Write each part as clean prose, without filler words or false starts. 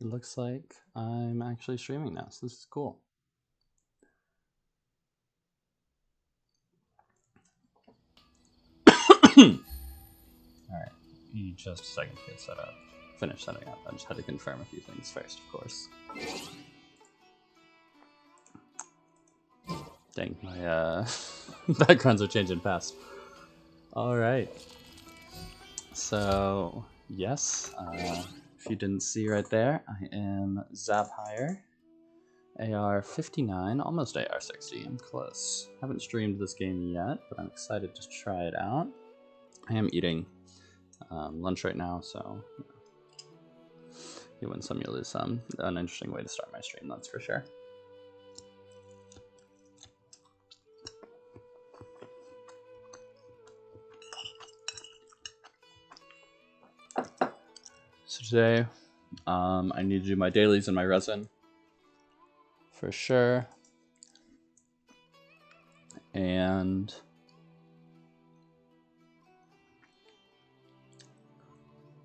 it looks like I'm actually streaming now, so this is cool. Alright, just a second to get set up. Finish setting up. I just had to confirm a few things first, of course. Dang, my backgrounds are changing fast. Alright. So, yes, if you didn't see right there, I am Zaphire, AR 59, almost AR 60. I'm close. Haven't streamed this game yet, but I'm excited to try it out. I am eating lunch right now, so you win some, you lose some. An interesting way to start my stream, that's for sure. So today, I need to do my dailies and my resin, for sure. And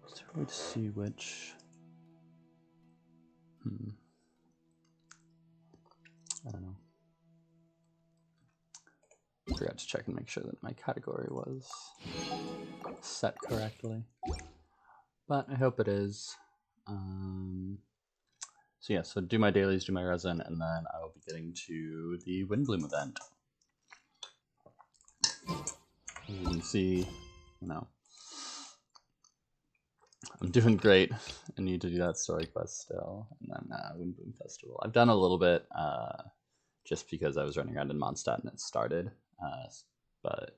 is there a way to see which? I don't know. I forgot to check and make sure that my category was set correctly, but I hope it is. So yeah, so do my dailies, do my resin, and then I will be getting to the Windblume event. As you can see, you know, I'm doing great. I need to do that story quest still, and then Windblume Festival. I've done a little bit, just because I was running around in Mondstadt and it started, but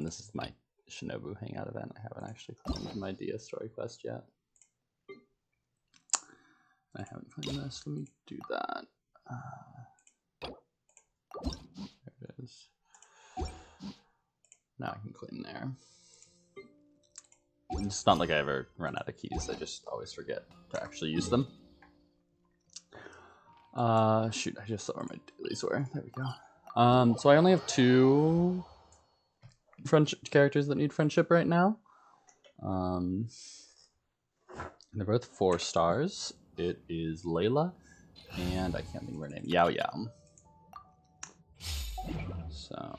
this is my Shinobu Hangout event. I haven't actually claimed my Dia story quest yet. I haven't claimed this. Let me do that. There it is. Now I can claim there. It's not like I ever run out of keys. I just always forget to actually use them. Shoot, I just saw where my dailies were. There we go. So I only have 2 friendship characters that need friendship right now. They're both 4 stars. It is Layla, and I can't think of her name. Yao Yao. So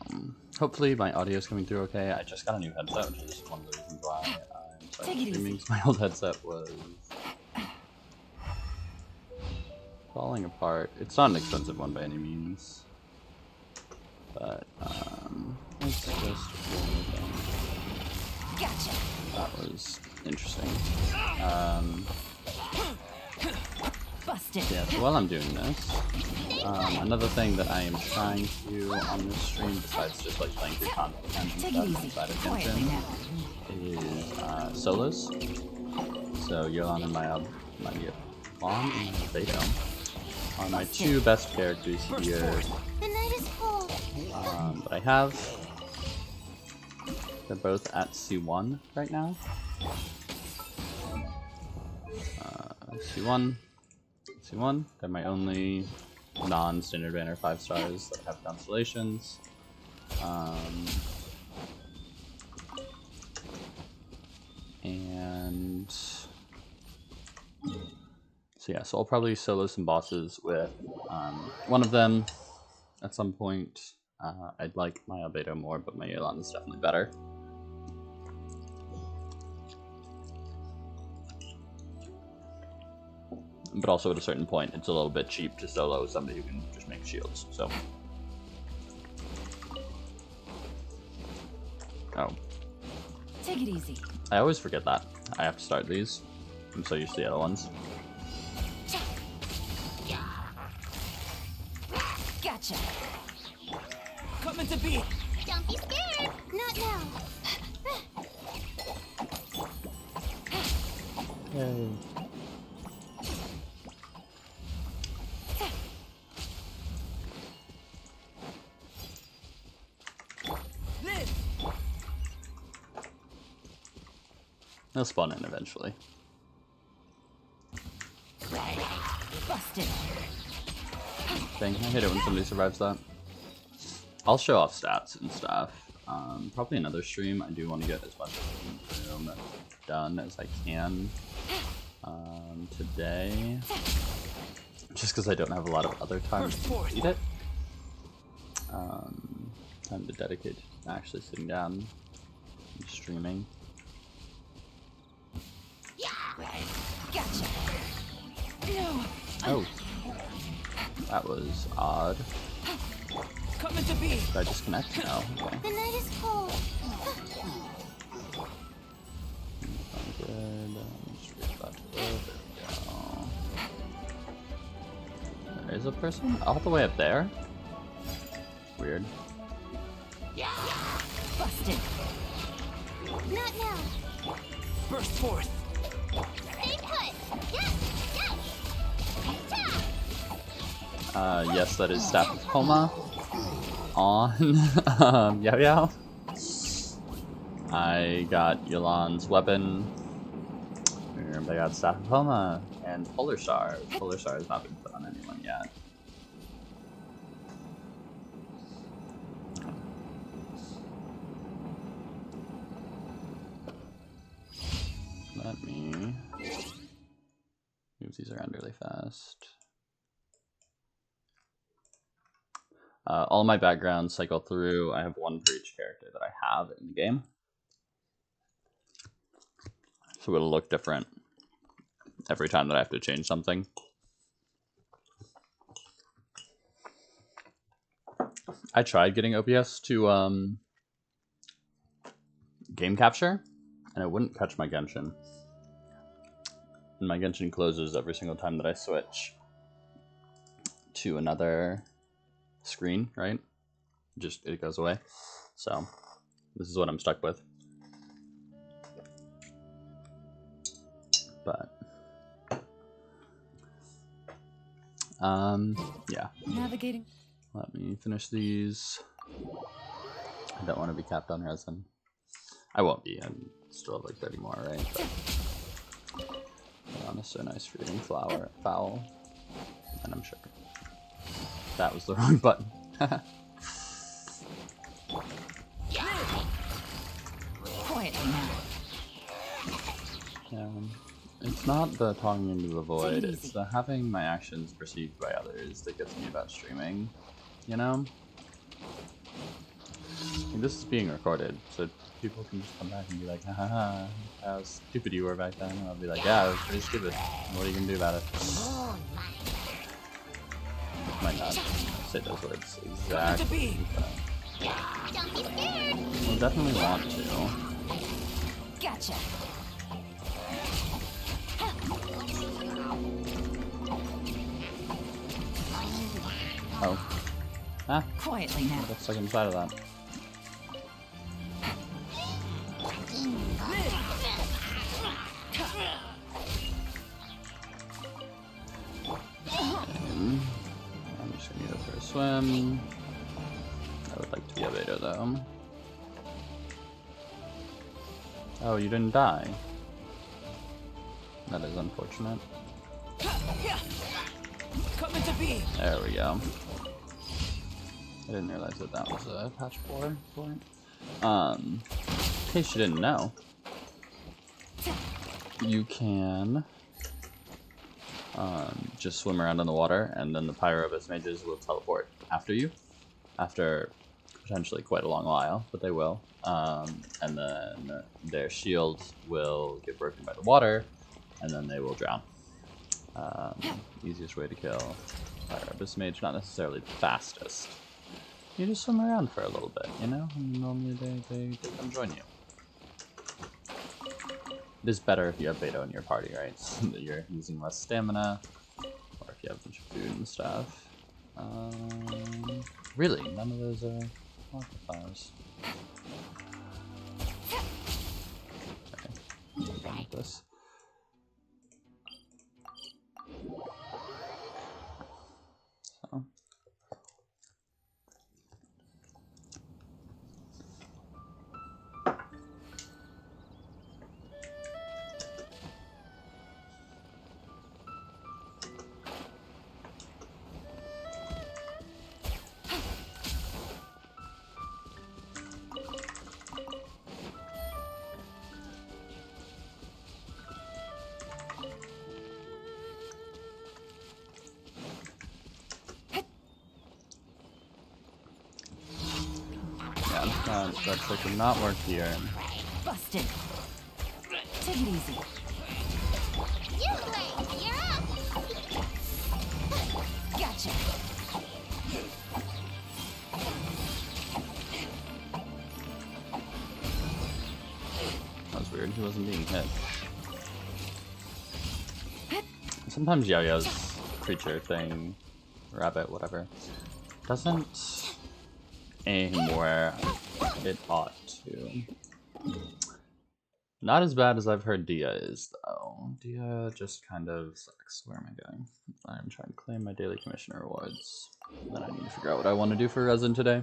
hopefully my audio is coming through okay. I just got a new headset, which is one of the reasons why I'm starting streaming. My old headset was falling apart. It's not an expensive one by any means, but it's just gotcha. That was interesting. Busted. Yeah, so while I'm doing this, another thing that I am trying to do on this stream, besides just like playing through content and stuff inside of Genshin, is solos. So Yolan and my Beto are my 2 best characters here. The night is cold. But I have. They're both at C1 right now. C1. They're my only non-standard banner 5 stars that have constellations. And so yeah, so I'll probably solo some bosses with one of them at some point. I'd like my Albedo more, but my Yelan is definitely better. But also at a certain point, it's a little bit cheap to solo somebody who can just make shields, so. Oh. Take it easy. I always forget that. I have to start these. I'm so used to the other ones. Gotcha. Coming to beat. Don't be scared. Not now. Yay. They'll spawn in eventually. Busted. Dang, I hate it when somebody survives that. I'll show off stats and stuff. Probably another stream. I do want to get as much Windblume done as I can. Today, just because I don't have a lot of other time to eat it, time to dedicate to actually sitting down and streaming. Gotcha. No. Oh, that was odd. Coming to be. Did I disconnect? No. Okay. The night is cold. Good. Just read that. There we go. There is a person all the way up there. Weird. Busted. Not now. Burst forth. Stay put. Yes. Yes. Yes, that is Staff of Coma on Yao Yao. I got Yolan's weapon. And I got Staff of Coma and Polar Star. Polar Star has not been put on anyone yet. Let me move these around really fast. All my backgrounds cycle through. I have one for each character that I have in the game. So it'll look different every time that I have to change something. I tried getting OBS to game capture, and it wouldn't catch my Genshin. And my Genshin closes every single time that I switch to another screen, right? Just it goes away. So this is what I'm stuck with. But yeah. Navigating. Let me finish these. I don't want to be capped on resin. I won't be. I still have like 30 more, right? But on a so nice fruiting foul. And I'm sure that was the wrong button. Quietly now. It's not the talking into the void, it's the having my actions perceived by others that gets me about streaming, you know? Like, this is being recorded, so people can just come back and be like, haha, how stupid you were back then, and I'll be like, yeah, I was pretty stupid. What are you gonna do about it? I might not say those words exactly, but we'll definitely want to. Gotcha. Oh. Ah, Quietly now. looks like inside of that. I'm just gonna go for a swim. I would like to be a beta though. Oh, you didn't die. That is unfortunate. Coming to be. There we go. I didn't realize that that was a patch 4 point. In case you didn't know, you can just swim around in the water, and then the Pyro-Abyss mages will teleport after you, after potentially quite a long while, but they will. And then their shield will get broken by the water, and then they will drown. Easiest way to kill Pyro-Abyss mage, not necessarily the fastest. You just swim around for a little bit, you know? And normally they come join you. It is better if you have Beto in your party, right? So that you're using less stamina, or if you have a bunch of food and stuff. Really, none of those are modifiers. Okay, done with this. So. That trick would not work here. Busted. Take it easy. You're up. Gotcha. That was weird. He wasn't being hit. Sometimes Yo-Yo's creature thing, rabbit, whatever, doesn't aim where it ought to. Not as bad as I've heard Dia is, though. Dia just kind of sucks. Where am I going? I'm trying to claim my daily commission rewards. Then I need to figure out what I want to do for resin today.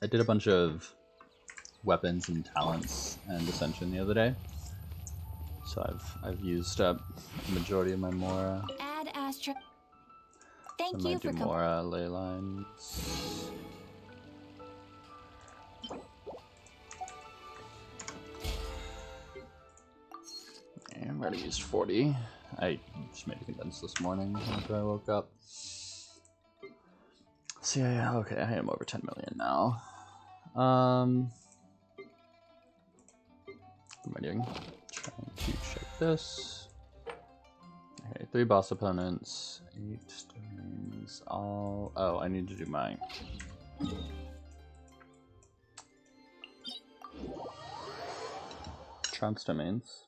I did a bunch of weapons and talents and ascension the other day. So I've used up the majority of my Mora. Add Astra. Thank So I you might for do Mora ley lines. Okay, I've already used 40. I just made a condense this morning after I woke up. So yeah, okay, I am over 10 million now. What am I doing? Trying to check this. Okay, 3 boss opponents, 8 domains, all... Oh, I need to do my... Trunks domains.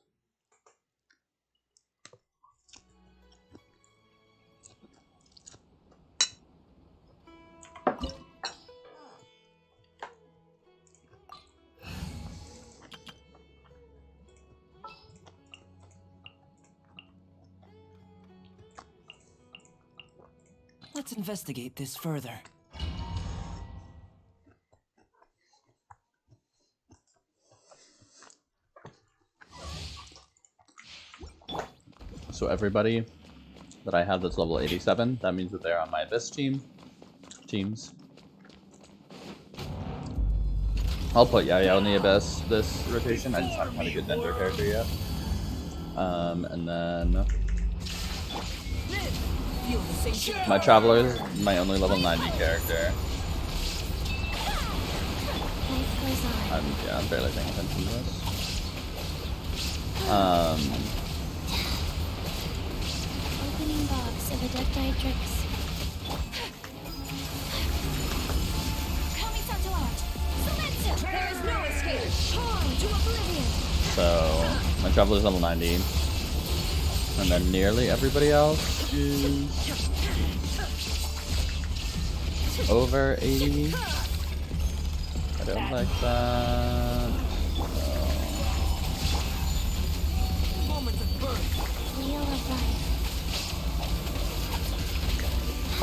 Let's investigate this further. So everybody that I have that's level 87, that means that they're on my Abyss teams. I'll put Yaya on the Abyss this rotation. I just haven't had a good Dender character yet. And then my Traveler is my only level 90 character. life goes on. I'm barely paying attention to this. Opening box of Adeptitrix. There is no escape. Torn to oblivion. So my Traveler's level 90. And then nearly everybody else is over 80. I don't like that. Wheel of life.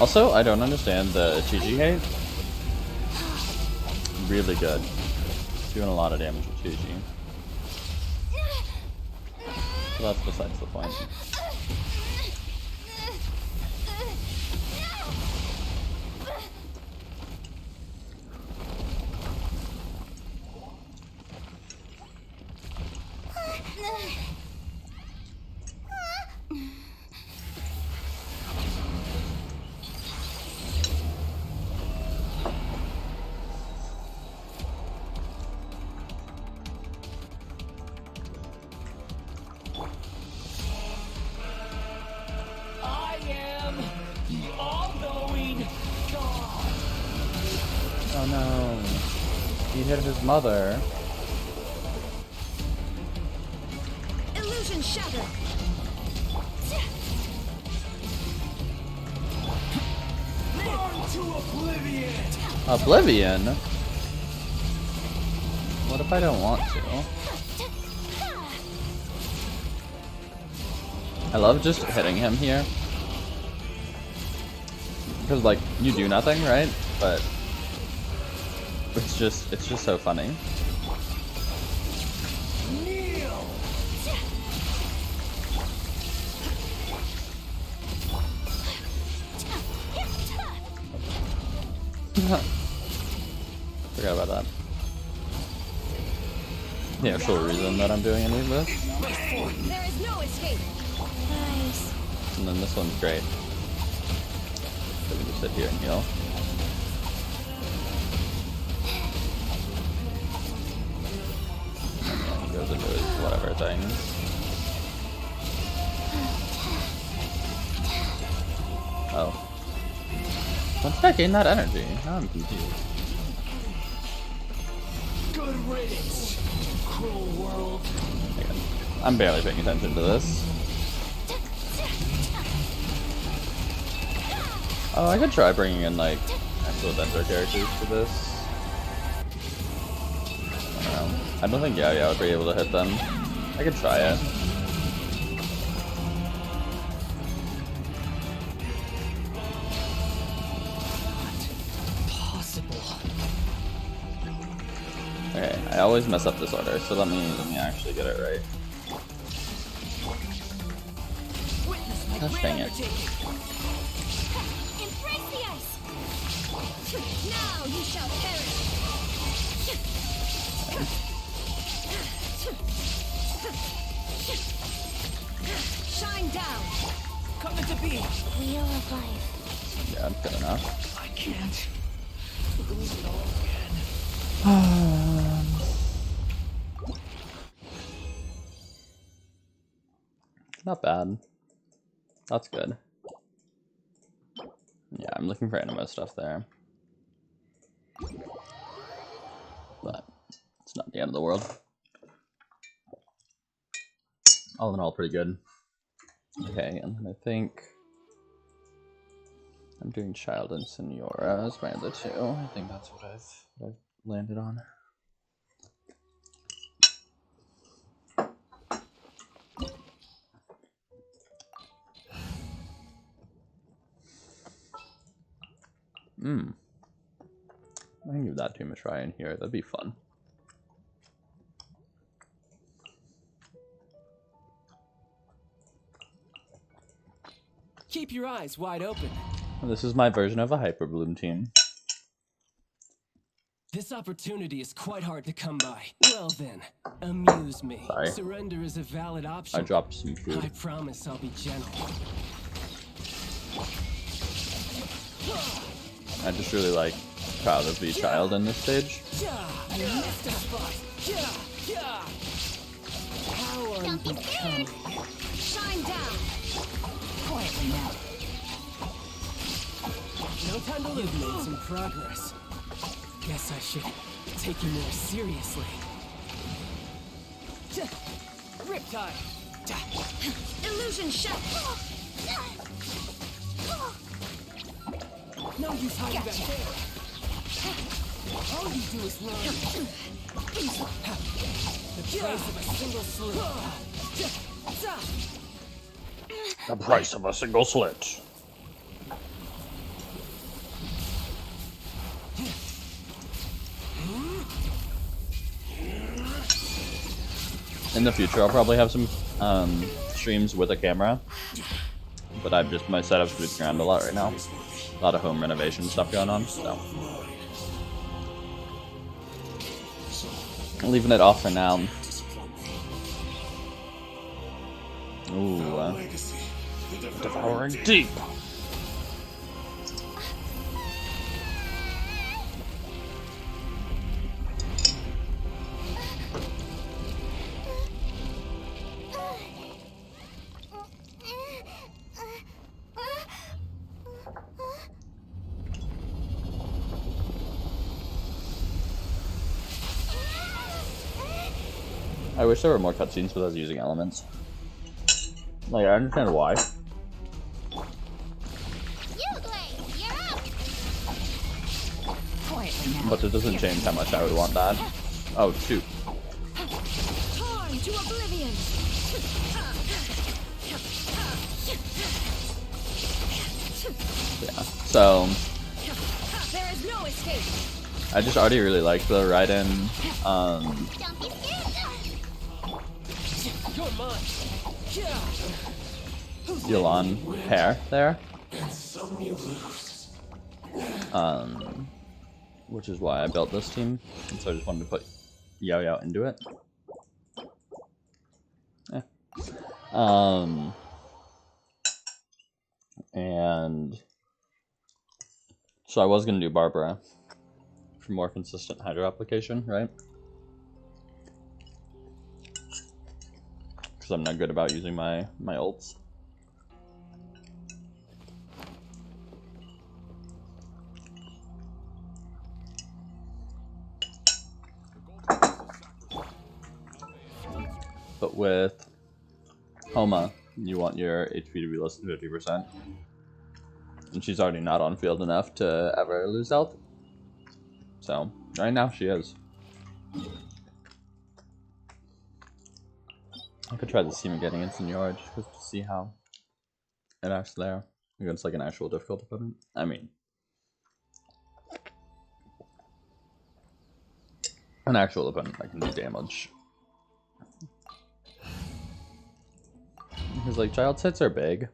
Also, I don't understand the TG hate. Really good. Doing a lot of damage with TG. So that's besides the point. I am the all-knowing God. Oh no. He hit his mother. Illusion shattered. Born to oblivion. Oblivion? What if I don't want to? I love just hitting him here. Because like, you do nothing, right? But it's just so funny. Kneel. Forgot about that. The actual reason that I'm doing any of this. There is no escape. Nice. And then this one's great. So we can just sit here and heal. whatever things. Oh. When did I gain that energy? Now I'm confused. Good riddance, cruel world. Again, I'm barely paying attention to this. Oh, I could try bringing in, like, actual adventure characters to this. I don't know. I don't think Yao would be able to hit them. I could try it. Okay, I always mess up this order, so let me actually get it right. Gosh dang it. Embrace the ice. Now you shall perish. Shine down. Coming to be. Wheel of life. Yeah, good enough. I can't lose it all again. Not bad. That's good. Yeah, I'm looking for animo stuff there. But it's not the end of the world. All in all, pretty good. Okay, and then I think I'm doing Child and Senora as my other two. I think that's what I've landed on. I can give that team a try in here. That'd be fun. Keep your eyes wide open. This is my version of a Hyperbloom team. This opportunity is quite hard to come by. Well then, amuse me. Sorry. Surrender is a valid option. I dropped some I food. promise I'll be gentle. I just really like proud of the child in this stage. You missed a spot. How Don't be scared. Shine down. Quietly now. No time to live, made some progress. Guess I should take you more seriously. Riptide. Illusion shot. No use hiding back there. All you do is learn. The price of a single slit. The price of a single slit. In the future, I'll probably have some streams with a camera, but my setup's moving around a lot right now. A lot of home renovation stuff going on, so I'm leaving it off for now. Ooh, devouring deep. I wish there were more cutscenes with us using elements. Like, I understand why. Quietly now. But it doesn't change how much I would want that. Oh, shoot. Torn to oblivion. Yeah. So, There is no escape. I just already really like the ride-in, Don't be scared. You're mine. Elon pair there. Which is why I built this team. And so I just wanted to put Yao into it. Yeah. And so I was gonna do Barbara for more consistent hydro application, right? because I'm not good about using my ults. But with Homa, you want your HP to be less than 50%. And she's already not on field enough to ever lose health. So, right now she is. I could try the Seema getting in Senior just to see how it acts there against like an actual difficult opponent. I mean, an actual opponent that can do damage. Because like child hits are big,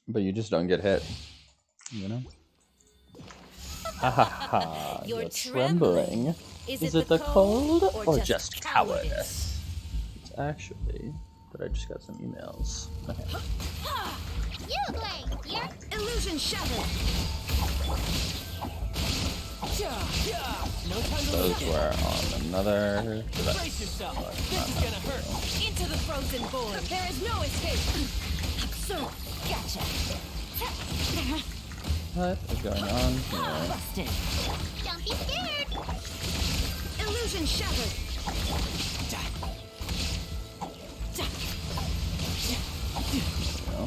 but you just don't get hit, you know? Ha ha ha, you're trembling. Is it the cold or just cowardice? It's actually that I just got some emails. Okay. You blame here. Illusion shattered. No time to Those lose. were on another Brace device. yourself. This is gonna hurt. Into the frozen void. There is no escape. So, gotcha. What is going on here? Busted. Don't be scared. Illusion shattered. No.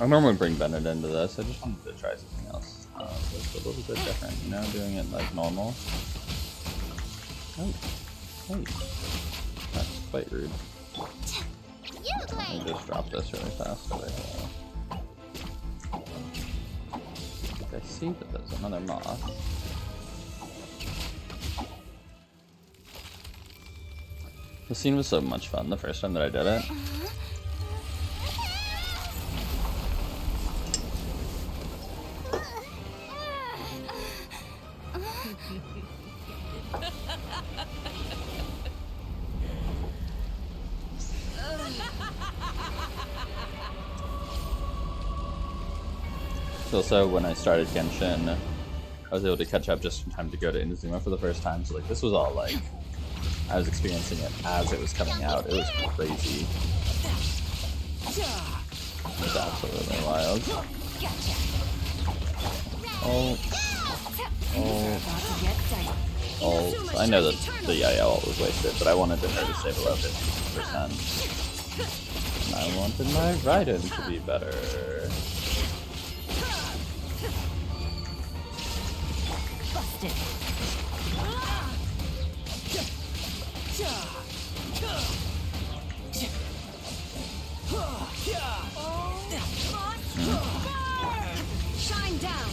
I normally bring Bennett into this. I just wanted to try something else. It's a little bit different, you know, doing it like normal. Oh, hey, that's quite rude. You Let me blame. just drop this really fast over here. I see that there's another moth. The scene was so much fun the first time that I did it. Also, when I started Genshin, I was able to catch up just in time to go to Inazuma for the first time. So like, this was all like, I was experiencing it as it was coming out. It was crazy. It was absolutely wild. Oh, I know that the Yaya ult was wasted, but I wanted her to stay below 50%. And I wanted my Raiden to be better. Busted. Shine down.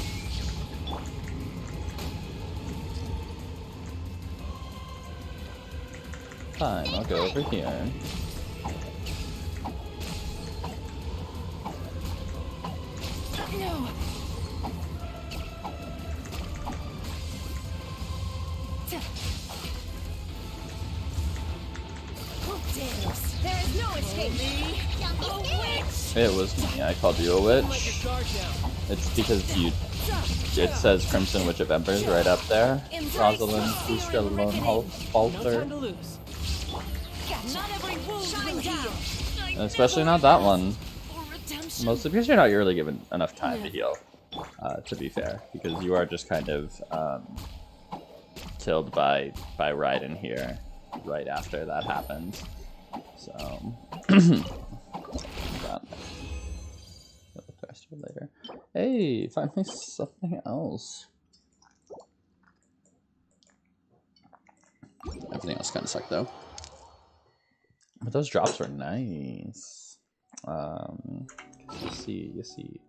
Fine, I'll go over here. No. There is no escape. Don't be scared. It was me. I called you a witch. Let your guard down. It's because you. It says Crimson Witch of Embers right up there. Rosalind, Lustra, Lone No Falter. time to lose. Not every wound shine down. And especially not that one. Mostly because you're not really given enough time to heal. To be fair, because you are just kind of killed by Raiden here right after that happens. So that. The rest of it later. Hey, finally something else. Everything else kind of sucked though. But those drops were nice. You see.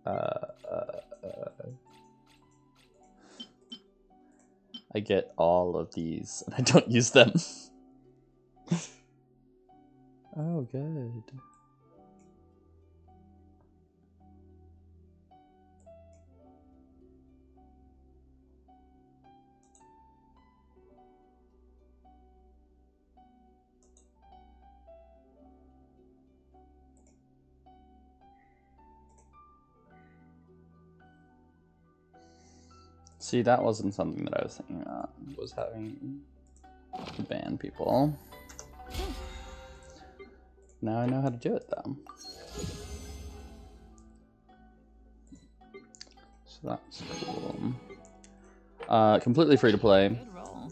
I get all of these and I don't use them. Oh, good. See, that wasn't something that I was thinking about. Was having to ban people. Now I know how to do it though. So that's cool. Completely free to play. Good roll.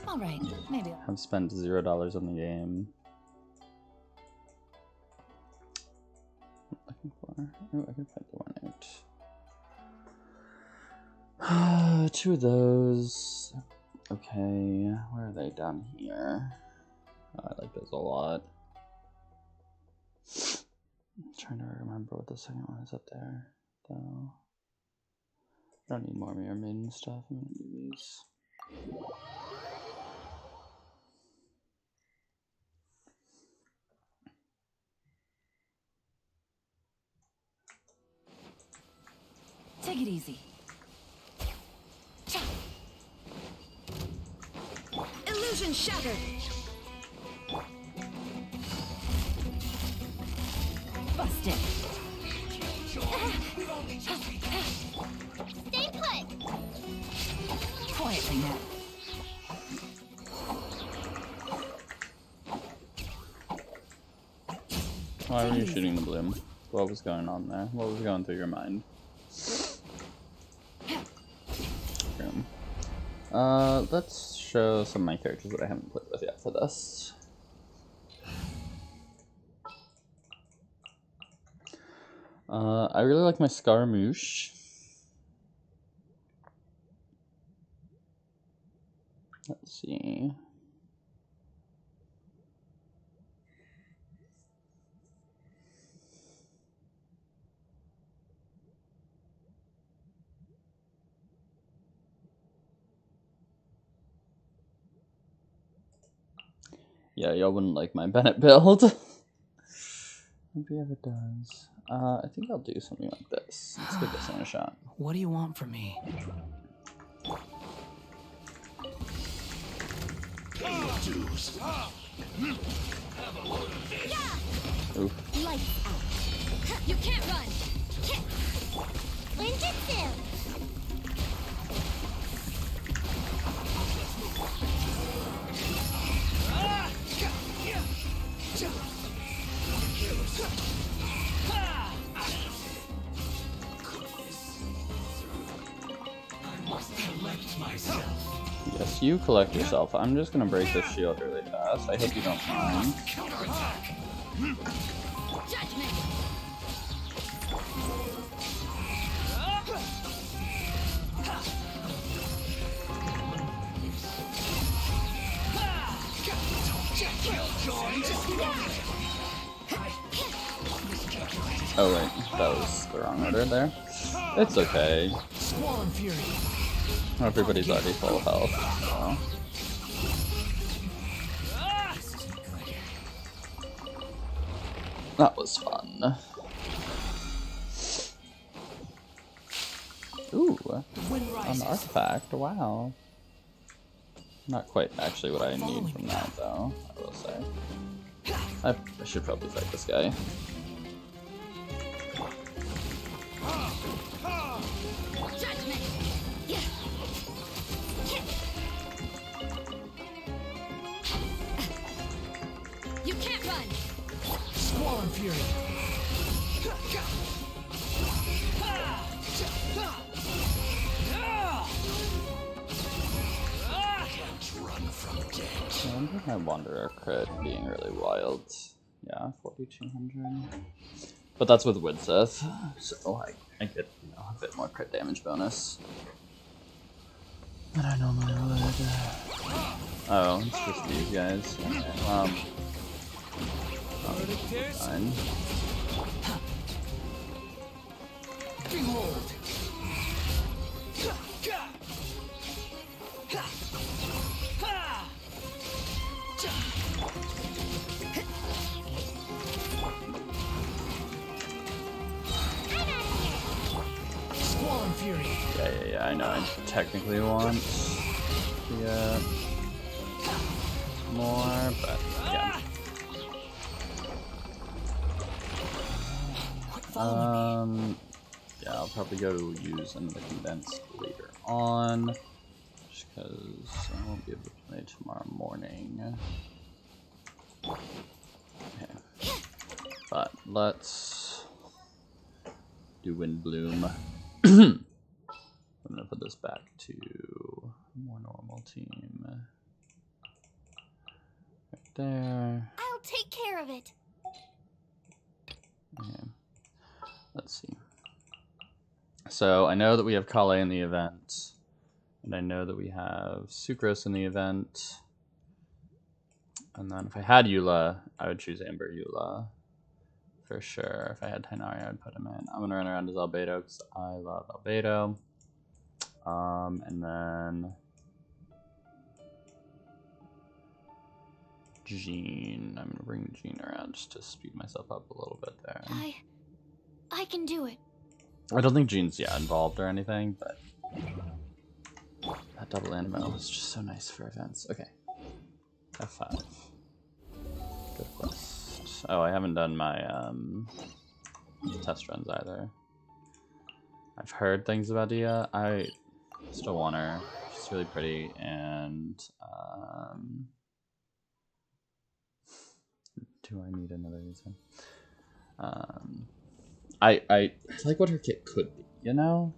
All right, maybe. I've spent $0 on the game. What am I looking for? Oh, I can find the one out. 2 of those. Okay, where are they? Down here. I like those a lot. I'm trying to remember what the second one is up there, though. I don't need more Mirror Maiden stuff. I'm gonna do these. Take it easy. Illusion shattered. Busted. Stay put. Quietly now. Why were you shooting the bloom? What was going on there? What was going through your mind? Let's show some of my characters that I haven't played with yet for this. I really like my Scaramouche. Let's see. Yeah, y'all wouldn't like my Bennett build. Hope he ever does. I think I'll do something like this. Let's give this one a shot. What do you want from me? Oof. Lights out. You can't run. Ninjutsu. Yes, you collect yourself. I'm just gonna break this shield really fast. I hope you don't mind. Judgment. Oh wait, that was the wrong order there. It's okay. Swollen fury. Everybody's already full health, so. That was fun. Ooh, an artifact, wow. Not quite actually what I need from that though, I will say. I should probably fight this guy. Judgment. You can't run. Swollen fury. I wonder if my Wanderer crit being really wild. Yeah, 4200. But that's with Widsith, so I get, you know, a bit more crit damage bonus than I normally would. Oh, it's just these guys. Okay, fine. Behold. Swollen fury. Yeah, I know. I technically want to get more, but yeah. Yeah, I'll probably go use some of the condensed later on, just because I won't be able to play tomorrow morning. Okay. But let's do Windblume. I'm gonna put this back to a more normal team. Right there. I'll take care of it. Okay. Let's see. So I know that we have Kale in the event, and I know that we have Sucrose in the event. And then if I had Eula, I would choose Amber Eula for sure. If I had Tainari, I would put him in. I'm gonna run around as Albedo because I love Albedo. And then Jean. I'm gonna bring Jean around just to speed myself up a little bit there. I can do it. I don't think Jean's involved or anything, but that double animo is just so nice for events. Okay. F5. Good quest. Oh, I haven't done my test runs either. I've heard things about Dia. I still want her. She's really pretty, and do I need another reason? I like what her kit could be, you know?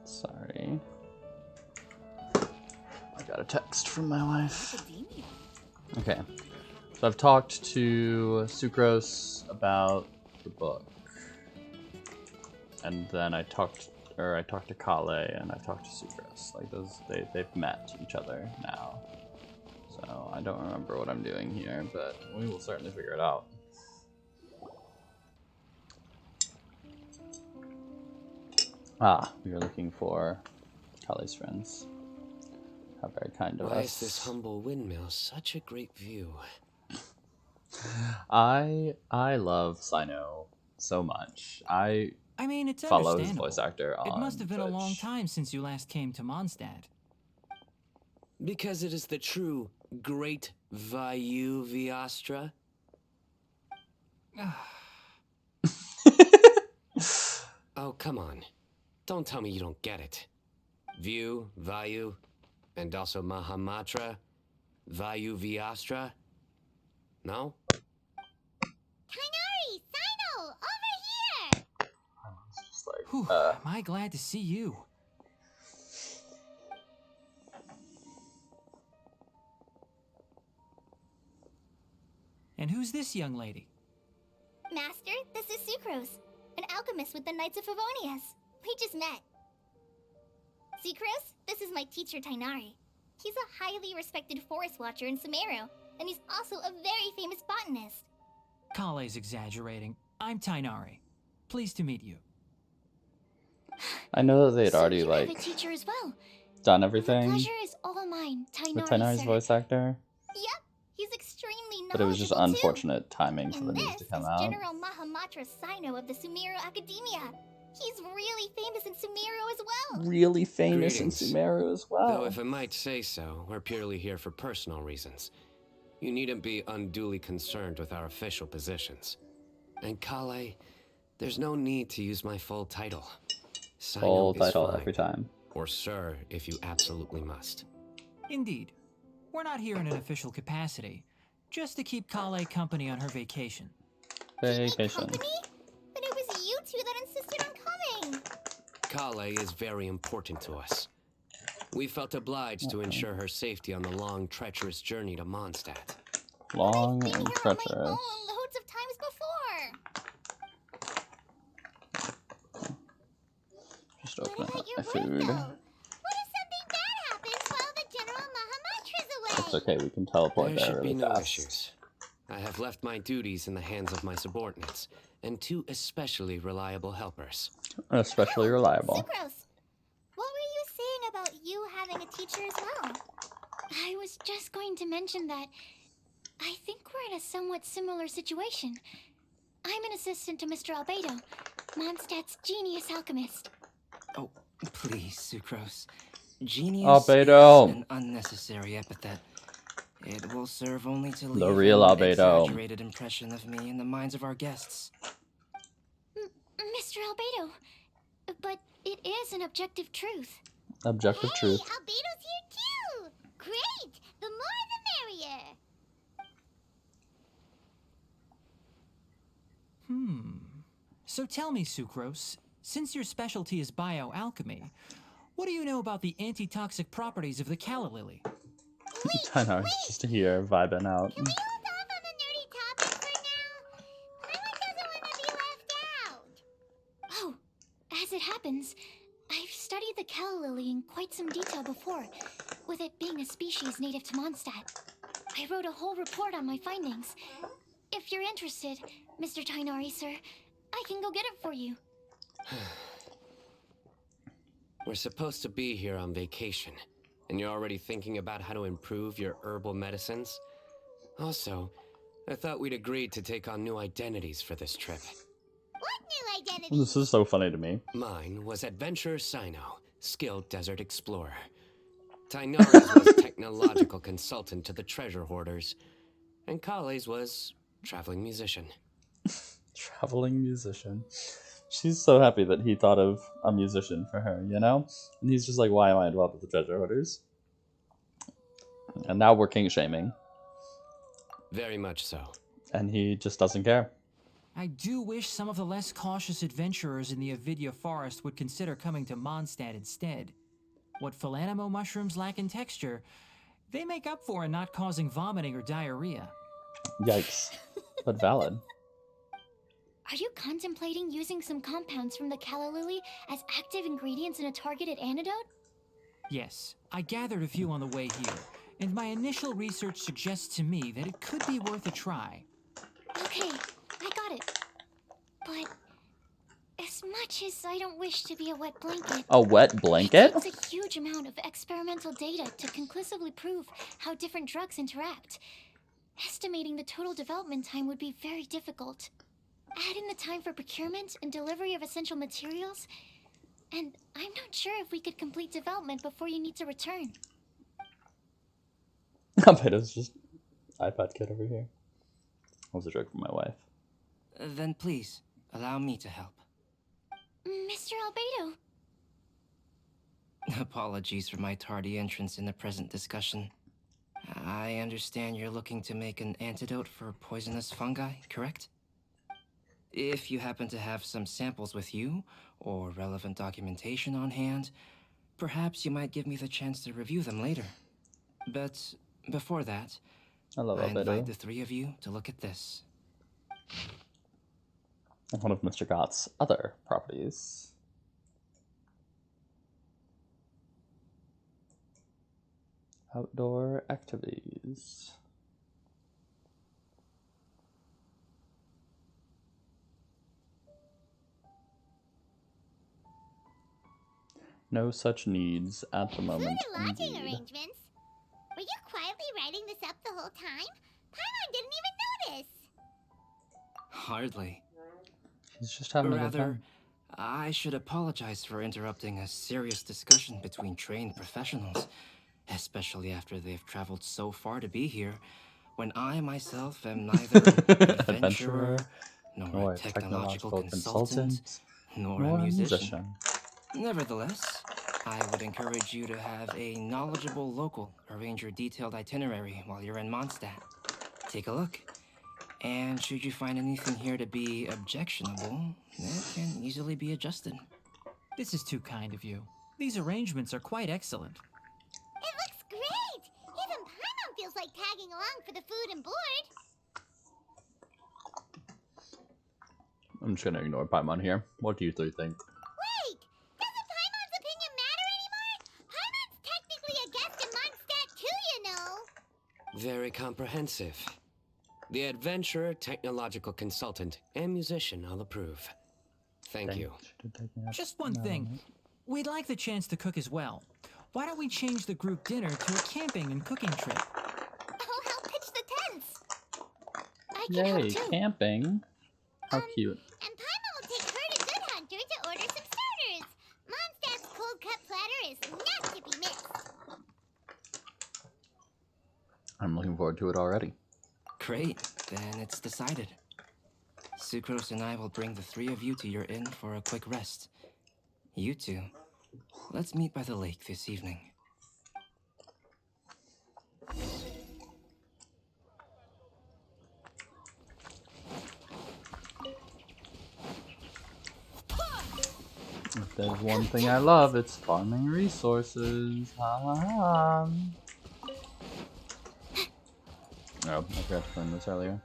Sorry. I got a text from my wife. Okay. So I've talked to Sucrose about the book. And then I talked to Kale and I've talked to Sucrose. Like they've met each other now. So I don't remember what I'm doing here, but we will certainly figure it out. Ah, we were looking for Kale's friends. How very kind of us. Why is this humble windmill such a great view? I love Sino so much. I mean, it's follow his understandable. voice actor on It must have been a long Twitch. time since you last came to Mondstadt. Because it is the true great Vayu Viastra? Oh, come on. Don't tell me you don't get it. View, Vayu, and also Mahamatra, Vayu Viastra? No? Tainari, Sino, over here! It's just like, Whew, am I glad to see you. And who's this young lady? Master, this is Sucrose, an alchemist with the Knights of Favonius. We just met. Sucrose, this is my teacher Tainari. He's a highly respected forest watcher in Sumeru, and he's also a very famous botanist. Kale's exaggerating. I'm Tainari. Pleased to meet you. I know that they'd So already you have a like teacher as well. done The everything pleasure is all mine, Tainari, with Tainari's sir. voice actor, Yep, he's extremely knowledgeable but it was just too. unfortunate timing for the And news this to come is out. General Mahamatra Sino of the Sumeru Academia. He's really famous in Sumeru as well. Really famous Greetings. in Sumeru as well. Though if I might say so, we're purely here for personal reasons. You needn't be unduly concerned with our official positions. And Kale, there's no need to use my full title. Sino Full is title fine. every time. Or sir, if you absolutely must. Indeed. We're not here in an official capacity. Just to keep Kale company on her vacation. Vacation. Company? But it was you two that insisted on coming. Kale is very important to us. We felt obliged to ensure her safety on the long, treacherous journey to Mondstadt. Long Been and here on my treacherous. own loads of times before. Just opening What up about my your food. room, though? What if something bad happens while the General Mahamatra's away? It's okay, we can teleport There there should really be no fast. issues. I have left my duties in the hands of my subordinates, and two especially reliable helpers. Especially reliable. Sucrose, what were you saying about you having a teacher as well? I was just going to mention that I think we're in a somewhat similar situation. I'm an assistant to Mr. Albedo, Mondstadt's genius alchemist. Oh, please, Sucrose. Genius Albedo. is an unnecessary epithet. It will serve only to The leave real an Albedo. exaggerated impression of me in the minds of our guests. Mr. Albedo, but it is an objective truth. Objective truth. Albedo's here too! Great! The more the merrier! So tell me, Sucrose, since your specialty is bioalchemy, what do you know about the antitoxic properties of the calla lily? Tainari's just here, vibing out. Can we hold off on the nerdy topic for now? Paimon doesn't want to be left out. Oh, as it happens, I've studied the calla lily in quite some detail before, with it being a species native to Mondstadt. I wrote a whole report on my findings. If you're interested, Mr. Tainari, sir, I can go get it for you. We're supposed to be here on vacation, and you're already thinking about how to improve your herbal medicines? Also, I thought we'd agreed to take on new identities for this trip. What new identity? This is so funny to me. Mine was Adventurer Sino, skilled desert explorer. Tainari's was technological consultant to the treasure hoarders. And Kale's was traveling musician. Traveling musician. She's so happy that he thought of a musician for her, you know? And he's just like, why am I involved with the treasure hoarders? And now we're king shaming. Very much so. And he just doesn't care. I do wish some of the less cautious adventurers in the Avidya forest would consider coming to Mondstadt instead. What Philanimo mushrooms lack in texture, they make up for in not causing vomiting or diarrhea. Yikes. But valid. Are you contemplating using some compounds from the calla lily as active ingredients in a targeted antidote? Yes, I gathered a few on the way here, and my initial research suggests to me that it could be worth a try. Okay, I got it. But as much as I don't wish to be a wet blanket, A wet blanket? it takes a huge amount of experimental data to conclusively prove how different drugs interact. Estimating the total development time would be very difficult. Add in the time for procurement and delivery of essential materials, and I'm not sure if we could complete development before you need to return. I bet it's just iPad kid over here. That was a joke from my wife. Then please, allow me to help. Mr. Albedo. Apologies for my tardy entrance in the present discussion. I understand you're looking to make an antidote for poisonous fungi, correct? If you happen to have some samples with you, or relevant documentation on hand, perhaps you might give me the chance to review them later. But before that, I love I invite Albedo. the three of you to look at this. One of Mr. Gott's other properties. Outdoor activities. No such needs at the moment. Food and lodging Indeed. arrangements. Were you quietly writing this up the whole time? Paimon didn't even notice. Hardly. He's just having a good Rather, time. I should apologize for interrupting a serious discussion between trained professionals, especially after they've traveled so far to be here, when I myself am neither an adventurer, nor a technological consultant, nor a musician. Nevertheless, I would encourage you to have a knowledgeable local arrange your detailed itinerary while you're in Mondstadt. Take a look. And should you find anything here to be objectionable, it can easily be adjusted. This is too kind of you. These arrangements are quite excellent. It looks great! Even Paimon feels like tagging along for the food and board. I'm just gonna ignore Paimon here. What do you three think? Wait! Doesn't Paimon's opinion matter anymore? Paimon's technically a guest in Mondstadt too, you know. Very comprehensive. The adventurer, technological consultant, and musician all approve. Thank you. Just one thing. We'd like the chance to cook as well. Why don't we change the group dinner to a camping and cooking trip? I'll help pitch the tents. I can help Yay, too. camping. How cute. And Paimon will take her to Good Hunter to order some starters. Mondstadt's cold cut platter is not to be missed. I'm looking forward to it already. Great, then it's decided. Sucrose and I will bring the three of you to your inn for a quick rest. You two, let's meet by the lake this evening. If there's one thing I love, it's farming resources. Ha ha ha. Oh, I forgot to learn this earlier.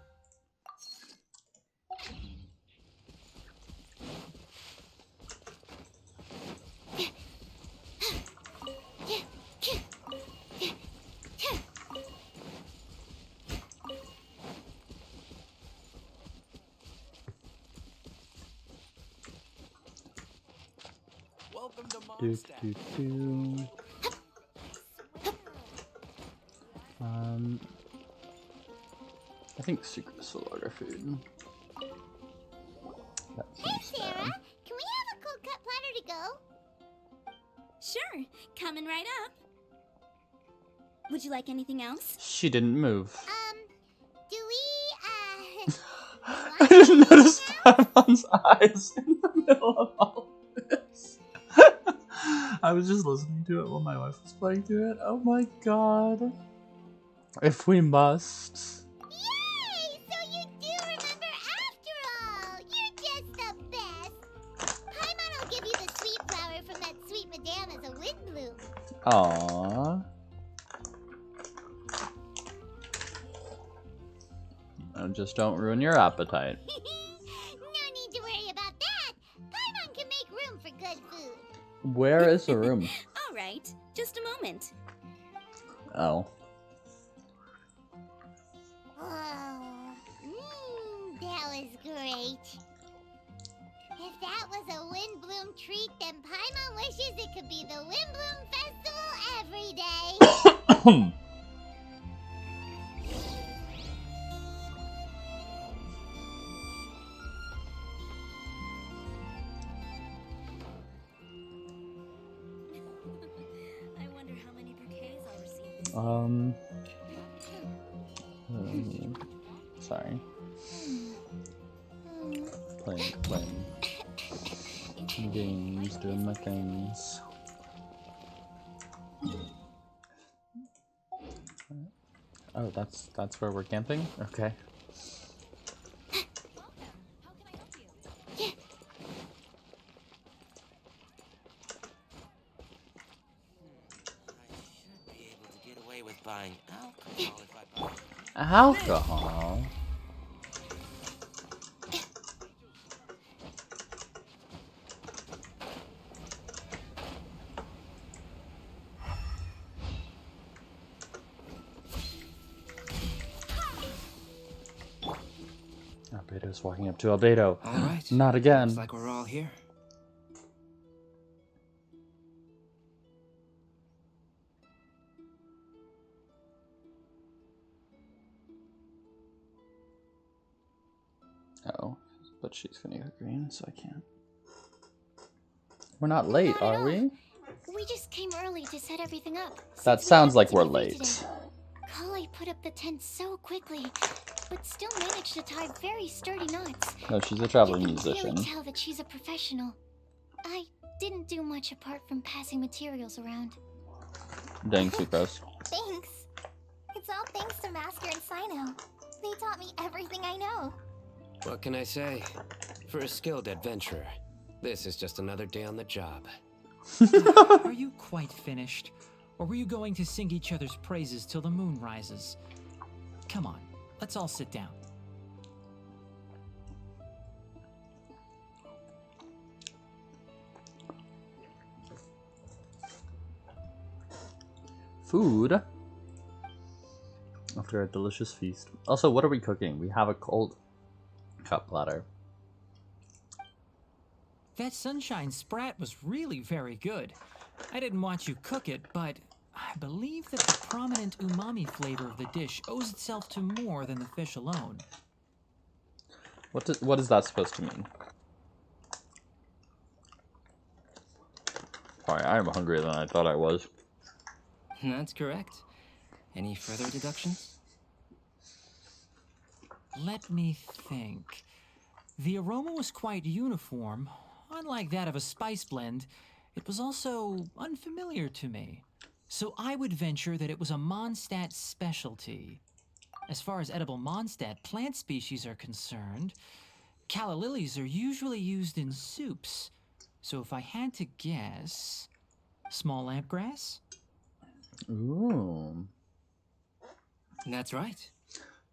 Welcome to Do, Mondstadt. do, do. I think Sucrose will order food. That Hey, seems Sarah! fair. Can we have a cold cut platter to go? Sure, coming right up. Would you like anything else? She didn't move. Do we, I didn't notice Paimon's eyes in the middle of all this. I was just listening to it while my wife was playing to it. Oh my god. If we must. Yay! So you do remember after all! You're just the best! Paimon will give you the sweet flower from that sweet madame as a Windblume. Aww. Just don't ruin your appetite. No need to worry about that! Paimon can make room for good food. Where is the room? All right, just a moment. Oh. Oh, that was great. If that was a Windblume treat, then Paimon wishes it could be the Windblume Festival every day. I wonder how many bouquets I'll receive this Sorry. Playing games, doing my things. Oh, that's where we're camping? Okay. Be able to get away with buying alcohol if I buy. Alcohol? Albedo's walking up to Albedo. All right. Not again. Looks like we're all here. Oh, but she's gonna go green, so I can't. We're not late, Not at are we? We just came early to set everything up. That since we sounds happened like to we're be free late. today. Kale put up the tent so quickly, but still managed to tie very sturdy knots. No, she's a You traveling can musician. really tell that she's a professional. I didn't do much apart from passing materials around. Dang, Sucrose. Thanks. It's all thanks to Master and Sino. They taught me everything I know. What can I say? For a skilled adventurer, this is just another day on the job. Are you quite finished? Or were you going to sing each other's praises till the moon rises? Come on, let's all sit down. Food. After a delicious feast. Also, what are we cooking? We have a cold cut platter. That sunshine sprat was really very good. I didn't watch you cook it, but I believe that the prominent umami flavor of the dish owes itself to more than the fish alone. What is that supposed to mean? Sorry, I am hungrier than I thought I was. That's correct. Any further deductions? Let me think. The aroma was quite uniform. Unlike that of a spice blend, it was also unfamiliar to me. So I would venture that it was a Mondstadt specialty. As far as edible Mondstadt plant species are concerned, calla lilies are usually used in soups. So if I had to guess, small lampgrass? Ooh. That's right.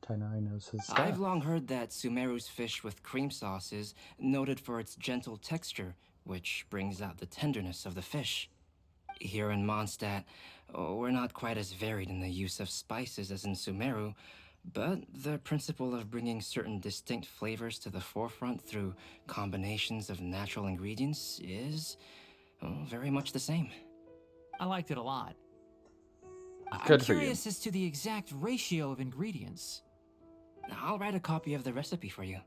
Tainari knows his stuff. I've long heard that Sumeru's fish with cream sauce is noted for its gentle texture, which brings out the tenderness of the fish. Here in Mondstadt, we're not quite as varied in the use of spices as in Sumeru, but the principle of bringing certain distinct flavors to the forefront through combinations of natural ingredients is very much the same. I liked it a lot. I'm Good for you. curious as to the exact ratio of ingredients. I'll write a copy of the recipe for you.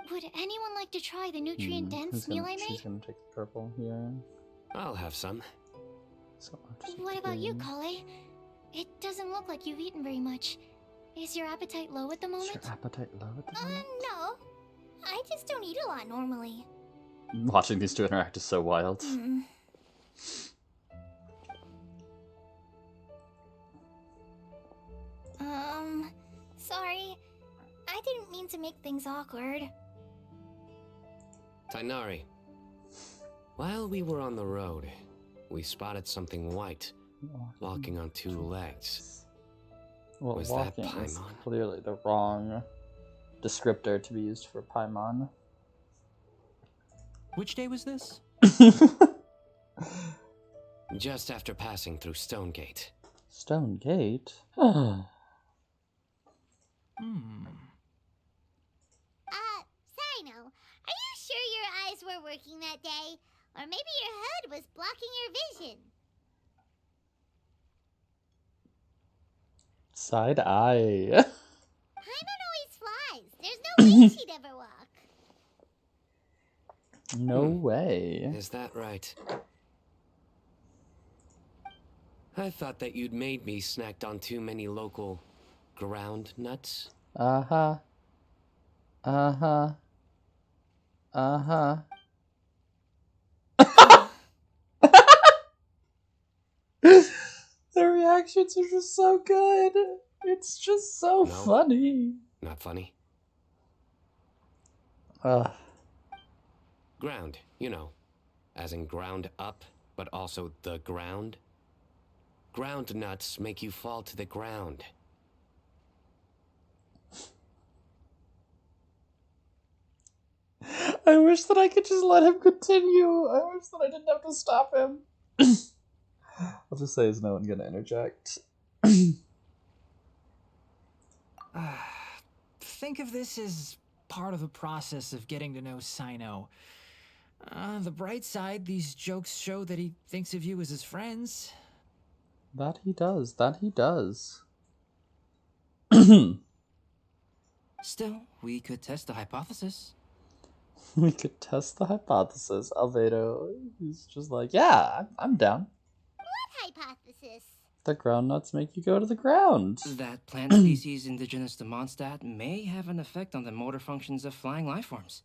Would anyone like to try the nutrient-dense meal I She's made? gonna take the purple here. I'll have some. So I'll just What about you, green. Kale? It doesn't look like you've eaten very much. Is your appetite low at the Is moment? your appetite low at the moment? No. I just don't eat a lot normally. Watching these two interact is so wild. Sorry. I didn't mean to make things awkward. Tainari, while we were on the road, we spotted something white walking on two legs. Well, Was that walking is Paimon? clearly the wrong descriptor to be used for Paimon. Which day was this? Just after passing through Stonegate. Stone Gate? Sino, are you sure your eyes were working that day? Or maybe your hood was blocking your vision? Side eye. Paimon always flies. There's no way she'd ever walk. No way. Is that right? I thought that you'd made me snacked on too many local ground nuts. Uh-huh. Uh-huh. Uh-huh. The reactions are just so good. It's just so No. funny. Not funny. Ugh. Ground, you know, as in ground up, but also the ground. Ground nuts make you fall to the ground. I wish that I could just let him continue. I wish that I didn't have to stop him. I'll just say, is no one gonna interject? Think of this as part of the process of getting to know Sino. On the bright side, these jokes show that he thinks of you as his friends. That he does. That he does. Still, we could test the hypothesis. We could test the hypothesis. Albedo is just like, yeah, I'm down. What hypothesis? The ground nuts make you go to the ground. That plant species indigenous to Mondstadt may have an effect on the motor functions of flying lifeforms.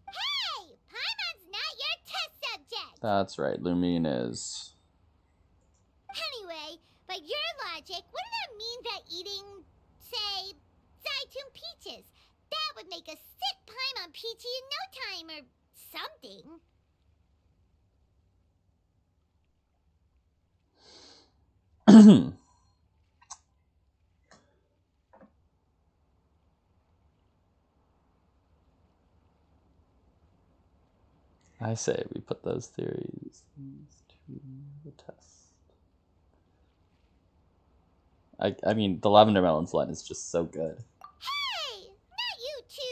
Hey! Paimon's not your test subject! That's right, Lumine is. Anyway, by your logic, wouldn't that mean that eating, say, Zaitun peaches, that would make a sick Paimon peachy in no time or something? I say we put those theories to the test. I mean, the lavender melons line is just so good. Hey! Not you too!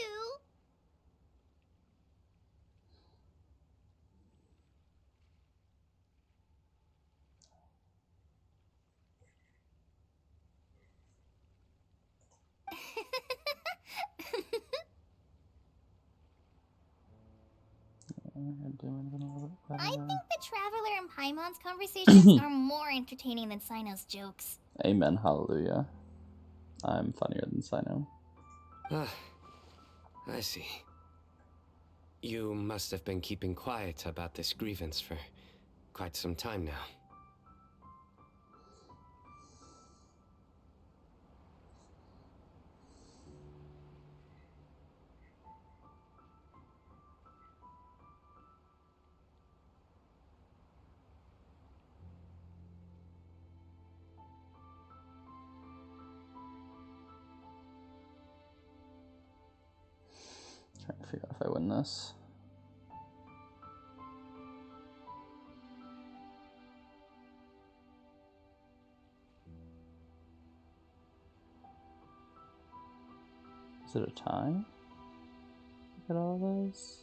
I think the Traveler and Paimon's conversations are more entertaining than Sino's jokes. Amen, hallelujah. I'm funnier than Sino. Ah, I see. You must have been keeping quiet about this grievance for quite some time now. Trying to figure out if I win this. Is it a tie? Look at all those.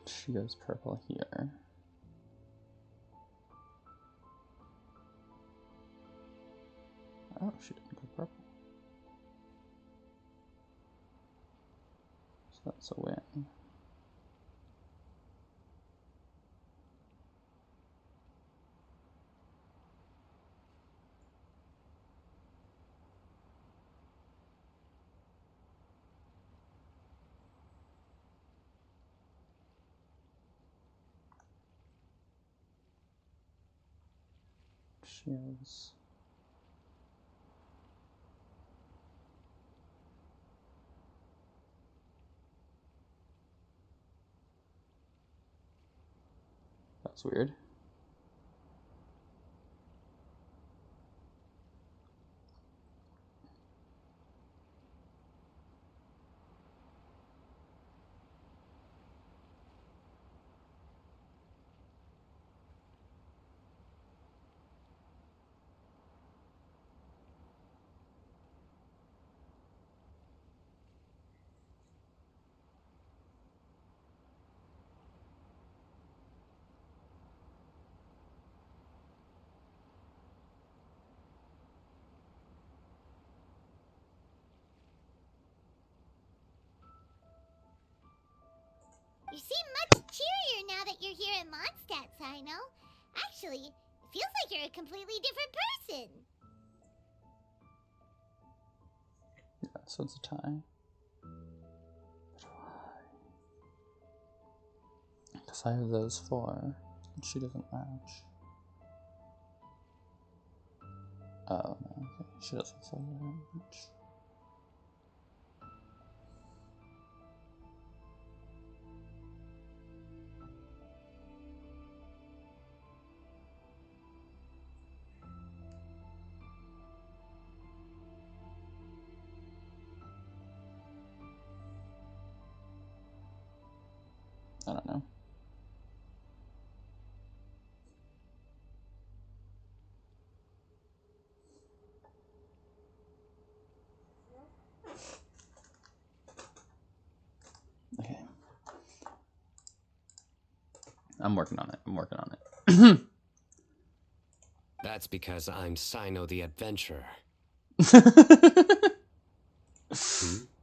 She goes purple here. Oh, she didn't go purple. So that's a win. She is. That's weird. You seem much cheerier now that you're here at Mondstadt, Sino. Actually, it feels like you're a completely different person. Yeah, so it's a tie. Because I have those four, and she doesn't match. Oh, no, okay. She doesn't fully match. I don't know. Okay. I'm working on it. I'm working on it. That's because I'm Sino the Adventurer. It seems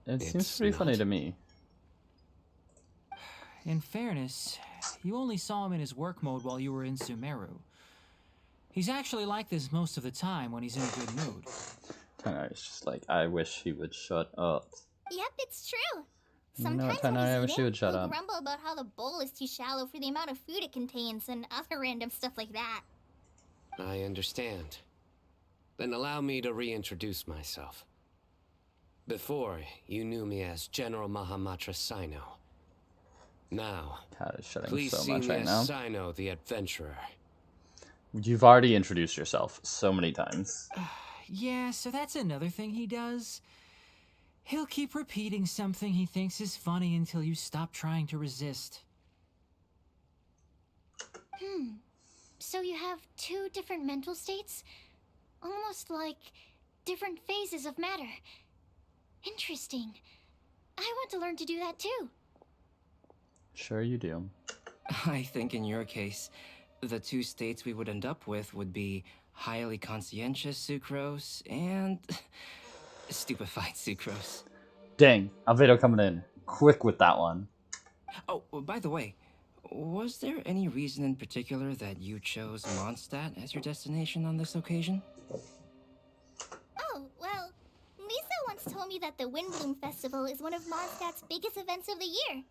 It's pretty funny not. to me. In fairness, you only saw him in his work mode while you were in Sumeru. He's actually like this most of the time when he's in a good mood. Tanai is just like, I wish he would shut up. Yep, it's true. You know what, Sometimes when Tanai? I he's wish he eating, would shut he'll up. grumble about how the bowl is too shallow for the amount of food it contains and other random stuff like that. I understand. Then allow me to reintroduce myself. Before, you knew me as General Mahamatra Sino. Now, Cat is shutting please so see much me right as now. Sino the Adventurer. You've already introduced yourself so many times. Yeah, so that's another thing he does. He'll keep repeating something he thinks is funny until you stop trying to resist. So you have two different mental states? Almost like different phases of matter. Interesting. I want to learn to do that too. Sure you do. I think in your case, the two states we would end up with would be highly conscientious sucrose and stupefied sucrose. dang. Albedo coming in. Quick with that one. Oh, by the way, was there any reason in particular that you chose Mondstadt as your destination on this occasion? Oh, well, Lisa once told me that the Windblume Festival is one of Mondstadt's biggest events of the year.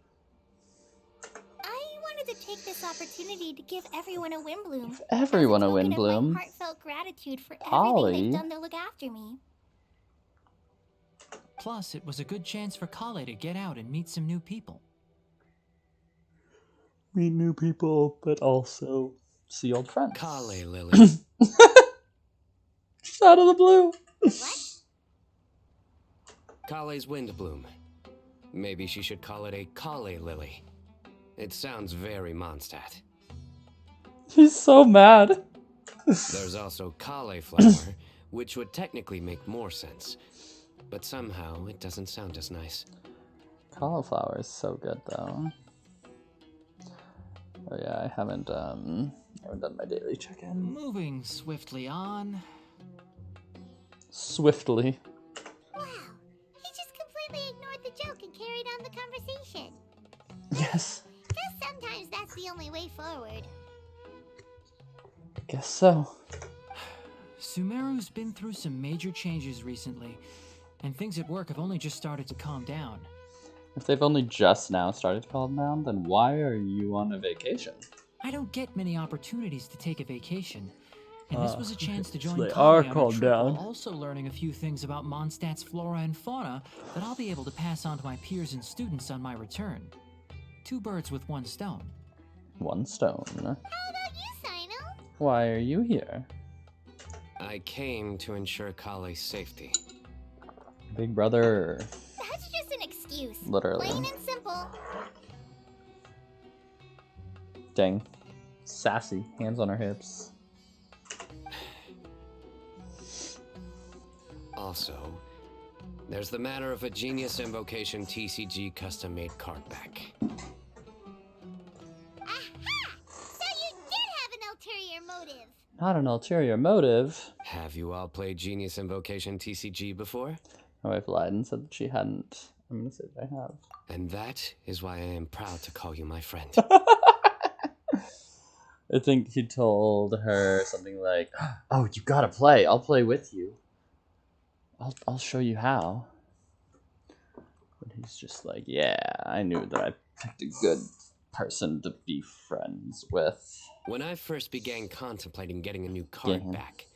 I wanted to take this opportunity to give everyone a Windblume. Everyone a as a token of Windblume. my heartfelt gratitude for everything Polly. they've done to look after me. Plus, it was a good chance for Kale to get out and meet some new people. Meet new people, but also see old friends. Kale, Lily. Just out of the blue. What? Kale's Windblume. Maybe she should call it a Kale Lily. It sounds very Mondstadt. He's so mad. There's also Cauliflower, which would technically make more sense. But somehow, it doesn't sound as nice. Cauliflower is so good, though. Oh yeah, I haven't done my daily check-in. Moving swiftly on. Swiftly. Wow, he just completely ignored the joke and carried on the conversation. Yes. Guess sometimes that's the only way forward. Guess so. Sumeru's been through some major changes recently, and things at work have only just started to calm down. If they've only just now started to calm down, then why are you on a vacation? I don't get many opportunities to take a vacation, and this was a chance to join they Kale are on a calmed trip down. while also learning a few things about Mondstadt's flora and fauna that I'll be able to pass on to my peers and students on my return. 2 birds with 1 stone. 1 stone. How about you, Sino? Why are you here? I came to ensure Kale's safety. Big brother. That's just an excuse. Literally. Plain and simple. Dang. Sassy. Hands on her hips. Also, there's the matter of a Genius Invocation TCG custom-made card back. Aha! So you did have an ulterior motive. Not an ulterior motive. Have you all played Genius Invocation TCG before? My wife lied and said that she hadn't. I'm gonna say that I have. And that is why I am proud to call you my friend. I think he told her something like, "Oh, you gotta play. I'll play with you. I'll show you how." But he's just like, "Yeah, I knew that I picked a good person to be friends with." When I first began contemplating getting a new card Yeah. back,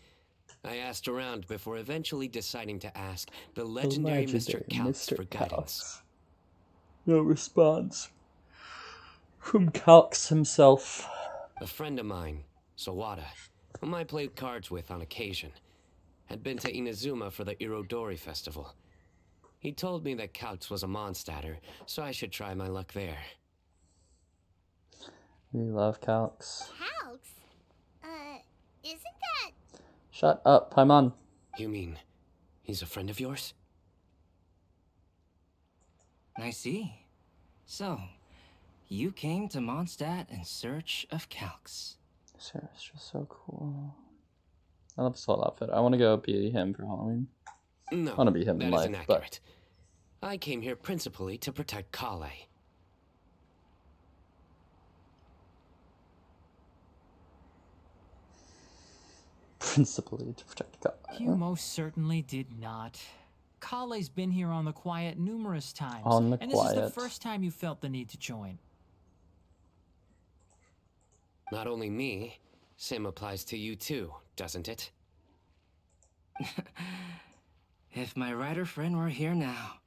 I asked around before eventually deciding to ask the legendary Mr. Calx for guidance. No response from Calx himself. A friend of mine, Sawada, whom I played cards with on occasion, had been to Inazuma for the Irodori festival. He told me that Calx was a Mondstadter, so I should try my luck there. We love Calx. Calx? Isn't that... Shut up, Paimon. You mean, he's a friend of yours? I see. So, you came to Mondstadt in search of Calx. Sarah's just so cool. I love his whole outfit. I want to go be him for Halloween. No, I want to be him in that life, is inaccurate. I came here principally to protect Kale. principally to protect God. You most certainly did not. Kale's been here on the quiet numerous times, On the and this is the quiet. first time you felt the need to join. Not only me, same applies to you too, doesn't it? If my writer friend were here now,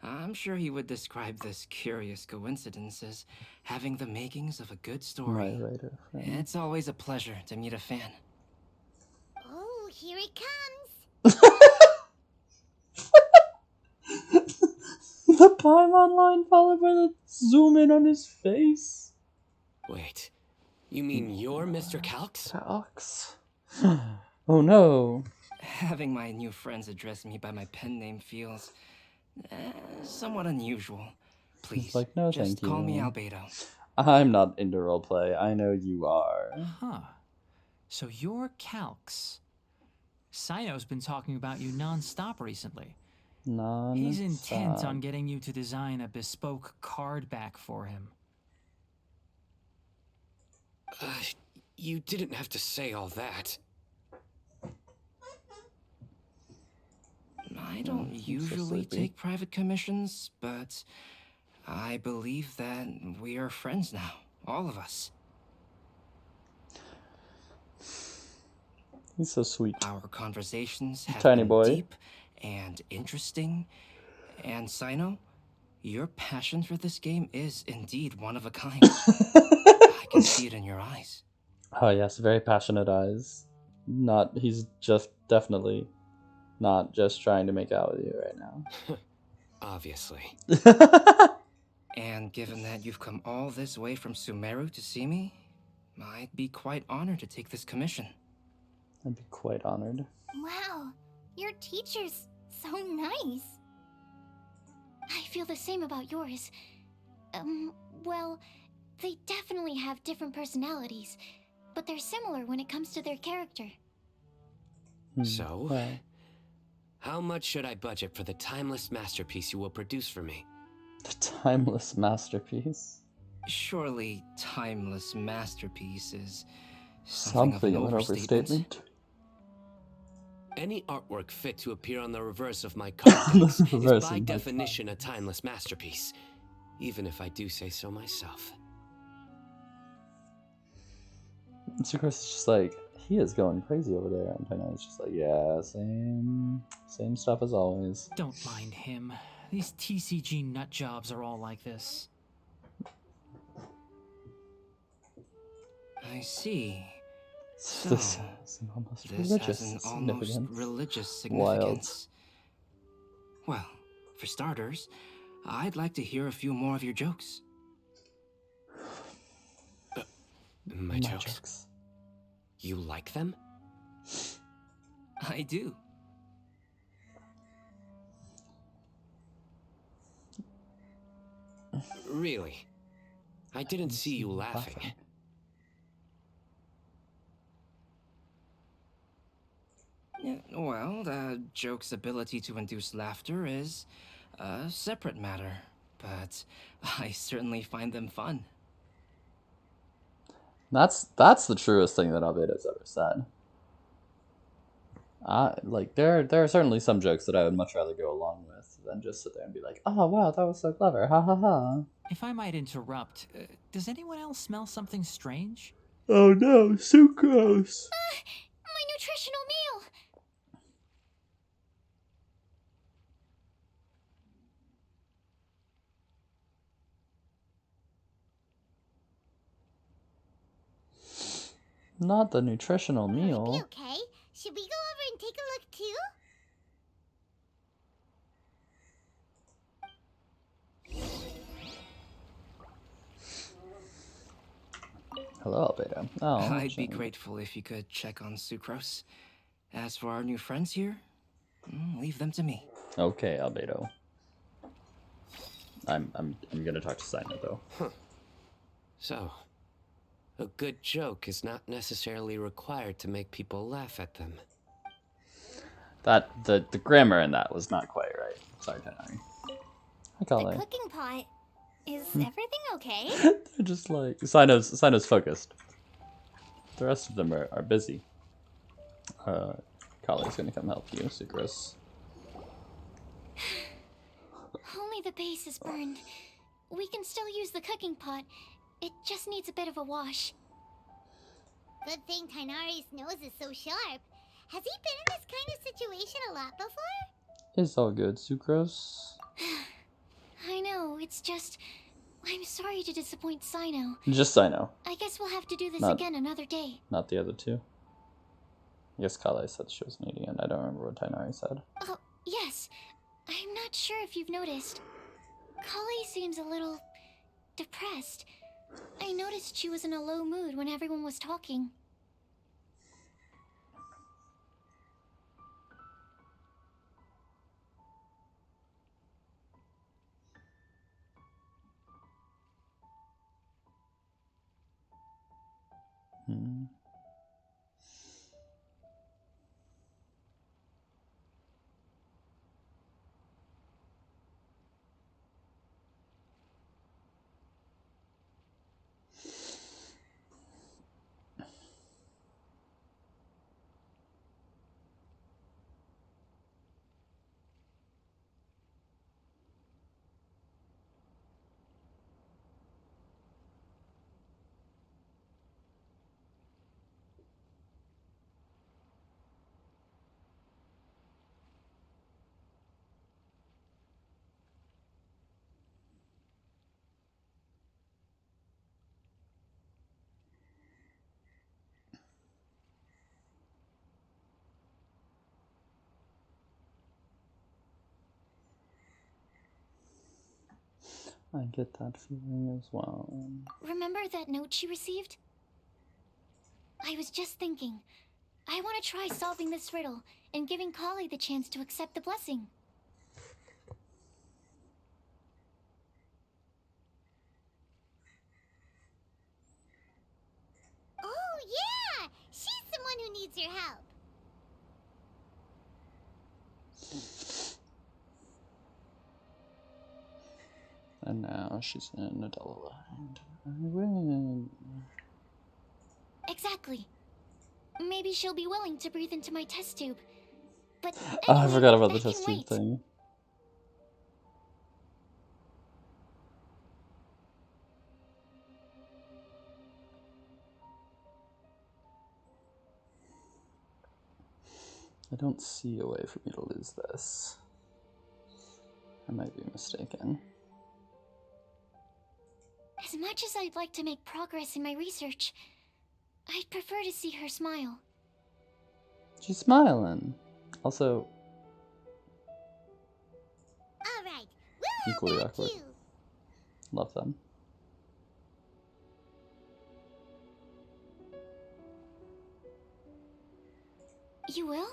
I'm sure he would describe this curious coincidence as having the makings of a good story. My writer friend. It's always a pleasure to meet a fan. Oh, here it comes. The Paimon line followed by the zoom in on his face. Wait, you mean you're Mr. Calx? Calx. Oh no. Having my new friends address me by my pen name feels somewhat unusual. Please, like, no, just thank call me you. Albedo. I'm not into roleplay. I know you are. Huh. So you're Calx. Sino's been talking about you non-stop recently. He's intent Non-stop. on getting you to design a bespoke card back for him. You didn't have to say all that. I don't I'm so usually sleepy. take private commissions, but I believe that we are friends now, all of us. He's so sweet. Our conversations have Tiny been boy. deep and interesting. And Sino, your passion for this game is indeed one of a kind. I can see it in your eyes. Oh yes, very passionate eyes. He's just definitely not just trying to make out with you right now. Obviously. And given that you've come all this way from Sumeru to see me, I'd be quite honored to take this commission. I'd be quite honored. Wow, your teacher's so nice. I feel the same about yours. Well, they definitely have different personalities, but they're similar when it comes to their character. So, Well, how much should I budget for the timeless masterpiece you will produce for me? the timeless masterpiece. Surely, timeless masterpiece is something of Something an of an overstatement. Any artwork fit to appear on the reverse of my card decks is Reverse by of my definition a timeless masterpiece, even if I do say so myself. Sucrose is just like, he is going crazy over there. And Tiny is just like, yeah, same stuff as always. Don't mind him. These TCG nut jobs are all like this. I see. So, This has an almost this religious has an almost significance. religious Wild. significance. Well, for starters, I'd like to hear a few more of your jokes. My jokes. You like them? I do. Really? I didn't see you laughing. Yeah, well, the joke's ability to induce laughter is a separate matter, but I certainly find them fun. That's the truest thing that Albedo's ever said. Like there are certainly some jokes that I would much rather go along with than just sit there and be like, oh wow, that was so clever, ha ha ha. If I might interrupt, does anyone else smell something strange? Oh no, sucrose. My nutritional meal! Not the nutritional Will it meal. be okay? Should we go over and take a look too? Hello, Albedo. Oh, I'd be shame. grateful if you could check on Sucrose. As for our new friends here, leave them to me. Okay, Albedo. I'm gonna talk to Sino though. So, a good joke is not necessarily required to make people laugh at them. That the grammar in that was not quite right. Sorry, Tenari. Hi, The Kale. cooking pot. Is everything okay? They're just like Sino's focused. The rest of them are busy. Kale's gonna come help you, Sucrose. Only the base is burned. We can still use the cooking pot. It just needs a bit of a wash. Good thing Tainari's nose is so sharp. Has he been in this kind of situation a lot before? It's all good, Sucrose. I know, it's just... I'm sorry to disappoint Sino. Just Sino, I guess we'll have to do this Not- again another day. not the other two. I guess Kale said she was needy, and I don't remember what Tainari said. Oh, yes. I'm not sure if you've noticed. Kali seems a little... depressed. I noticed she was in a low mood when everyone was talking. Hmm. I get that feeling as well. Remember that note she received? I was just thinking. I want to try solving this riddle and giving Kali the chance to accept the blessing. Oh, yeah! She's the one who needs your help. And now she's in Adelaide. I win. Exactly. Maybe she'll be willing to breathe into my test tube. But Oh, I anyway, forgot about the that can test tube wait. thing. I don't see a way for me to lose this. I might be mistaken. As much as I'd like to make progress in my research, I'd prefer to see her smile. She's smiling. Also, All right, we'll equally back awkward. you. Love them. You will?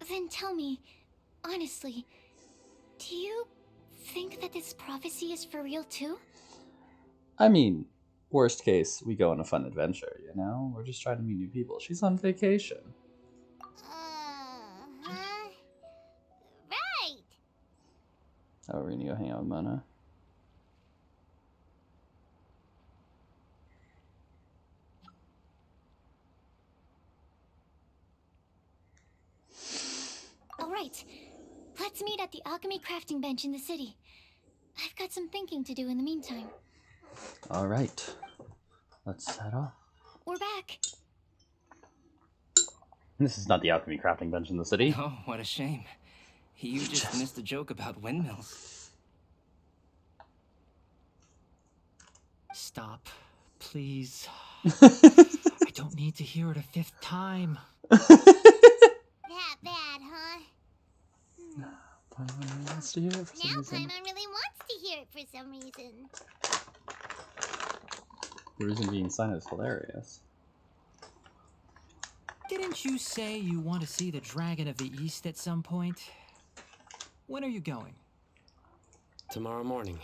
Then tell me, honestly, do you think that this prophecy is for real too? I mean, worst case, we go on a fun adventure, you know? We're just trying to meet new people. She's on vacation. Uh-huh. Right. Oh, we're gonna go hang out with Mona. Alright, let's meet at the alchemy crafting bench in the city. I've got some thinking to do in the meantime. Alright. Let's head off. We're back. This is not the alchemy crafting bench in the city. Oh, what a shame. You just missed a joke about windmills. Stop, please. I don't need to hear it a 5th time. That bad, huh? Paimon wants to hear it for some Now reason. Paimon really wants to hear it for some reason. The reason being Sina is hilarious. Didn't you say you want to see the Dragon of the East at some point? When are you going? Tomorrow morning.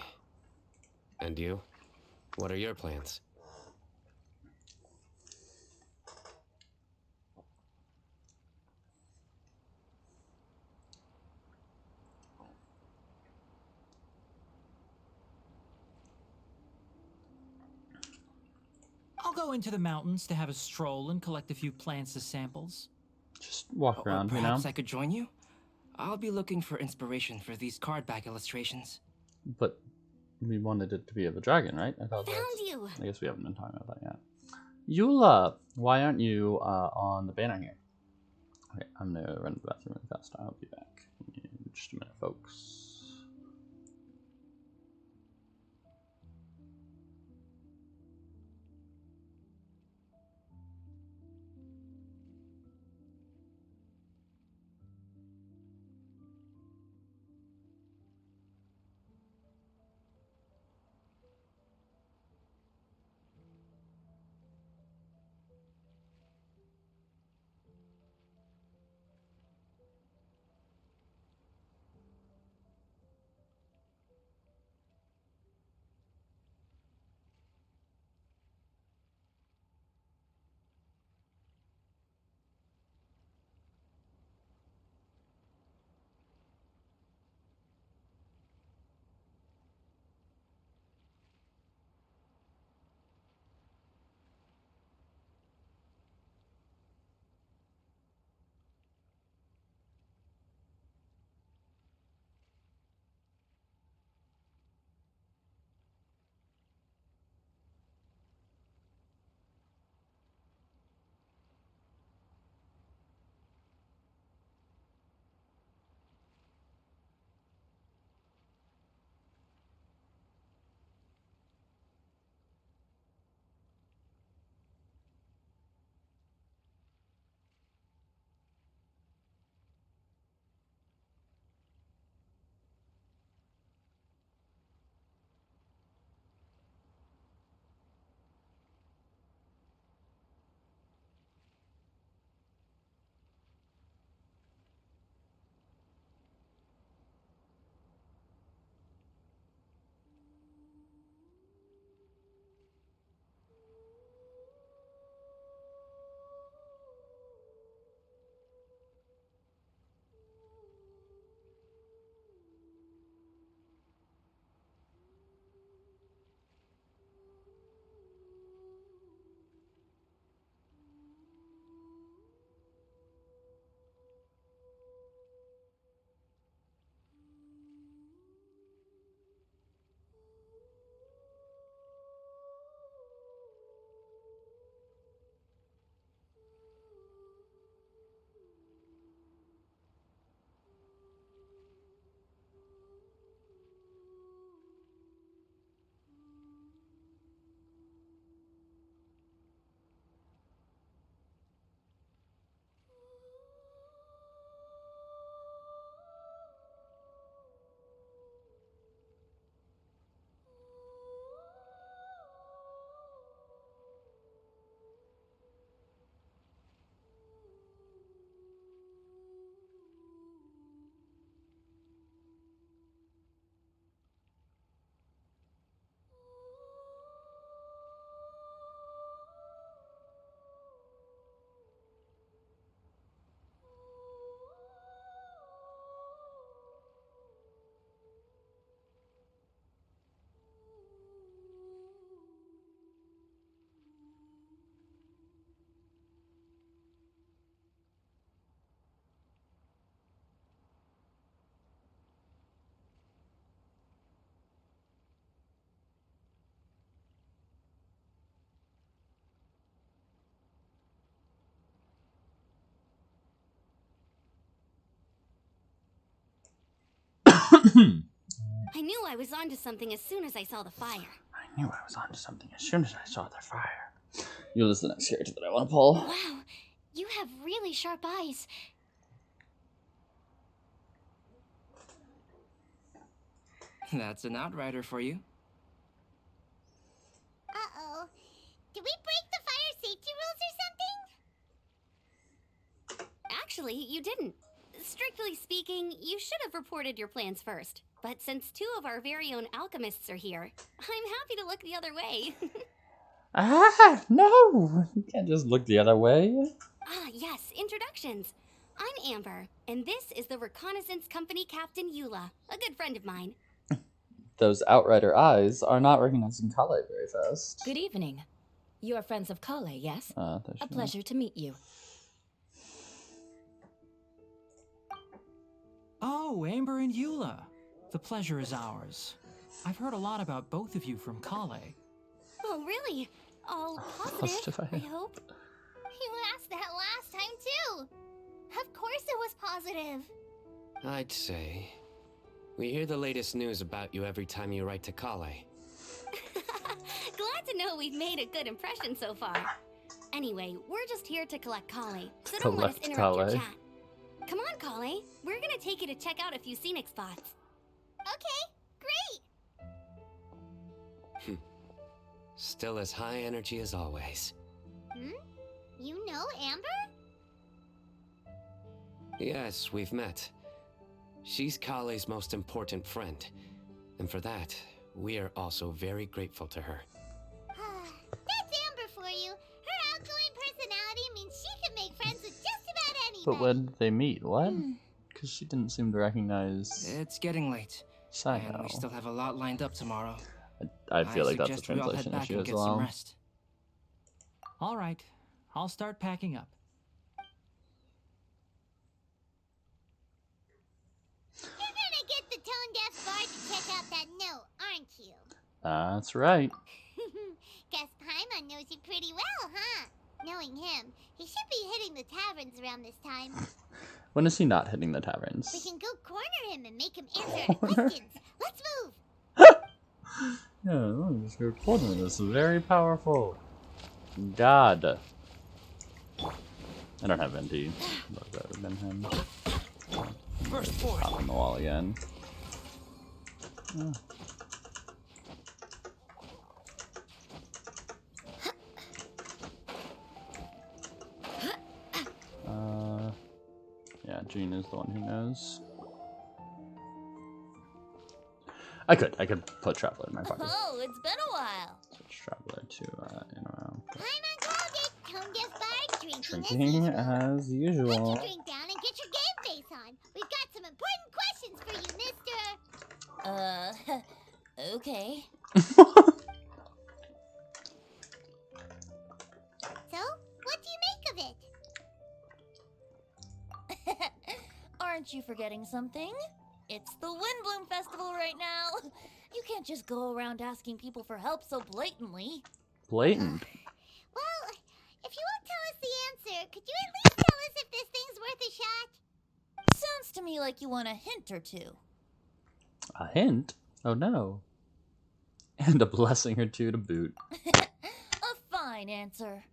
And you? What are your plans? I'll go into the mountains to have a stroll and collect a few plants as samples. Just walk Or around, you know? perhaps I could join you? I'll be looking for inspiration for these card back illustrations. But we wanted it to be of a dragon, right? I thought Found that's... you. I guess we haven't been talking about that yet. Eula, why aren't you on the banner here? Okay, I'm gonna run to the bathroom really fast. I'll be back in just a minute, folks. I knew I was onto something as soon as I saw the fire. I knew I was onto something as soon as I saw their fire. Yula's the next character that I want to pull. Wow, you have really sharp eyes. That's an outrider for you. Uh-oh. Did we break the fire safety rules or something? Actually, you didn't. Strictly speaking, you should have reported your plans first. But since 2 of our very own alchemists are here, I'm happy to look the other way. Ah, no! You can't just look the other way. Ah, yes, introductions. I'm Amber, and this is the Reconnaissance Company Captain Eula, a good friend of mine. Those outrider eyes are not recognizing Kale very fast. Good evening. You are friends of Kale, yes? There she A pleasure to meet you. Oh, Amber and Eula. The pleasure is ours. I've heard a lot about both of you from Kale. Oh, really? All positive, I hope. You asked that last time, too. Of course it was positive. I'd say. We hear the latest news about you every time you write to Kale. Glad to know we've made a good impression so far. Anyway, we're just here to collect Kale, so don't let us interrupt your chat. Come on, Kale. We're gonna take you to check out a few scenic spots. Okay, great. Still as high energy as always. You know Amber? Yes, we've met. She's Kale's most important friend. And for that, we are also very grateful to her. That's Amber for you. Her outgoing personality means she can make friends with just about anybody. But when did they meet? What? Because she didn't seem to recognize It's getting late. Sino. And we still have a lot lined up tomorrow. I feel like that's a suggest we all head translation back issue and as get some well. rest. All right, I'll start packing up. You're gonna get the tone deaf bard to check out that note, aren't you? That's right. Guess Paimon knows you pretty well, huh? Knowing him, he should be hitting the taverns around this time. When is he not hitting the taverns? We can go corner him and make him answer our questions. Let's move! Yeah, this recording is very powerful. God. I don't have NT. But that would have been him. First force. Pop on the wall again. Yeah, Jean is the one who knows. I could put Traveler in my pocket. Oh, it's been a while. Switch Traveler to Paimon called it tone deaf bard drinking as usual. Put your drink down and get your game face on. We've got some important questions for you, mister. Okay. So, what do you make of it? Aren't you forgetting something? It's the Windblume Festival right now. You can't just go around asking people for help so blatantly. Blatant. Well, if you won't tell us the answer, could you at least tell us if this thing's worth a shot? Sounds to me like you want a hint or two. A hint? Oh no. And a blessing or two to boot. A fine answer.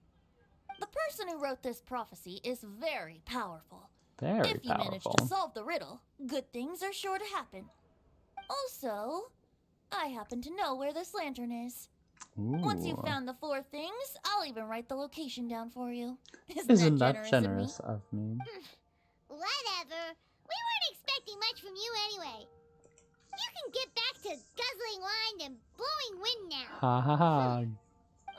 The person who wrote this prophecy is very powerful. Very If you manage powerful. to solve the riddle, good things are sure to happen. Also, I happen to know where this lantern is. Once you've Ooh. found the 4 things, I'll even write the location down for you. Isn't that of me? generous of me? Whatever. We weren't expecting much from you anyway. You can get back to guzzling wine and blowing wind now. Ha ha ha.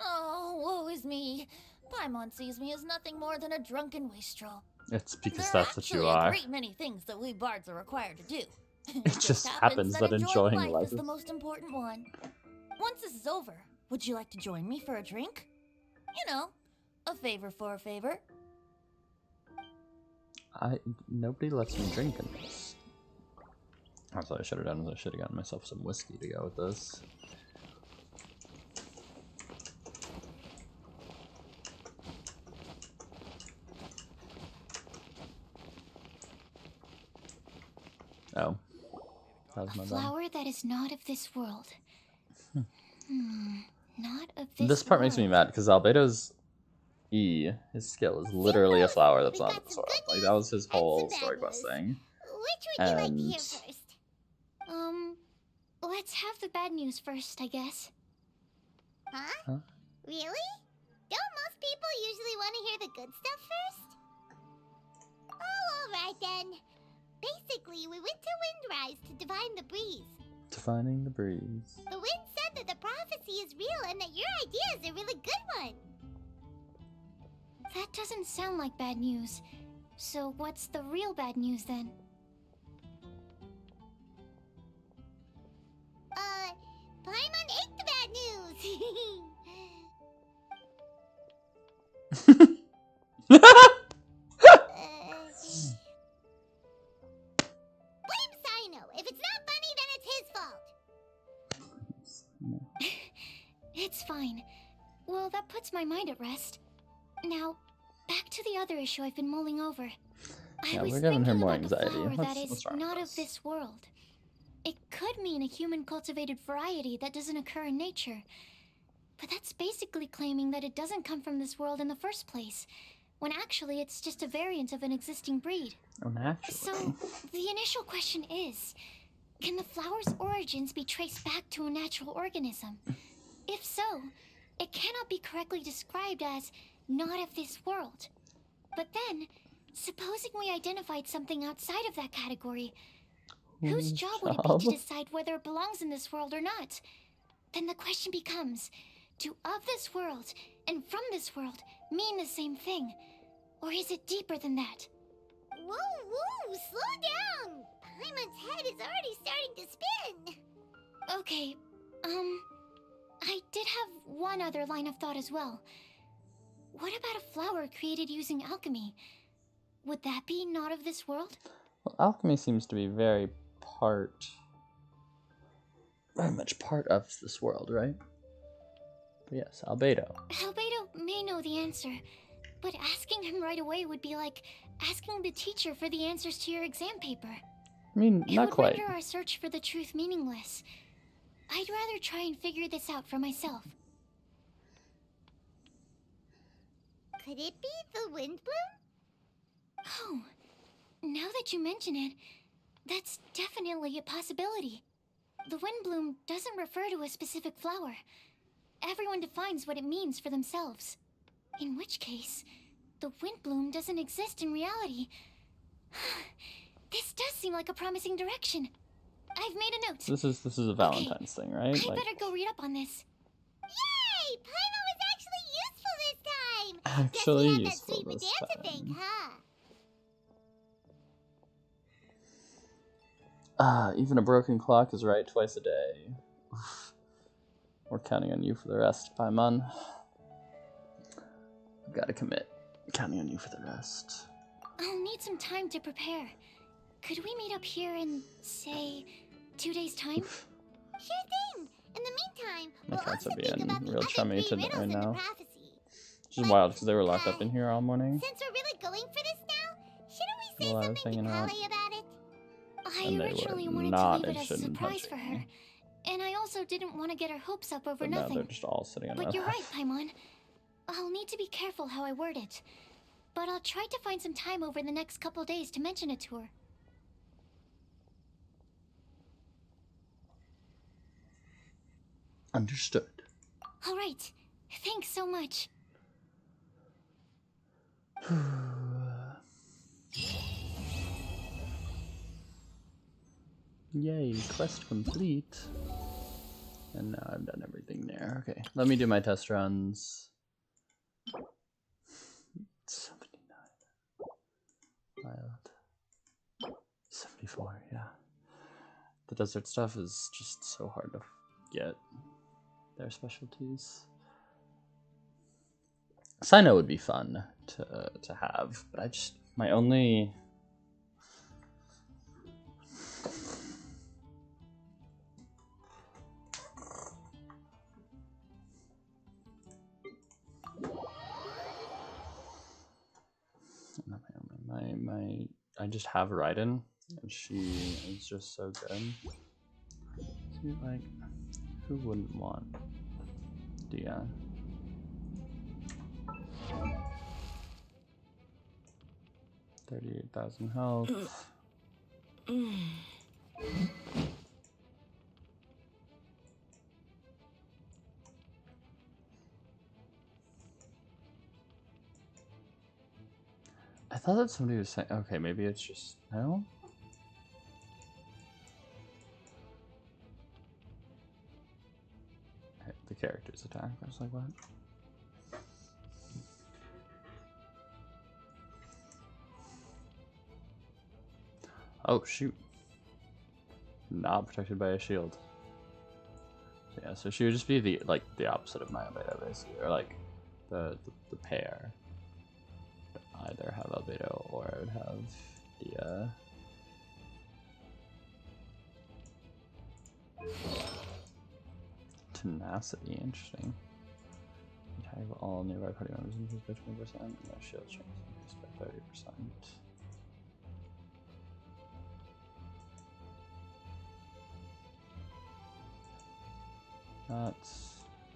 Oh, woe is me. Paimon sees me as nothing more than a drunken wastrel. It's because There that's what actually you a are. great many things that we bards are required to do. It just happens that enjoying life is the is- most important one. Once this is over, would you like to join me for a drink? You know, a favor for a favor. Nobody lets me drink in this. That's what I should have done. Is I should have gotten myself some whiskey to go with this. Oh. That was A my bad. flower that is not of this world. Not of this This part makes me world. mad because Albedo's his skill is literally a flower that's not of this world. Like that was his whole story quest thing. Which would you like to hear first? Let's have the bad news first, I guess. Huh? Really? Don't most people usually want to hear the good stuff first? Oh, alright then. Basically, we went to Windrise to divine the breeze. Defining the breeze. The wind said that the prophecy is real and that your idea is a really good one. That doesn't sound like bad news. So what's the real bad news then? Paimon ate the bad news! Blame Sino. If it's not funny, then it's his fault. It's fine. Well, that puts my mind at rest. Now, back to the other issue I've been mulling over. Yeah, I was we're giving her thinking more about the anxiety. flower that What's is wrong with not this? of this world. It could mean a human-cultivated variety that doesn't occur in nature. But that's basically claiming that it doesn't come from this world in the first place, when actually it's just a variant of an existing breed. Oh, naturally. So, the initial question is, can the flower's origins be traced back to a natural organism? If so, it cannot be correctly described as not of this world. But then, supposing we identified something outside of that category, whose job would it be to decide whether it belongs in this world or not? Then the question becomes, do of this world and from this world mean the same thing? Or is it deeper than that? Whoa, slow down! Paimon's head is already starting to spin. Okay, I did have one other line of thought as well. What about a flower created using alchemy? Would that be not of this world? Well, alchemy seems to be very much part of this world, right? But yes, Albedo. Albedo may know the answer, but asking him right away would be like asking the teacher for the answers to your exam paper. I mean, It not would quite. render our search for the truth meaningless. I'd rather try and figure this out for myself. Could it be the Windblume? Oh, now that you mention it, that's definitely a possibility. The Windblume doesn't refer to a specific flower. Everyone defines what it means for themselves. In which case, the Windblume doesn't exist in reality. This does seem like a promising direction. I've made a note. This is a Valentine's thing, right? I better go read up on this. Yay! Paimon was actually useful this time! Actually Guess we had that useful sweet this Madame to thank, time. huh? Even a broken clock is right twice a day. We're counting on you for the rest, Paimon. I've got to commit. Counting on you for the rest. I'll need some time to prepare. Could we meet up here in, say, 2 days' time? Sure thing! In the meantime, My we'll cats also are think being about the real other chummy three right riddles in the now. prophecy. Which is wild because they were locked up in here all morning. Since we're really going for this now, shouldn't we say Well, I was something to hanging out. Kale about it? I And they originally were wanted not to leave it as a interested in surprise for punching her. And I also didn't want to get her hopes up over But now nothing. they're just all sitting on But my you're lap. right, Paimon. I'll need to be careful how I word it. But I'll try to find some time over the next couple days to mention it to her. Understood. All right. Thanks so much. Yay, quest complete. And now I've done everything there. Okay, let me do my test runs. 79. Wild. 74, yeah. The desert stuff is just so hard to get. Their specialties. Sino would be fun to have, but I just, my only... I just have Raiden, and she is just so good. like, who wouldn't want Dia? 38,000 health. I thought that somebody was saying, okay, maybe it's just, no? The character's attack. I was like, what? Oh, shoot. Not protected by a shield. So, yeah, so she would just be the opposite of my albedo, basically, or like the pair. I'd either have albedo or I would have the tenacity. Interesting. Attack of all nearby party members increased by 20%, and their shield strength increased by 30%. That's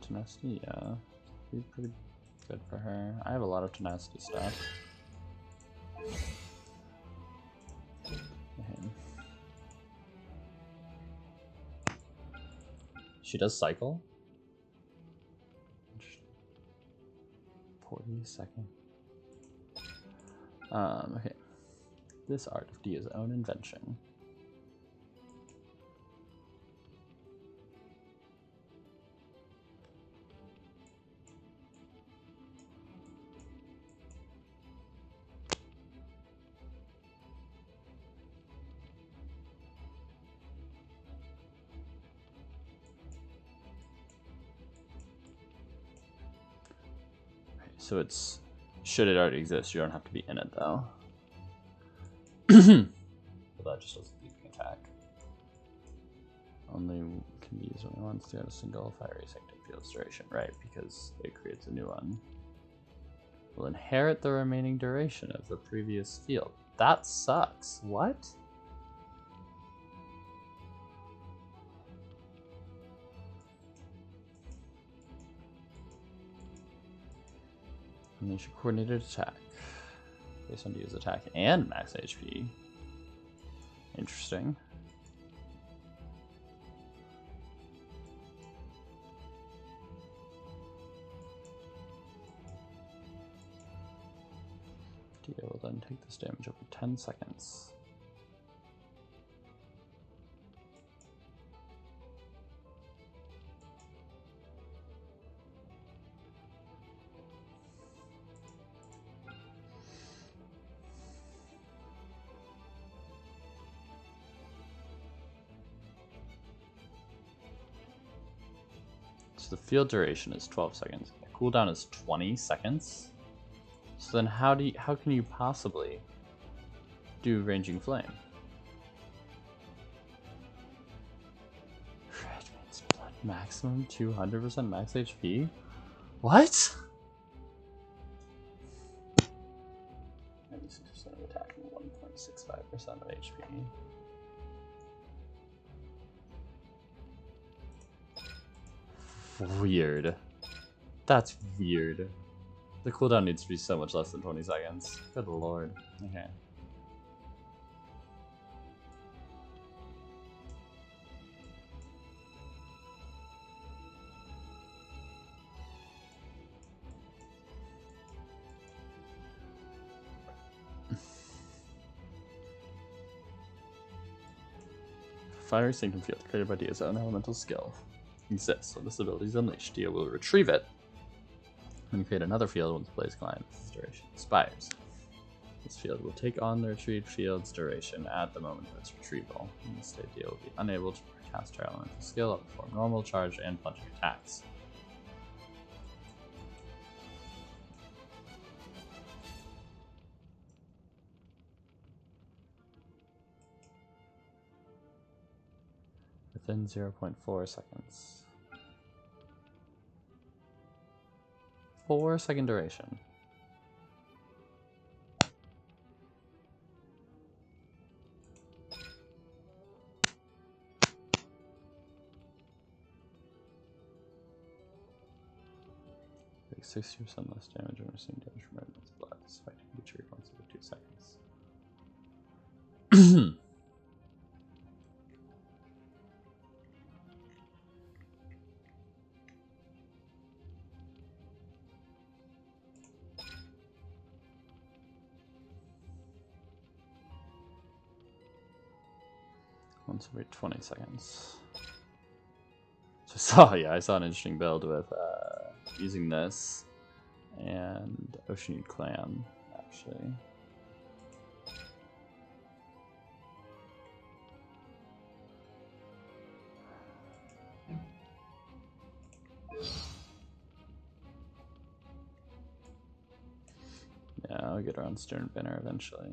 tenacity, yeah. Be pretty good for her. I have a lot of tenacity stuff. Okay. She does cycle? 40-second. Okay. This art of Dia's own invention. So it's, should it already exist, you don't have to be in it though. But that just does the leaping attack. Only can be used when it wants to get a single fiery sector field's duration, right? Because it creates a new one. Will inherit the remaining duration of the previous field. That sucks. What? Unleash a coordinated attack based on Dia's attack and max HP. Interesting. Dia will then take this damage over 10 seconds. So the field duration is 12 seconds. The cooldown is 20 seconds. So then how can you possibly do Ranging Flame? Red means blood maximum 200% max HP? What? 96% of attack and 1.65% of HP. Weird. That's weird. The cooldown needs to be so much less than 20 seconds. Good lord. Okay. Fiery Sanctum Field, created by Dia's own elemental skill, exists. When this ability is unleashed, Dia will retrieve it and create another field once Blaze Climb's duration expires. This field will take on the retrieved field's duration at the moment of its retrieval. In this state, Dia will be unable to cast her elemental skill or perform normal charge and plunging attacks. Within 0.4 seconds. 4-second duration. 60% less damage when receiving damage from enemies' blood. This fight can be triggered once every 2 seconds. 20 seconds. So I saw an interesting build with using this and Ocean Clam actually. Yeah, I'll get her on Stern Banner eventually.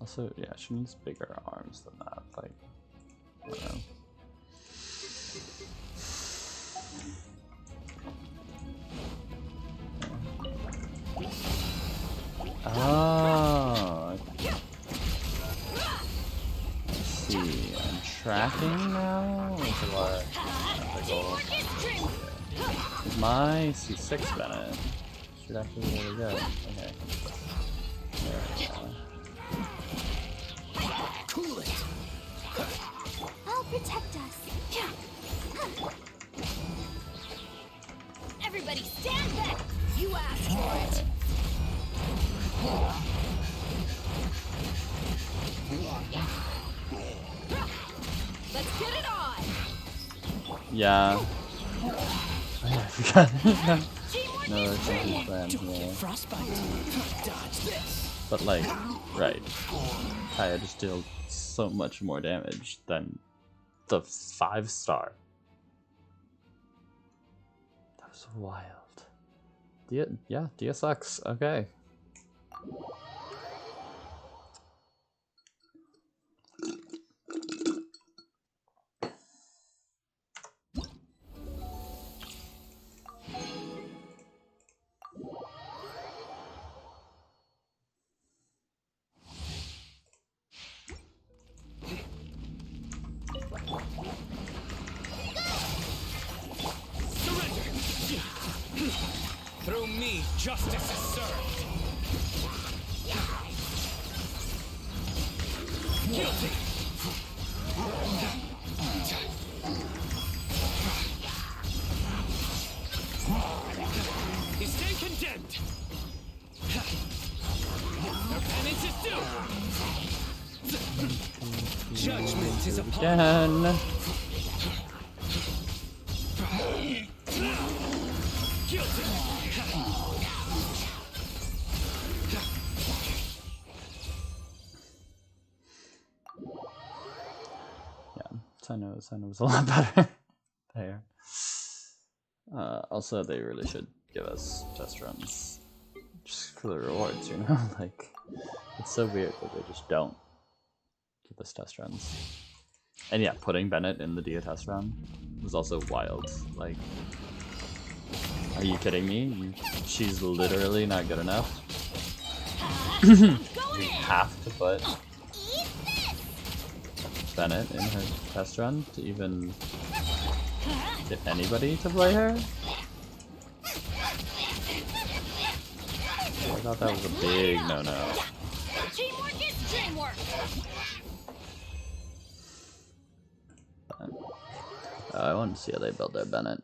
Also, yeah, she needs bigger arms than that. Like, I don't know. Oh, let's see. I'm tracking now. What's the bar? My C6 Bennett should actually be really good. Okay. There we go. Cool it. I'll protect us. Everybody stand back! You asked for it! Let's get it on! Yeah. Oh, yeah, I forgot. No, that's a good plan here. But like, right. Kaya just dealt so much more damage than the 5-star. That was wild. Yeah, Dia sucks. Okay. Through me, justice is served. Guilty. You stand condemned. Your penance is due. Judgment is upon Again. Guilty. Sino was a lot better there. Also, they really should give us test runs just for the rewards, you know? Like, it's so weird that they just don't give us test runs. And yeah, putting Bennett in the Dia test run was also wild. Like, are you kidding me? She's literally not good enough. We have to put Bennett in her test run to even get anybody to play her? I thought that was a big no-no. Teamwork is dreamwork! I wanted to see how they build their Bennett.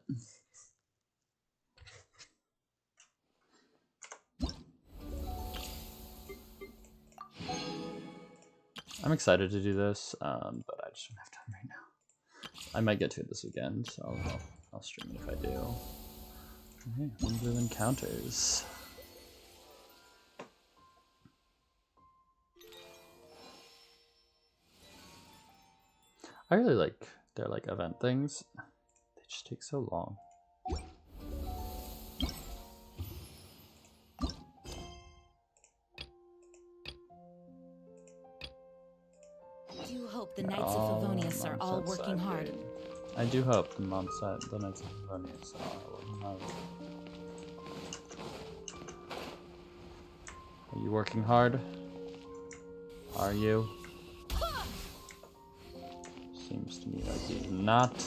I'm excited to do this, but I just don't have time right now. I might get to it this weekend, so I'll stream it if I do. Okay, Windblume encounters. I really like their event things. They just take so long. I do hope the Knights of Favonius are all working hard. I do hope the Mondstadt, the Knights of Favonius are all working hard. Are you working hard? Are you? Seems to me like he's not.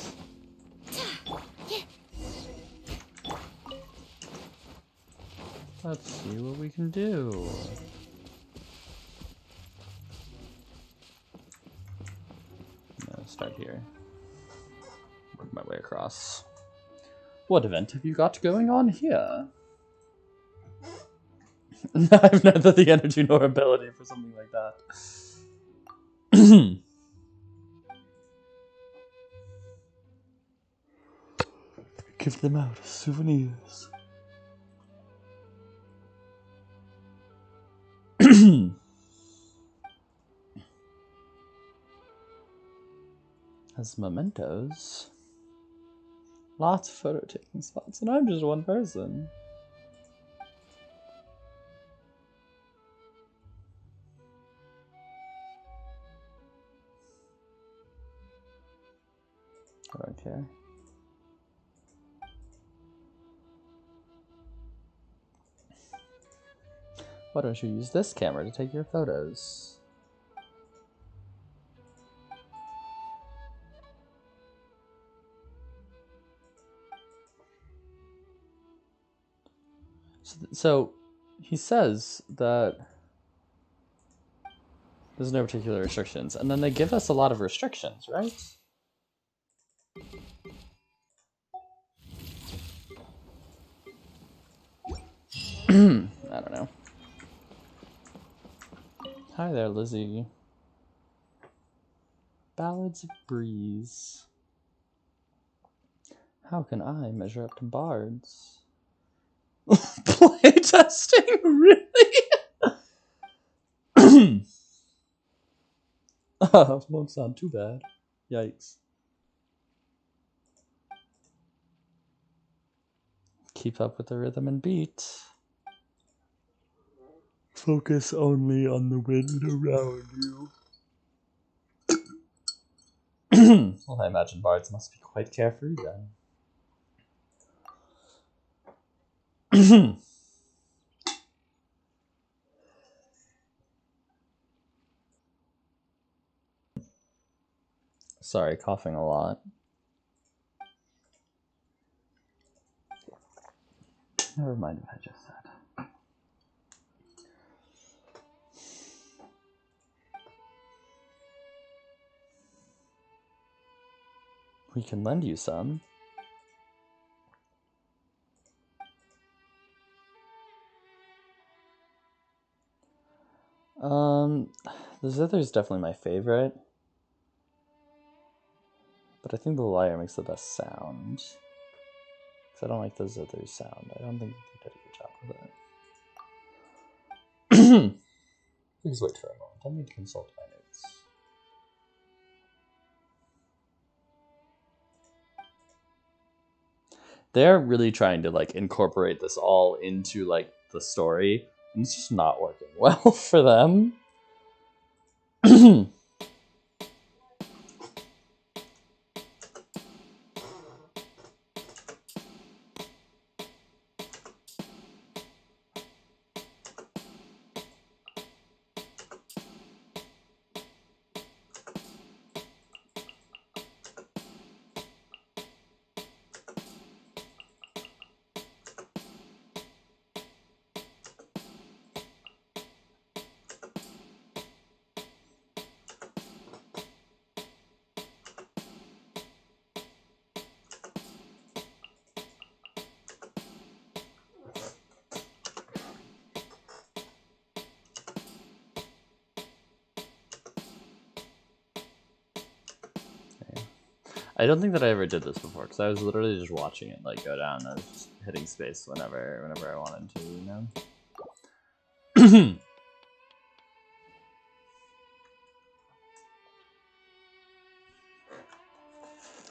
Let's see what we can do. No, start here. Work my way across. What event have you got going on here? I've neither the energy nor ability for something like that. Give them out as souvenirs. As mementos. Lots of photo taking spots, and I'm just one person. I don't care. Why don't you use this camera to take your photos? So he says that there's no particular restrictions, and then they give us a lot of restrictions, right? I don't know. Hi there, Lizzie. Ballads of Breeze. How can I measure up to bards? Playtesting? Really? Won't sound too bad. Yikes. Keep up with the rhythm and beat. Focus only on the wind around you. Well, I imagine bards must be quite carefree then. Sorry, coughing a lot. Never mind what I just said. We can lend you some. The Zither's definitely my favorite. But I think the lyre makes the best sound. Because I don't like the Zither's sound. I don't think they did a good job with it. Please wait for a moment. I need to consult my notes. They're really trying to like incorporate this all into like the story, and it's just not working well for them. I don't think that I ever did this before, because I was literally just watching it like go down. I was just hitting space whenever I wanted to, you know?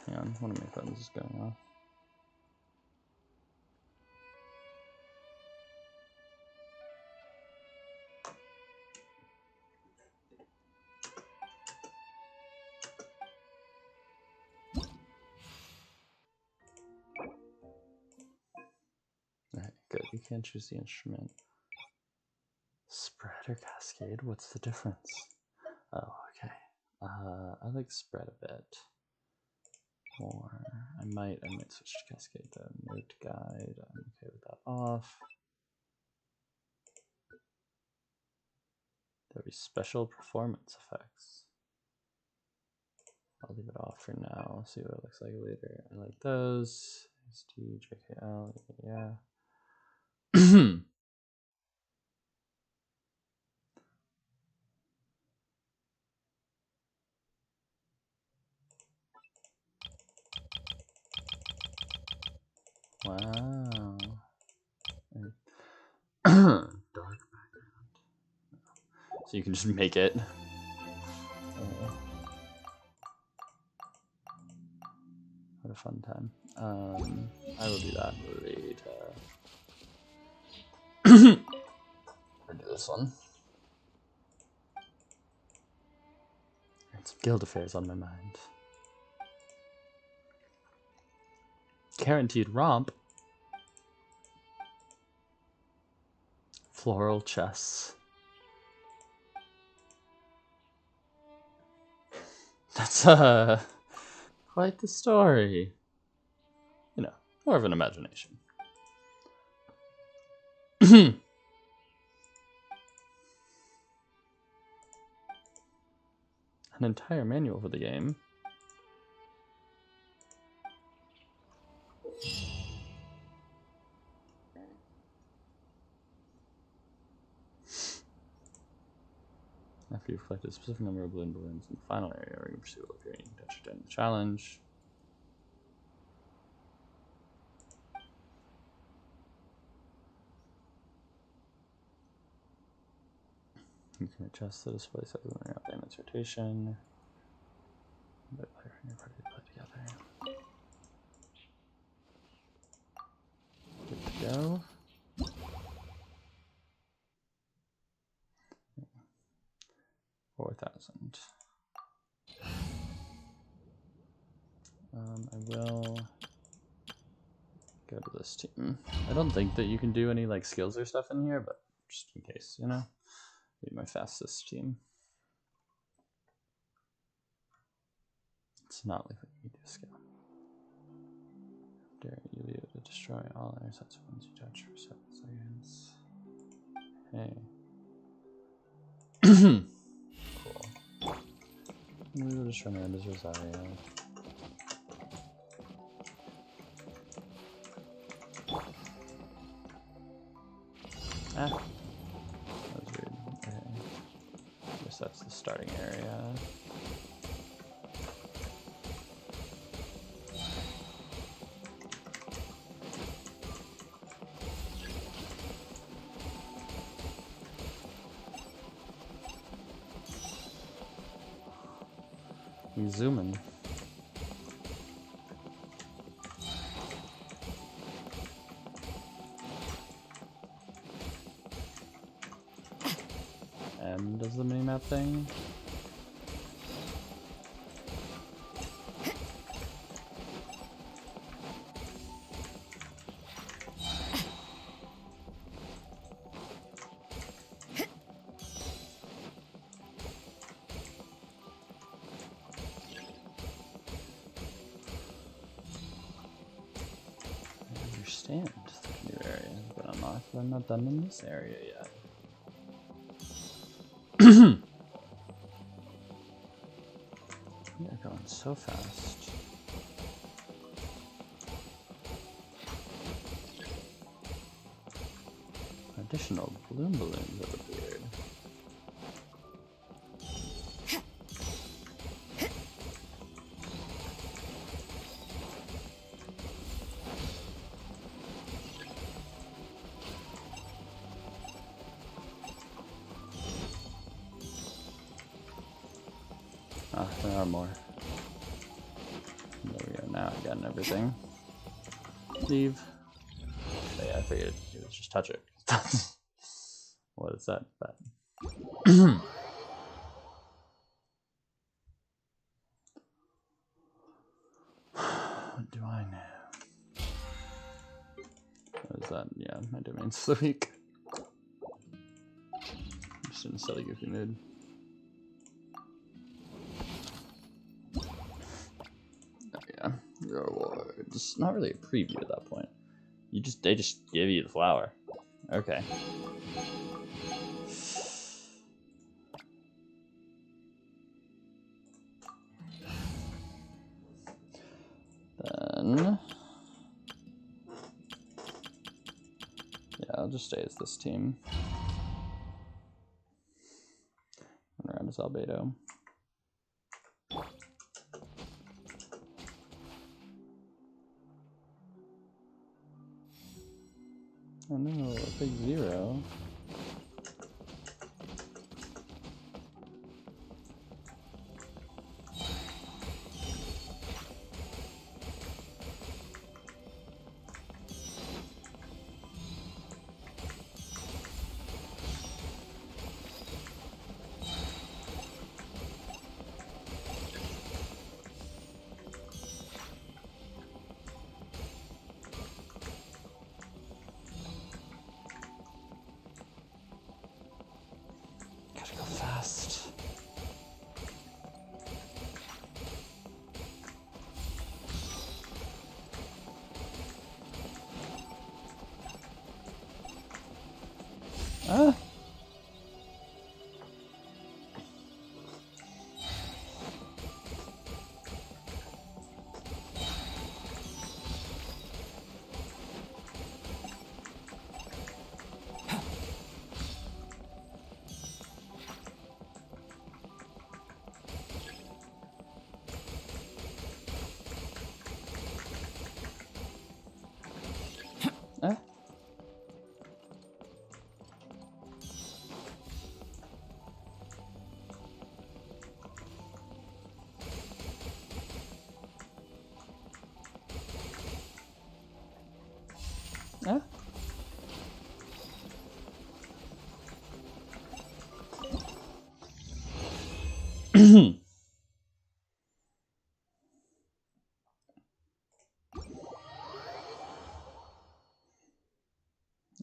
Hang on, one of my phones is going off. Alright, good. You can't choose the instrument. Spread or cascade? What's the difference? Oh, okay. I like spread a bit more. I might switch to cascade though. Note guide. I'm okay with that off. There'll be special performance effects. I'll leave it off for now. See what it looks like later. I like those. STJKL, yeah. Wow. Dark background. So you can just make it. What a fun time. I will do that later. I'll do this one. And some guild affairs on my mind. Guaranteed romp. Floral chess. That's quite the story. You know, more of an imagination. An entire manual for the game. After you've collected a specific number of balloons in the final area, we're going to pursue a period to touch down the challenge. You can adjust the display size and its rotation. Let player from your party play together. Good to go. $4,000. I will go to this team. I don't think that you can do any like skills or stuff in here, but just in case, you know, be my fastest team. It's not like you do a skill. Dare you leave to destroy all assets once you touch for 7 seconds. Hey. Cool. We will destroy my Rosario. Ah. That was weird. Okay. I guess that's the starting area. He's zooming. Does the minimap thing? I understand the new area has been unlocked, but I'm not done in this area yet. They're going so fast. Additional balloons have appeared. Ah, there are more. There we go, now I've gotten everything. Leave. But yeah, I figured it was just touch it. What is that? But what do I know? What is that? Yeah, my domains for the week. I'm just in a silly goofy mood. Yeah, rewards. Not really a preview at that point. They just give you the flower. Okay. just stay as this team. Run around as Albedo. Oh no, a big 0. Gotta go fast. Ah! Ah! Ah!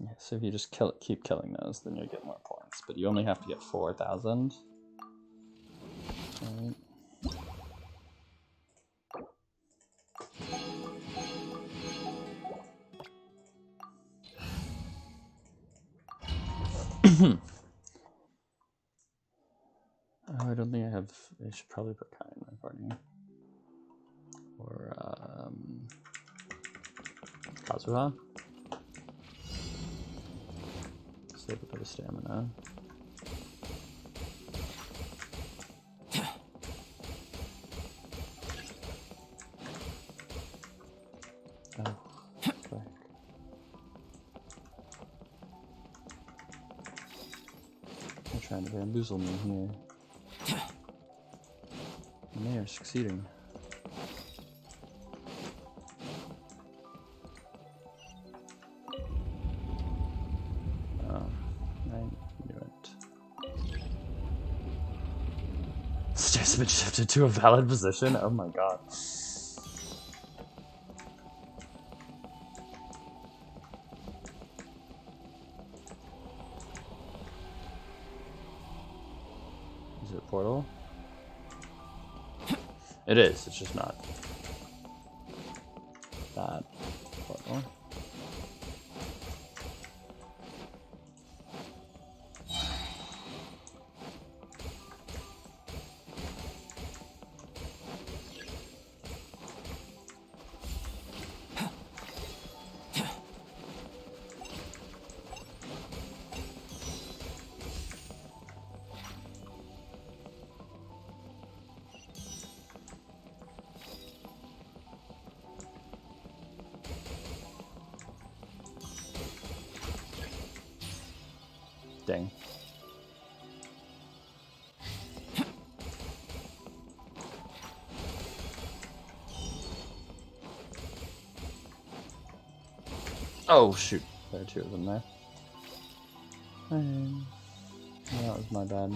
Yeah, so if you just keep killing those, then you'll get more points. But you only have to get 4,000. Right. Oh, I don't think I have. I should probably put Kai in my party. Or Kazuha. Save a bit of stamina. Oh, frick. They're trying to bamboozle me here. And they are succeeding. Oh, I knew it. Stairs have been shifted to a valid position? Oh my god. Is it a portal? It is, it's just not that portal. Dang. Oh shoot, there are 2 of them there. That was my bad.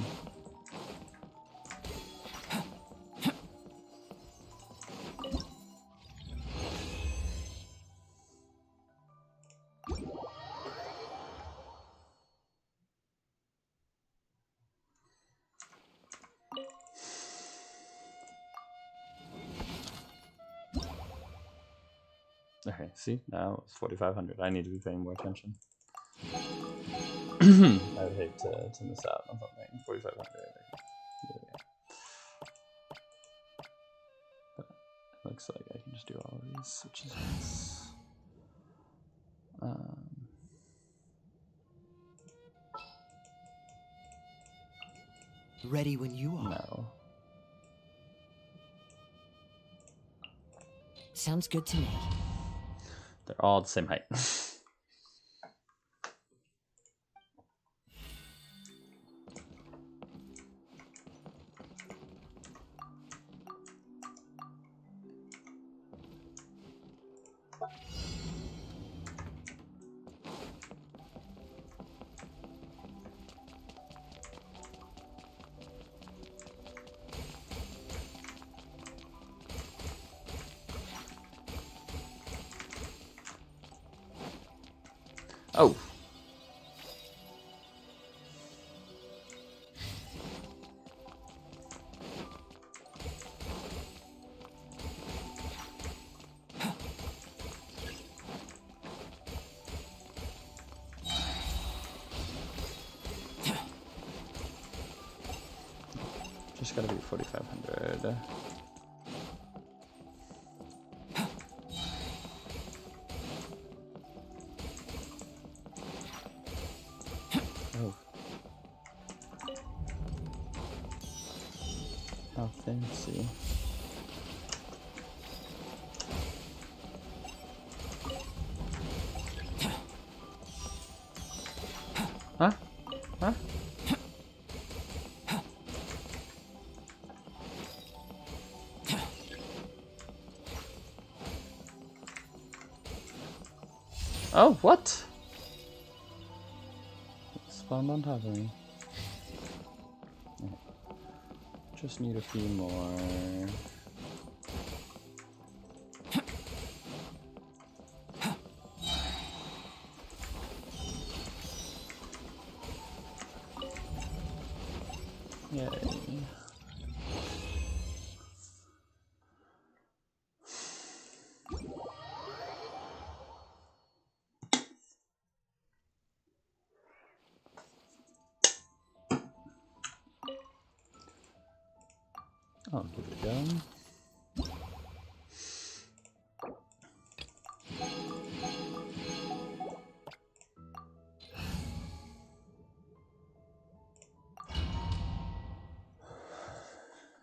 Okay, see, now it's 4,500. I need to be paying more attention. I would hate to miss out on something. 4,500. Yeah. But it looks like I can just do all of these, which is nice. Ready when you are. No. Sounds good to me. They're all the same height. Oh. Just gotta be 4,500. Oh. How fancy. Huh? Huh? Oh, what? It spawned on top of me. Just need a few more. Yay. I'll give it a go.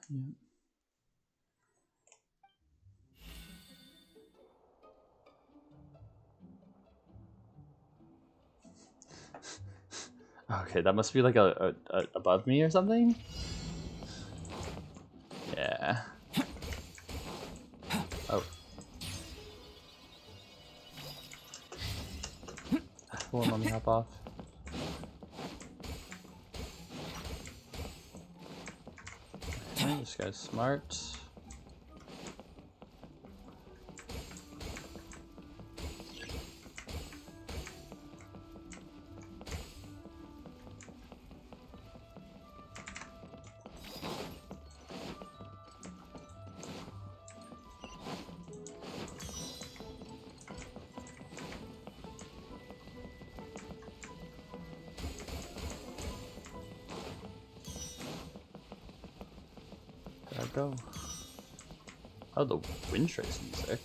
Yeah. Okay, that must be like a above me or something? Yeah. Oh. Won't let me hop off. Okay, this guy's smart. There I go. Oh, the wind trace music.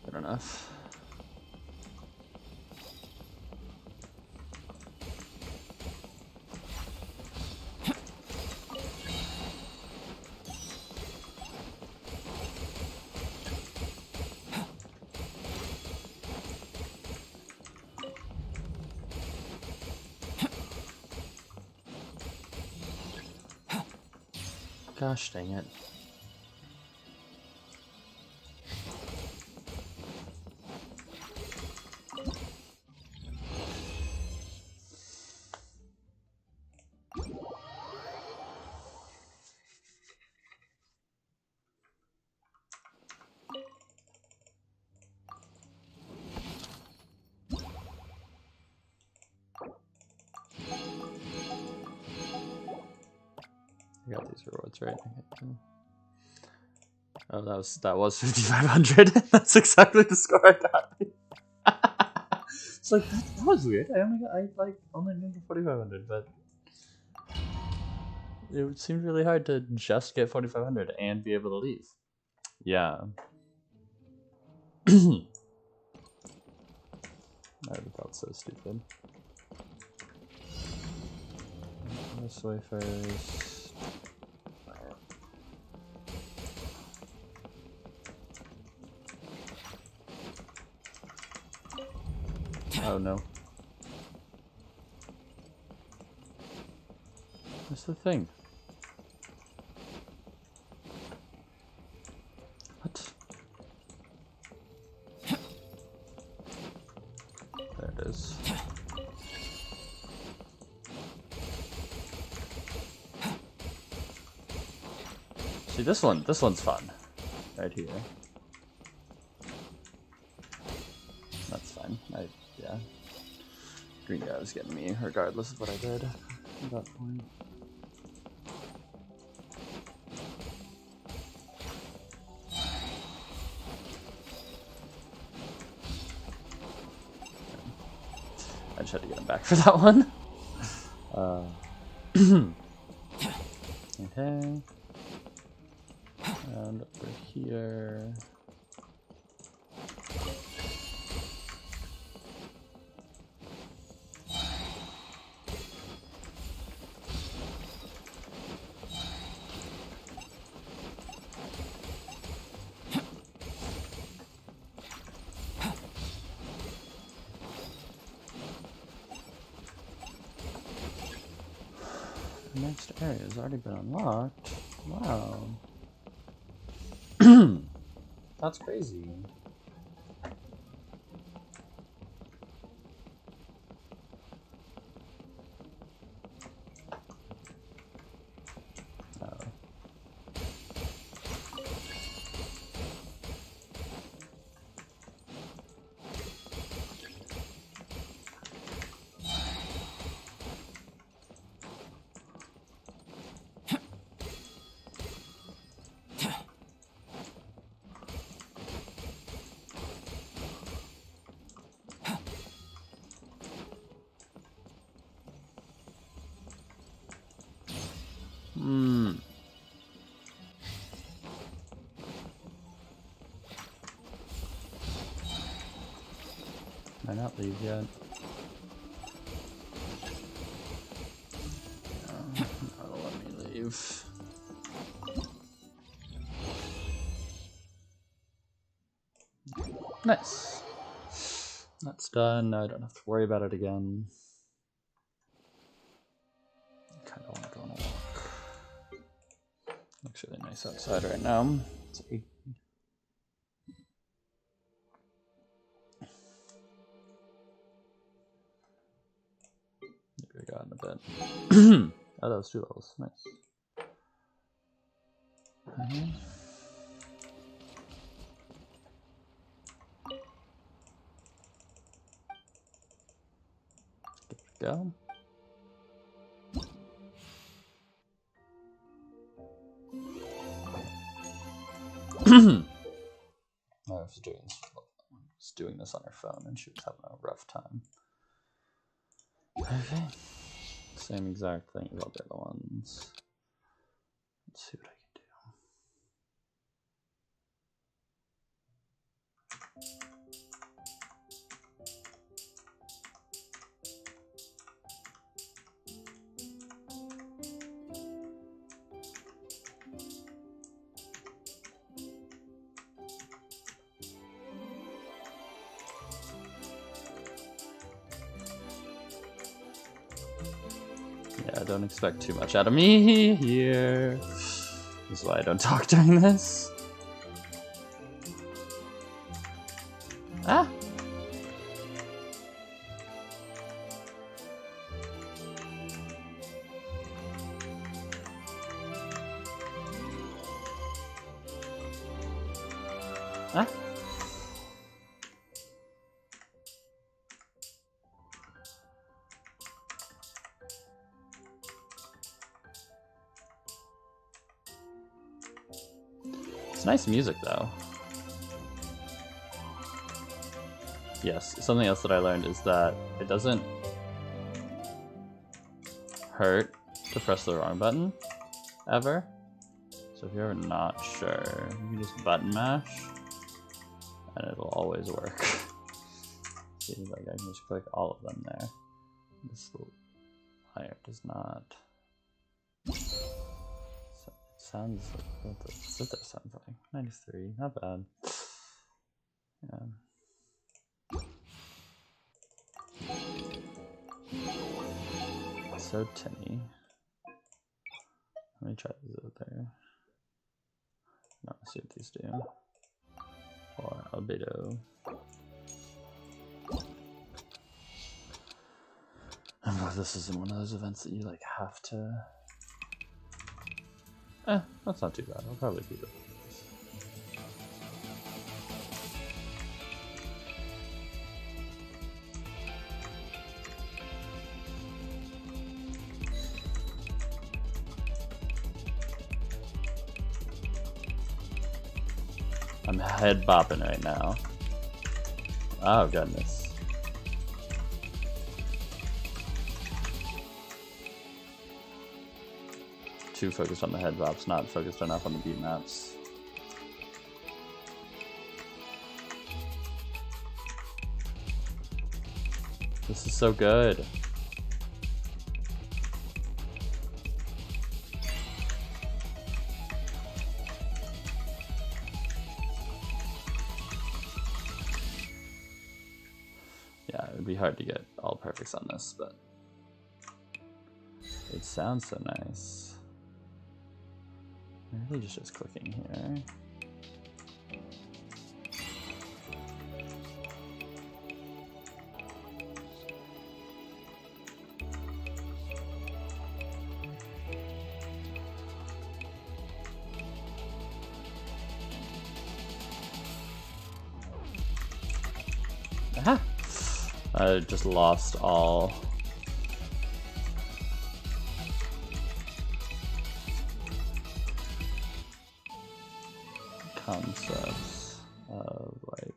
Good enough. Gosh dang it. I got these rewards That's right. Okay. Oh, that was 5,500. That's exactly the score I got. It's like that was weird. I only got 4,500, but it seemed really hard to just get 4,500 and be able to leave. Yeah. I would have felt so stupid. This way first. Oh no. What's the thing? What? There it is. See, this one's fun. Right here. That's fine. Yeah. Green guy was getting me regardless of what I did at that point. I just had to get him back for that one. Okay. And over here. The next area has already been unlocked. Wow. That's crazy. Might not leave yet. No, that'll let me leave. Nice. That's done. Now I don't have to worry about it again. Kind of want to go on a walk. Looks really nice outside right now. It's 8. Maybe I got in a bit. Oh, that was 2 levels. Nice. Go. I was doing this on her phone and she was having a rough time. Okay. Same exact thing as all the other ones. Let's see what I can do. Yeah, don't expect too much out of me here. This is why I don't talk during this. Ah! Ah! It's nice music though. Yes, something else that I learned is that it doesn't hurt to press the wrong button, ever. So if you're ever not sure, you can just button mash, and it'll always work. See, like I can just click all of them there. This liar does not. So it sounds like what the zither sounds like. 93, not bad. Yeah. So tinny. Let me try this out there. No, let's see what these do. Or albedo. Oh, this isn't one of those events that you like have to. That's not too bad. I'll probably keep it. I'm head bopping right now. Oh goodness. Too focused on the head bops, not focused enough on the beat maps. This is so good. Yeah, it would be hard to get all perfects on this, but it sounds so nice. I'm really just clicking here. Aha! I just lost all concepts of like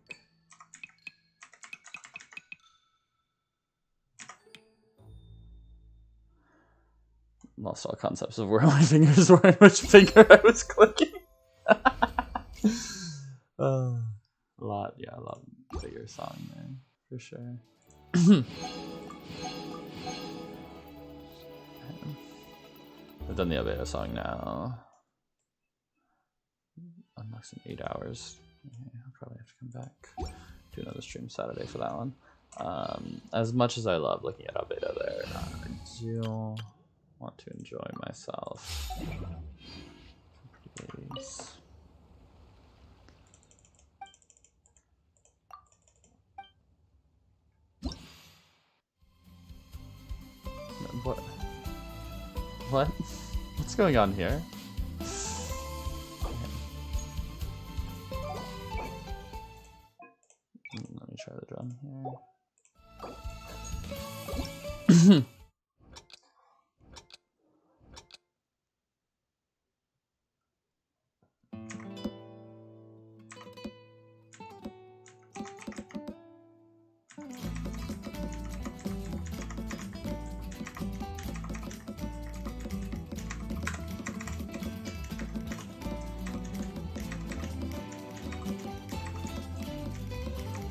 lost all concepts of where my fingers were and which finger I was clicking. A lot bigger song there for sure. I've done the albedo song now. Unlocks in 8 hours. Okay, I'll probably have to come back. Do another stream Saturday for that one. As much as I love looking at albedo there, I do want to enjoy myself. Please. What? What? What's going on here? Let me try the drum here.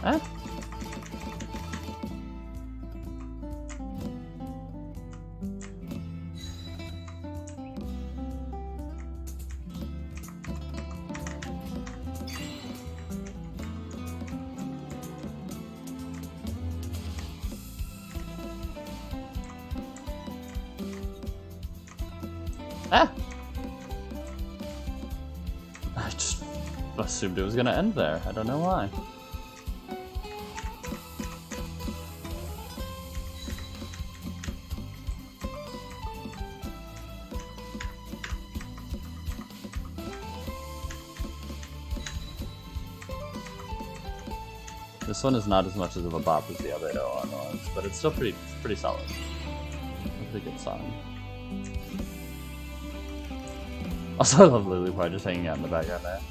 Huh? Ah! I just assumed it was gonna end there. I don't know why. This one is not as much of a bop as the albedo one was, but it's still pretty solid. A pretty good song. Also, I love Lily Pie just hanging out in the background there.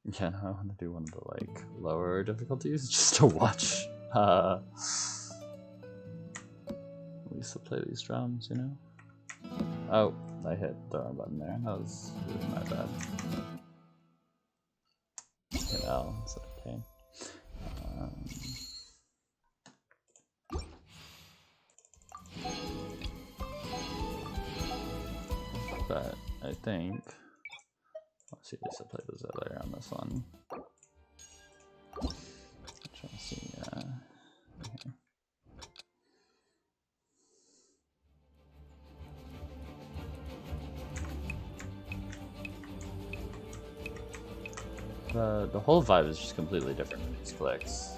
Yeah, no, I want to do one of the like lower difficulties just to watch Lisa play these drums, you know? Oh, I hit the wrong button there. That was really my bad. Hit L instead of K. But I think let's see Lisa play the Ziller on this one. Trying to see okay. The whole vibe is just completely different with these clicks.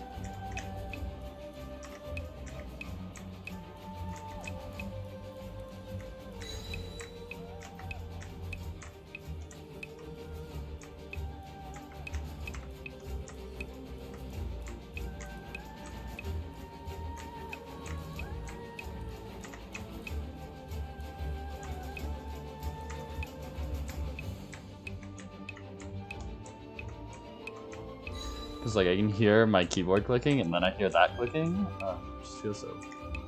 Because like I can hear my keyboard clicking and then I hear that clicking. It just feels so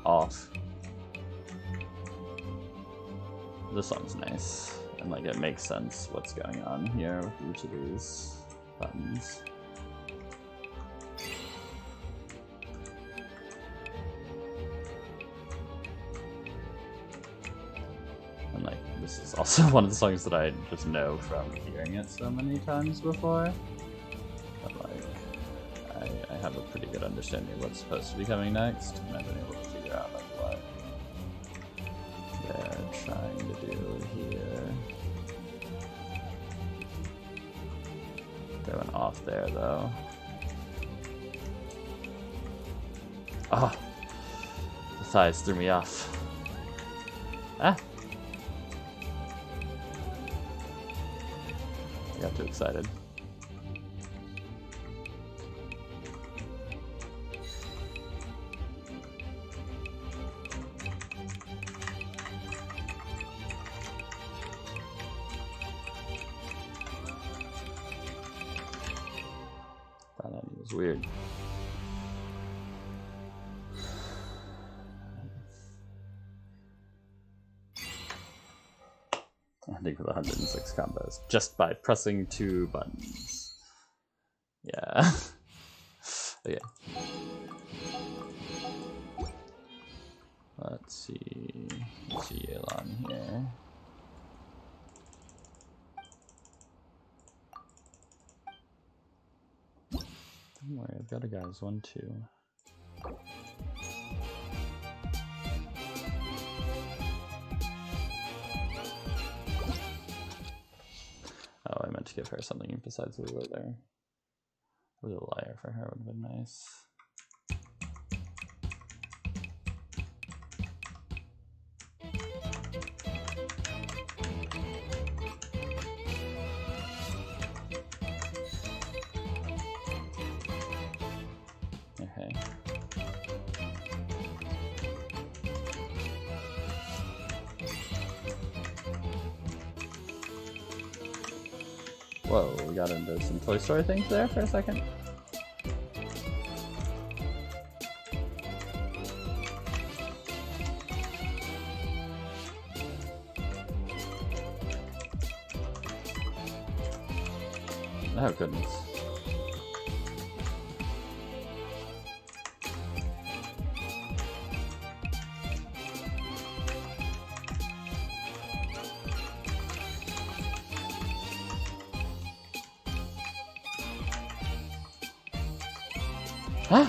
off. This song's nice. And like it makes sense what's going on here with each of these buttons. And like this is also one of the songs that I just know from hearing it so many times before. But like I have a pretty good understanding of what's supposed to be coming next, and I've been able to figure out like what they're trying to do here. They went off there though. Oh, the thighs threw me off. Ah! I got too excited. It was weird. Ending with 106 combos just by pressing 2 buttons. Yeah. Okay. Let's see. Let's see Elon here. Don't worry, I've got a guys 1, 2. Oh, I meant to give her something besides the leather. A little liar for her would have been nice. Okay. Whoa, we got into some Toy Story things there for a second. Oh goodness. Ah!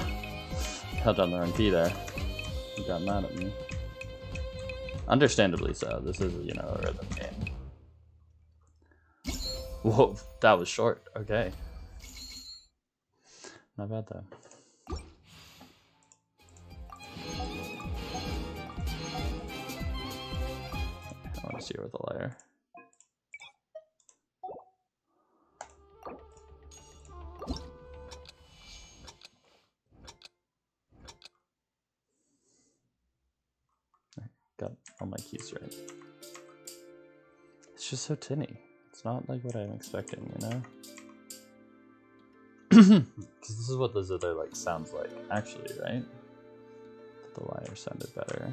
Held down the wrong key there. You got mad at me. Understandably so. This is, you know, a rhythm game. Whoa, that was short. Okay. Not bad though. I want to see her with a layer. Got all my keys right. It's just so tinny. It's not like what I'm expecting, you know? Because this is what the zither like sounds like, actually, right? The lyre sounded better.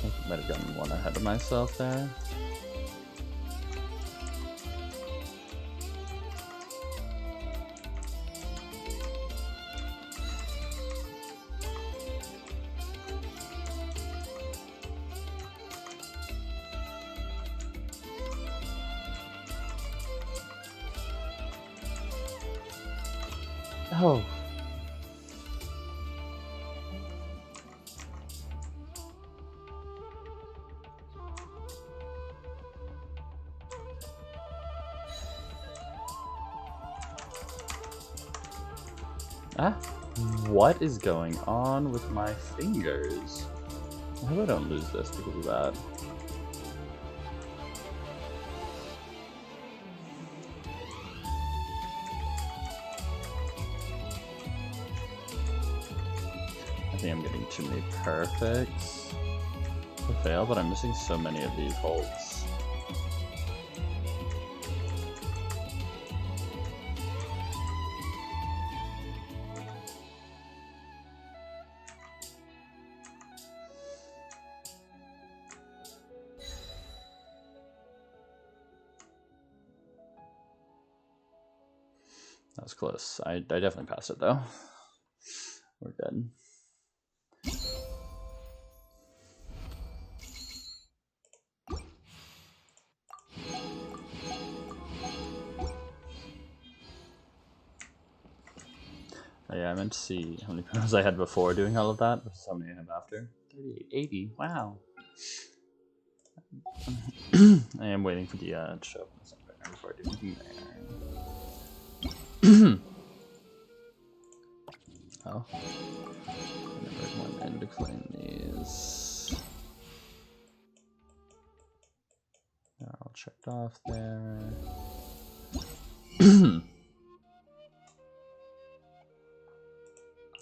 I might have gotten one ahead of myself there. Oh. Ah, what is going on with my fingers? I hope I don't lose this because of that. I think I'm getting too many perfects to fail, but I'm missing so many of these holds. That was close. I definitely passed it though. We're good. Oh yeah, I meant to see how many panels I had before doing all of that versus how many I have after. 38, 80, wow. I am waiting for the to show up in the center before I do anything there. Oh. I never went in to clean these. They're all checked off there.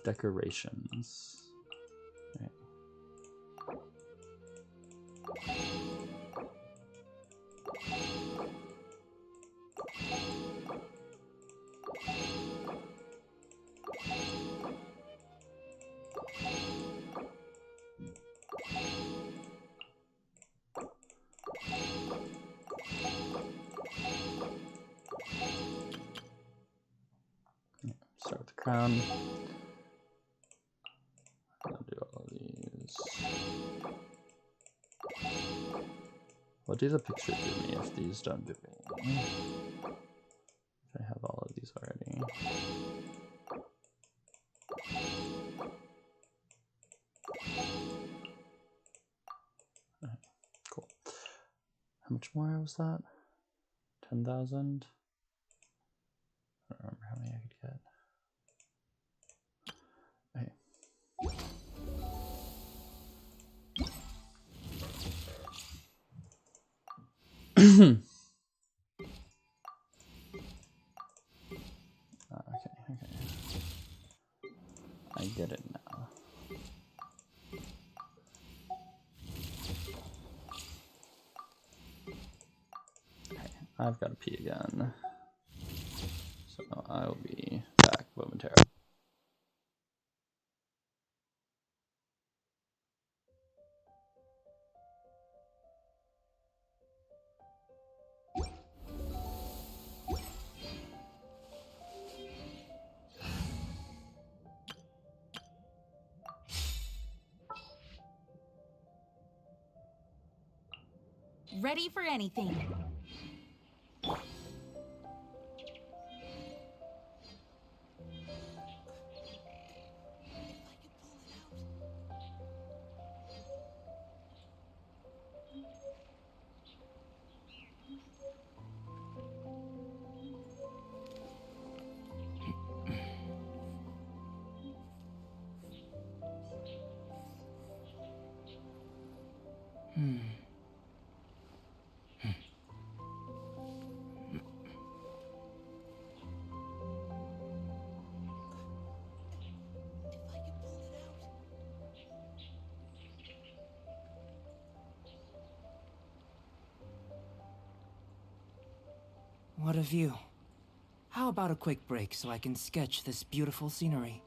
Decorations. Right. Start with the crown. I'll do all of these. What do the picture do me if these don't do me? If I have all of these already. Okay, cool. How much more was that? 10,000? I don't remember how many I could get. Okay. Okay. I get it now. Okay, I've got to pee again. So I will be back momentarily. Ready for anything. What a view. How about a quick break so I can sketch this beautiful scenery?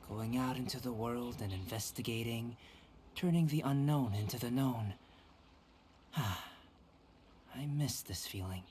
Going out into the world and investigating, turning the unknown into the known. I miss this feeling.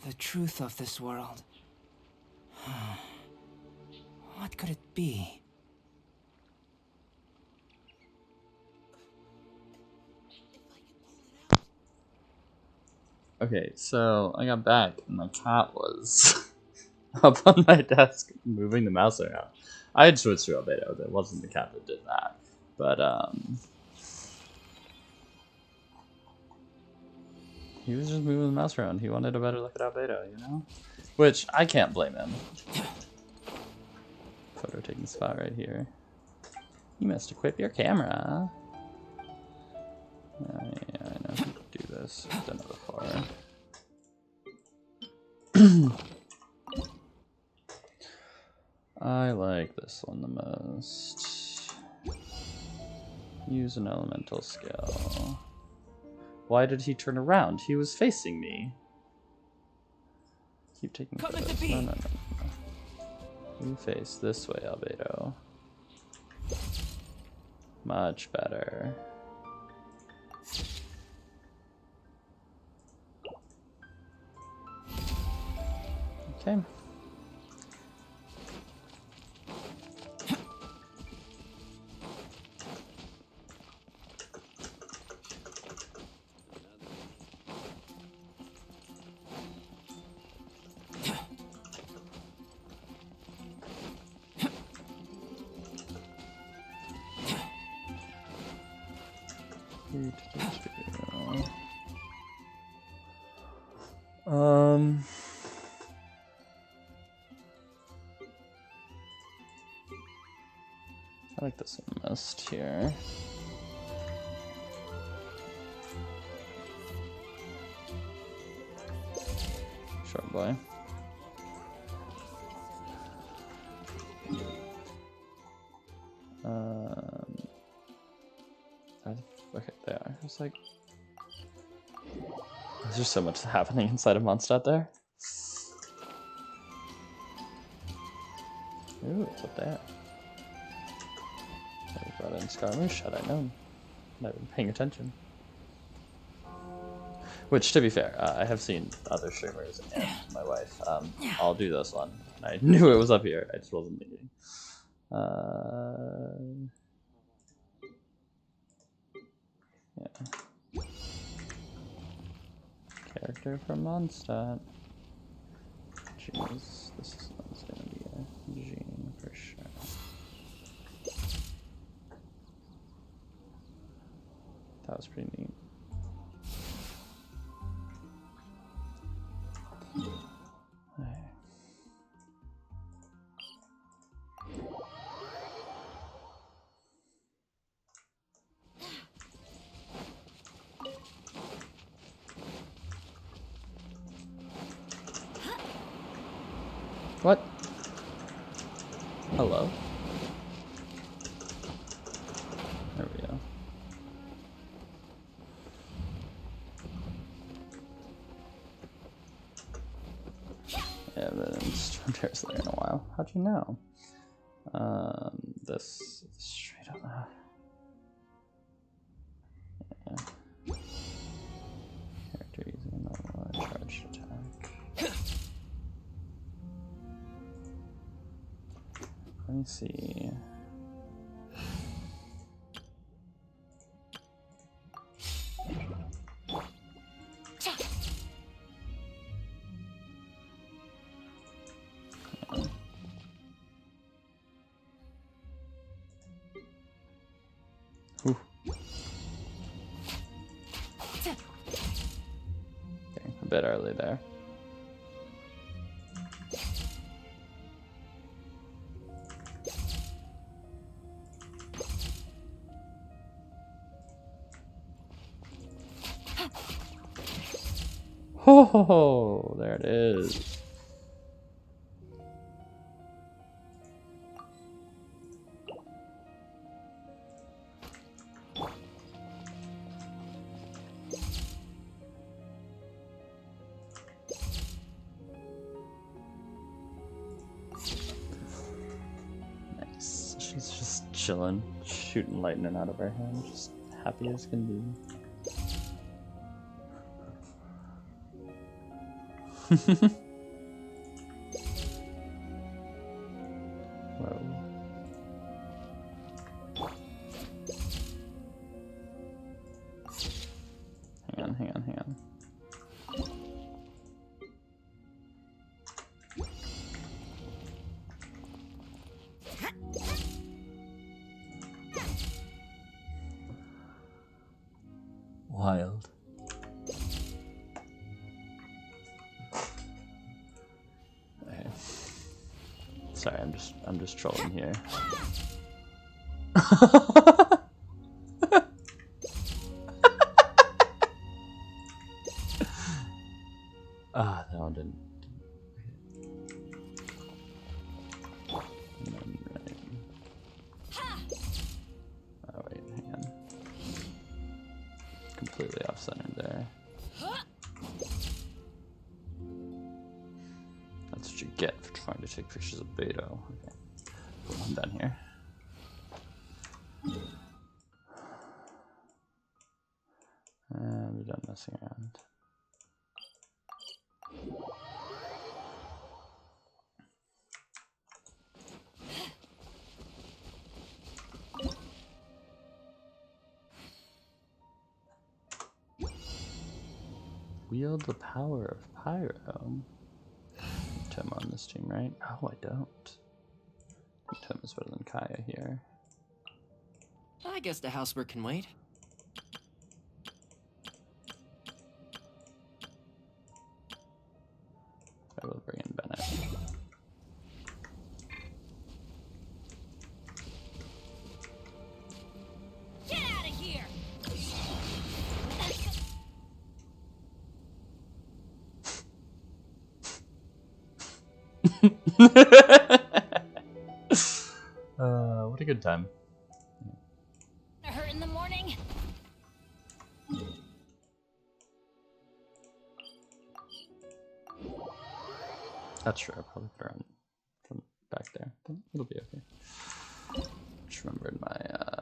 The truth of this world. What could it be? Okay, so I got back and my cat was up on my desk moving the mouse around. I had switched to albedo. It wasn't the cat that did that. But he was just moving the mouse around. He wanted a better look at albedo, you know? Which I can't blame him. Photo taking spot right here. You must equip your camera. Yeah, I know how to do this. I've done it before. I like this one the most. Use an elemental skill. Why did he turn around? He was facing me. Keep taking photos. No. You face this way, albedo. Much better. Okay. I like this one most here. Short boy. Okay, they are. It's like there's just so much happening inside of Mondstadt there. Ooh, it's up there. I brought in skirmish, had I known. I've been paying attention. Which, to be fair, I have seen other streamers and my wife. I'll do this one. I knew it was up here. I just wasn't thinking. Yeah. Character from Mondstadt. Jeez, this one's gonna be a Jean for sure. That was pretty neat. Hello. There we go. Yeah, but it's Frontiers there in a while. How'd you know? This straight up. Yeah. Character using a normal charged attack. Let me see. Ooh. Okay, a bit early there. Ho ho ho! There it is. Nice. She's just chilling, shooting lightning out of her hand, just happy as can be. Whoa. Hang on. Wild. Okay. Sorry, I'm just trolling here. Ah, that one didn't. Oh wait, hang on. Completely off center there. That's what you get for trying to take pictures of Beto. Okay, I'm done here. And we're done messing around. Wield the power of Pyro. Tim on this team, right? Oh, I don't. I think Tim is better than Kaya here. I guess the housework can wait. I will bring in Bennett. Get out of here! What a good time. Hurt in the morning. That's true, I'll probably put her on from back there, but it'll be okay. Just remembered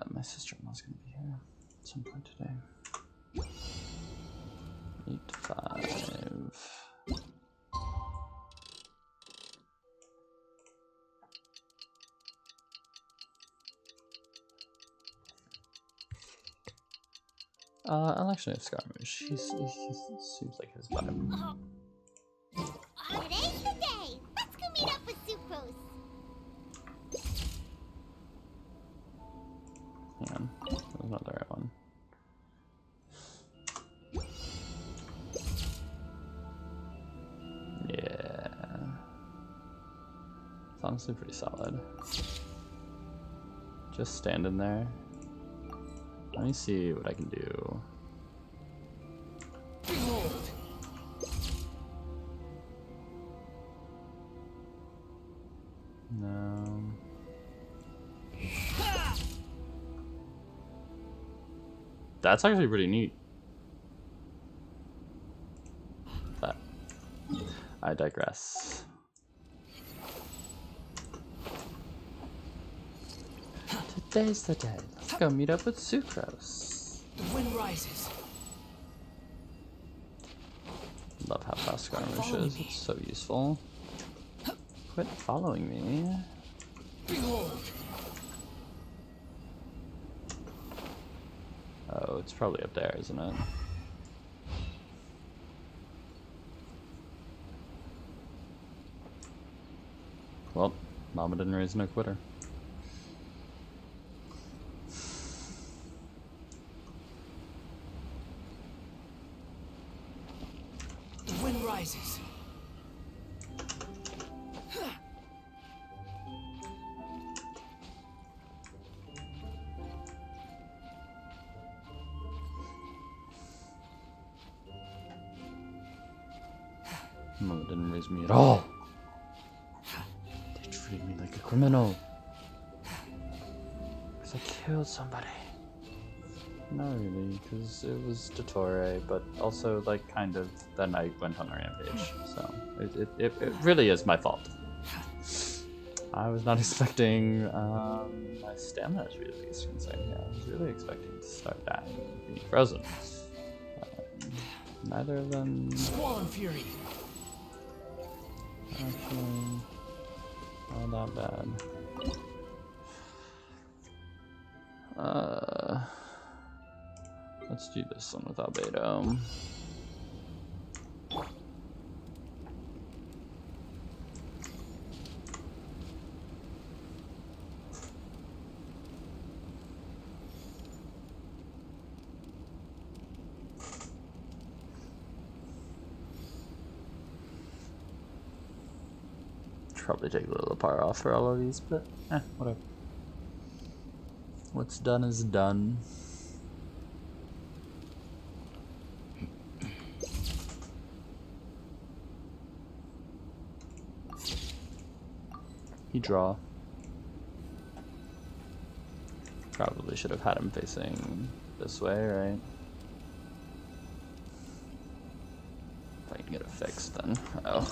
my sister-in-law's gonna be here at some point today. 8 to 5. I'll actually have Scaramouche. He seems like his vibe. Today's the day! Let's go meet up with Sucrose! Hang on, that was not the right one. Yeah. It's honestly pretty solid. Just standing there. Let me see what I can do. Behold! No. That's actually pretty neat. But I digress. Today's the day. Let's go meet up with Sucrose. The wind rises. Love how fast skirmish is. It's so useful. Quit following me. Behold. Oh, it's probably up there, isn't it? Well, Mama didn't raise no quitter. The wind rises. Mama didn't raise me at all. They treated me like a criminal. Because I killed somebody. Not really, because it was Dottore, but also, like, kind of, then I went on a rampage. So, it really is my fault. I was not expecting my stamina to be released from saying, yeah, I was really expecting to start dying and being frozen. Neither of them... Squall and fury. Actually, not that bad. Let's do this one without Beto. Probably take a little par off for all of these, but whatever. What's done is done. He draw. Probably should have had him facing this way, right? If I can get it fixed, then. Oh.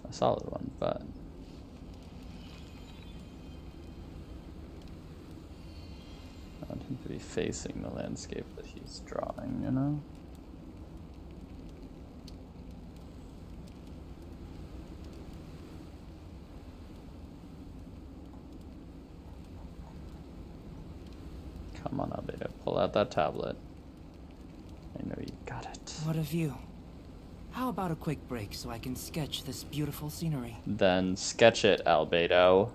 A solid one, but. I want him to be facing the landscape that he's drawing, you know? Come on, Albedo, pull out that tablet. I know you got it. What a view. How about a quick break so I can sketch this beautiful scenery? Then sketch it, Albedo.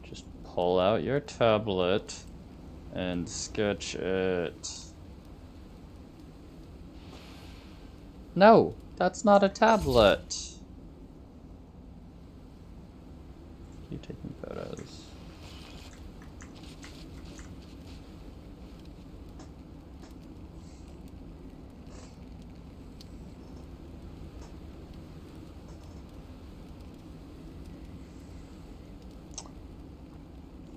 Just pull out your tablet and sketch it. No, that's not a tablet. Keep taking photos.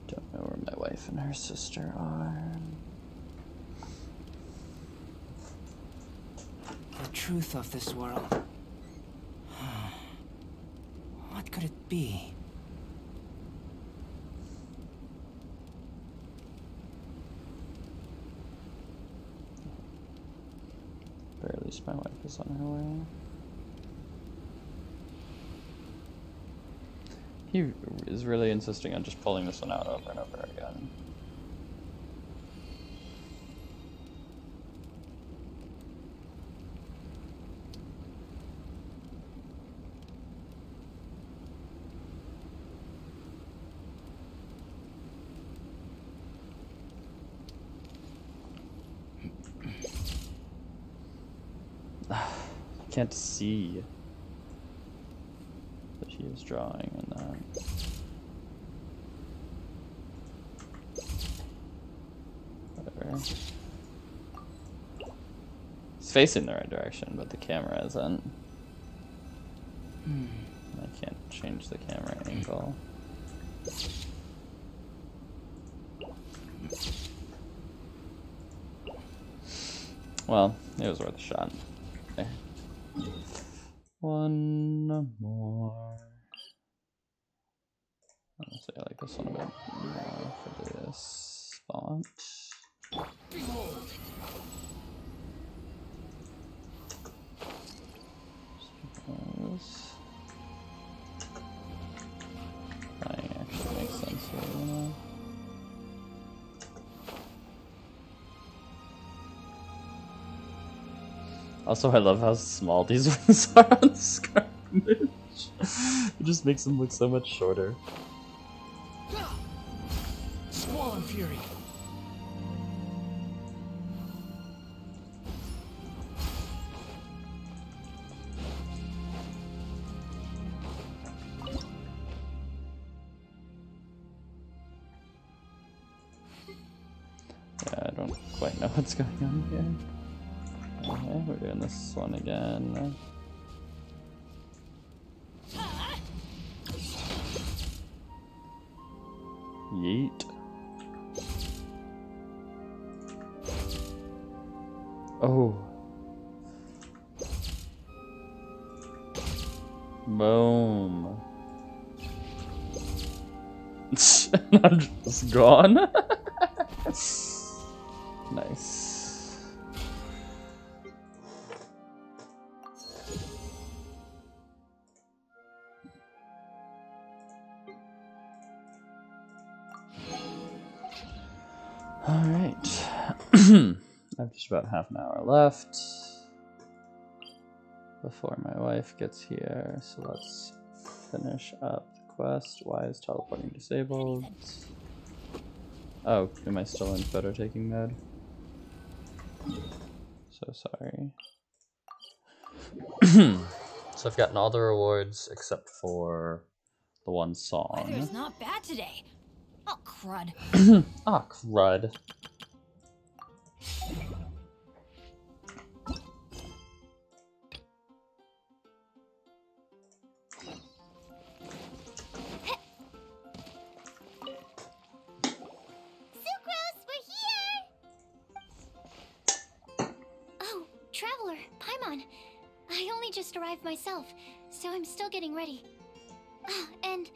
Don't know where my wife and her sister are. The truth of this world. What could it be? Or at least my wife is on her way. He is really insisting on just pulling this one out over and over again. Can't see that he is drawing in that. He's facing the right direction, but the camera isn't. I can't change the camera angle. Well, it was worth a shot. Okay. One more. Let's say I like this one a bit more for this font. Behold. Flying actually makes sense here, you know? Also, I love how small these wings are on Scarlet. It just makes them look so much shorter. Squall and Fury. Yeah, I don't quite know what's going on here. Okay, we're doing this one again. Yeet. Oh. Boom. I'm just gone. Nice. All right. I have just about half an hour left before my wife gets here, so let's finish up the quest. Why is teleporting disabled? Oh, am I still in photo taking mode? So sorry. So I've gotten all the rewards except for the one song. Weather's not bad today. Oh, crud. Ah, crud. Sucrose, we're here! Oh, Traveler, Paimon. I only just arrived myself, so I'm still getting ready. Ah, and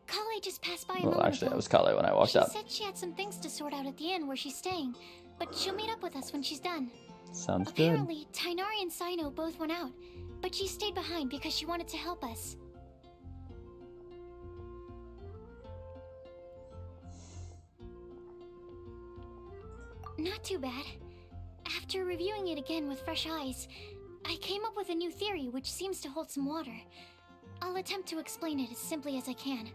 Kale just passed by a moment Well, actually, ago. I was Kale when I walked up. She said she had some things to sort out at the inn where she's staying, but she'll meet up with us when she's done. Sounds good. Apparently, Tainari and Sino both went out, but she stayed behind because she wanted to help us. Not too bad. After reviewing it again with fresh eyes, I came up with a new theory which seems to hold some water. I'll attempt to explain it as simply as I can.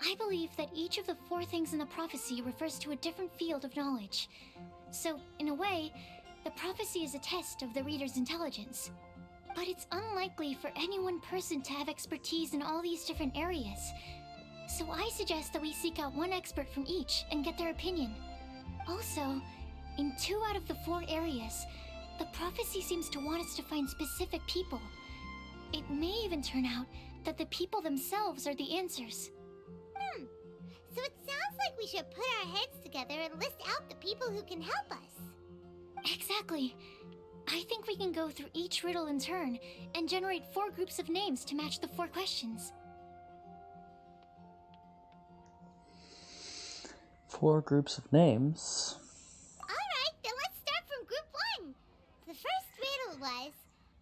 I believe that each of the 4 things in the prophecy refers to a different field of knowledge. So, in a way, the prophecy is a test of the reader's intelligence. But it's unlikely for any one person to have expertise in all these different areas. So I suggest that we seek out one expert from each and get their opinion. Also, in 2 out of the 4 areas, the prophecy seems to want us to find specific people. It may even turn out that the people themselves are the answers. So it sounds like we should put our heads together and list out the people who can help us. Exactly. I think we can go through each riddle in turn and generate 4 groups of names to match the 4 questions. 4 groups of names. Alright, then let's start from group 1. The first riddle was,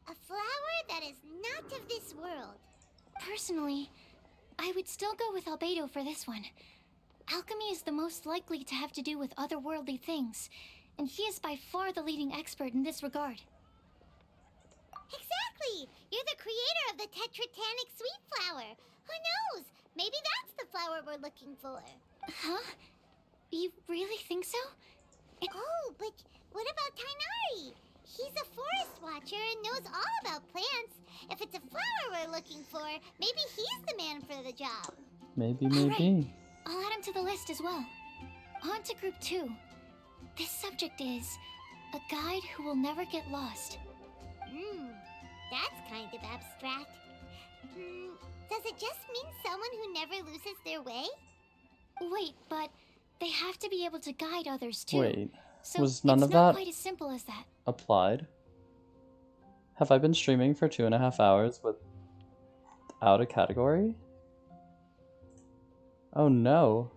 a flower that is not of this world. Personally, I would still go with Albedo for this one. Alchemy is the most likely to have to do with otherworldly things, and he is by far the leading expert in this regard. Exactly! You're the creator of the Tetratanic sweet flower. Who knows? Maybe that's the flower we're looking for. Huh? You really think so? Oh, but what about Tainari? He's a forest watcher and knows all about plants. If it's a flower we're looking for, maybe he's the man for the job. Maybe. All right. I'll add him to the list as well. On to group 2. This subject is a guide who will never get lost. That's kind of abstract. Does it just mean someone who never loses their way? Wait, but they have to be able to guide others too. Wait, so was none it's of not that quite as simple as that. applied? Have I been streaming for 2.5 hours without a category? Oh no.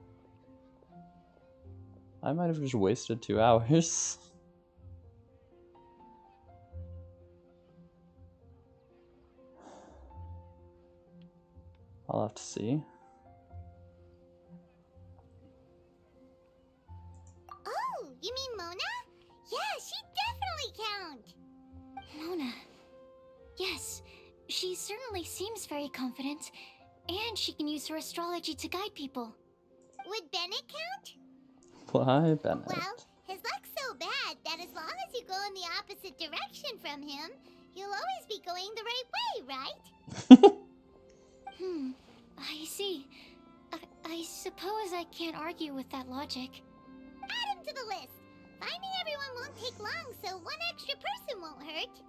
I might have just wasted 2 hours. I'll have to see. Oh, you mean Mona? Yeah, she definitely count. Mona. Yes, she certainly seems very confident, and she can use her astrology to guide people. Would Bennett count? Why, Bennett? Well, his luck's so bad that as long as you go in the opposite direction from him, you'll always be going the right way, right? I see. I suppose I can't argue with that logic. Add him to the list. Finding everyone won't take long, so one extra person won't hurt.